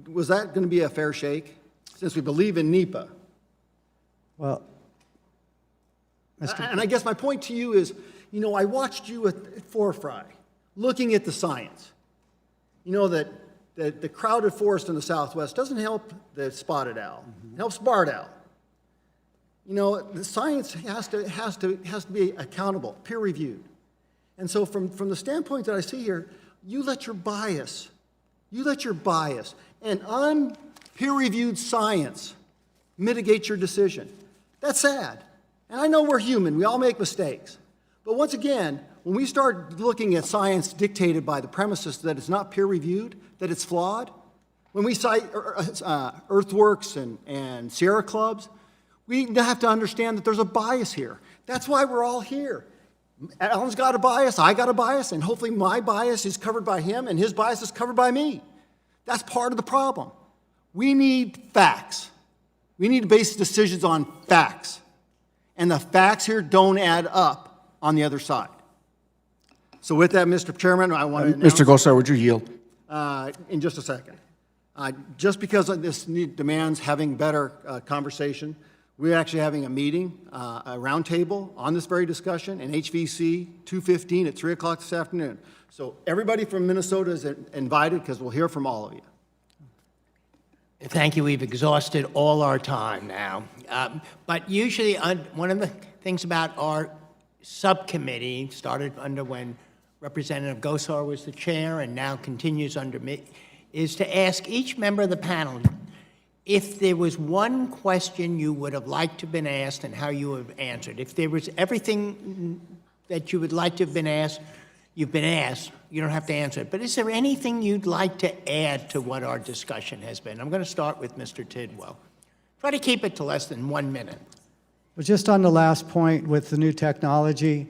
was that going to be a fair shake, since we believe in NEPA? Well, and I guess my point to you is, I watched you at Forefry, looking at the science. That the crowded forest in the Southwest doesn't help the spotted owl. It helps barred owl. The science has to be accountable, peer-reviewed. And so from the standpoint that I see here, you let your bias and unpeer-reviewed science mitigate your decision. That's sad. And I know we're human. We all make mistakes. But once again, when we start looking at science dictated by the premises that it's not peer-reviewed, that it's flawed, when we cite Earthworks and Sierra Clubs, we have to understand that there's a bias here. That's why we're all here. Alan's got a bias, I got a bias, and hopefully my bias is covered by him and his bias is covered by me. That's part of the problem. We need facts. We need to base decisions on facts. And the facts here don't add up on the other side. So with that, Mr. Chairman, I want to announce... Mr. Gosar, would you yield? In just a second. Just because this demands having better conversation, We're actually having a meeting, a roundtable on this very discussion in HVC 215 at 3 o'clock this afternoon. So everybody from Minnesota is invited because we'll hear from all of you. Thank you. We've exhausted all our time now. But usually, one of the things about our subcommittee, started under when Representative Gosar was the chair and now continues under me, is to ask each member of the panel if there was one question you would have liked to have been asked and how you have answered. If there was everything that you would like to have been asked, you've been asked, you don't have to answer it. But is there anything you'd like to add to what our discussion has been? I'm going to start with Mr. Tidwell. Try to keep it to less than 1 minute. Well, just on the last point with the new technology,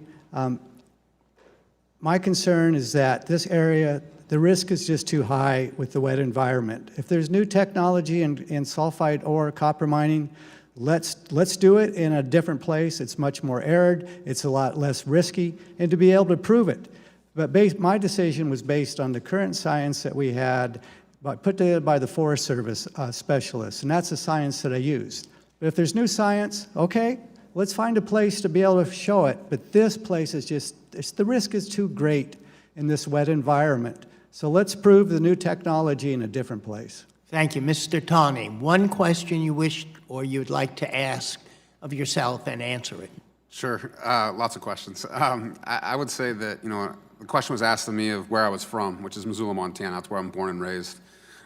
my concern is that this area, the risk is just too high with the wet environment. If there's new technology in sulfide ore copper mining, let's do it in a different place. It's much more arid, it's a lot less risky, and to be able to prove it. But my decision was based on the current science that we had, put together by the Forest Service specialists, and that's the science that I used. But if there's new science, okay, let's find a place to be able to show it. But this place is just, the risk is too great in this wet environment. So let's prove the new technology in a different place. Thank you. Mr. Tawney, one question you wish or you'd like to ask of yourself and answer it. Sure, lots of questions. I would say that, the question was asked of me of where I was from, which is Missoula, Montana. That's where I'm born and raised.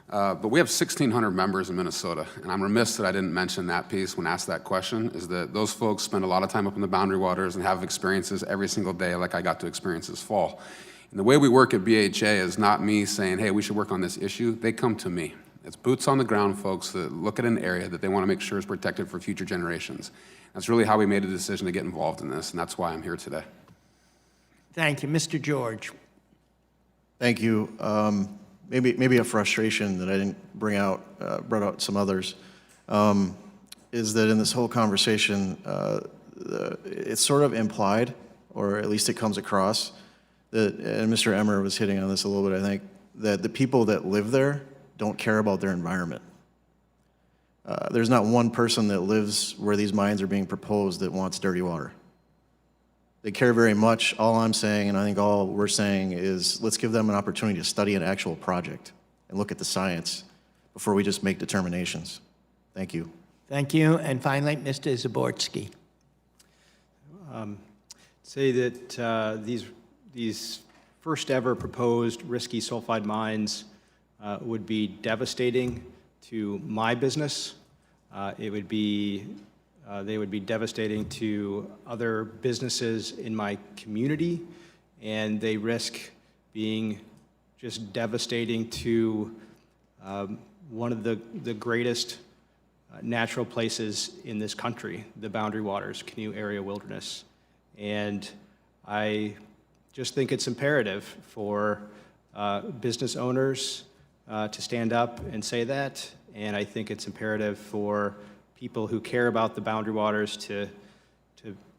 But we have 1,600 members in Minnesota, and I'm remiss that I didn't mention that piece when asked that question, is that those folks spend a lot of time up in the Boundary Waters and have experiences every single day like I got to experience this fall. And the way we work at BHA is not me saying, hey, we should work on this issue. They come to me. It's boots on the ground folks that look at an area that they want to make sure is protected for future generations. That's really how we made a decision to get involved in this, and that's why I'm here today. Thank you. Mr. George. Thank you. Maybe a frustration that I didn't brought out some others, is that in this whole conversation, it's sort of implied, or at least it comes across, that, and Mr. Emmer was hitting on this a little bit, I think, that the people that live there don't care about their environment. There's not one person that lives where these mines are being proposed that wants dirty water. They care very much. All I'm saying, and I think all we're saying, is let's give them an opportunity to study an actual project and look at the science before we just make determinations. Thank you. Thank you. And finally, Mr. Zaborski. Say that these first ever proposed risky sulfide mines would be devastating to my business. They would be devastating to other businesses in my community, and they risk being just devastating to one of the greatest natural places in this country, the Boundary Waters, Canoe Area Wilderness. And I just think it's imperative for business owners to stand up and say that, and I think it's imperative for people who care about the Boundary Waters to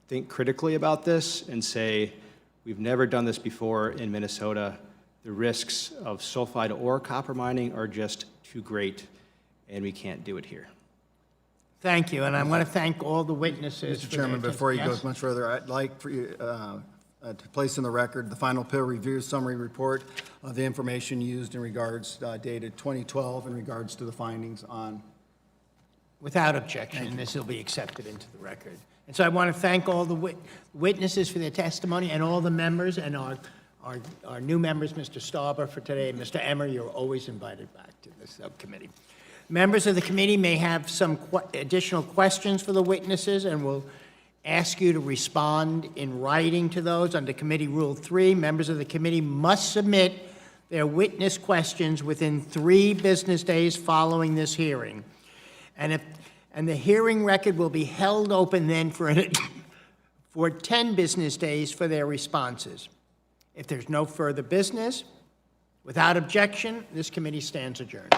think critically about this and say, we've never done this before in Minnesota. The risks of sulfide ore copper mining are just too great, and we can't do it here. Thank you, and I want to thank all the witnesses. Mr. Chairman, before you go much further, I'd like for you to place in the record the final peer review summary report of the information used in regards dated 2012 in regards to the findings on. Without objection, this will be accepted into the record. And so I want to thank all the witnesses for their testimony and all the members and our new members, Mr. Stauber for today, and Mr. Emmer, you're always invited back to the subcommittee. Members of the committee may have some additional questions for the witnesses, and we'll ask you to respond in writing to those. Under Committee Rule 3, members of the committee must submit their witness questions within 3 business days following this hearing. And the hearing record will be held open then for 10 business days for their responses. If there's no further business, without objection, this committee stands adjourned.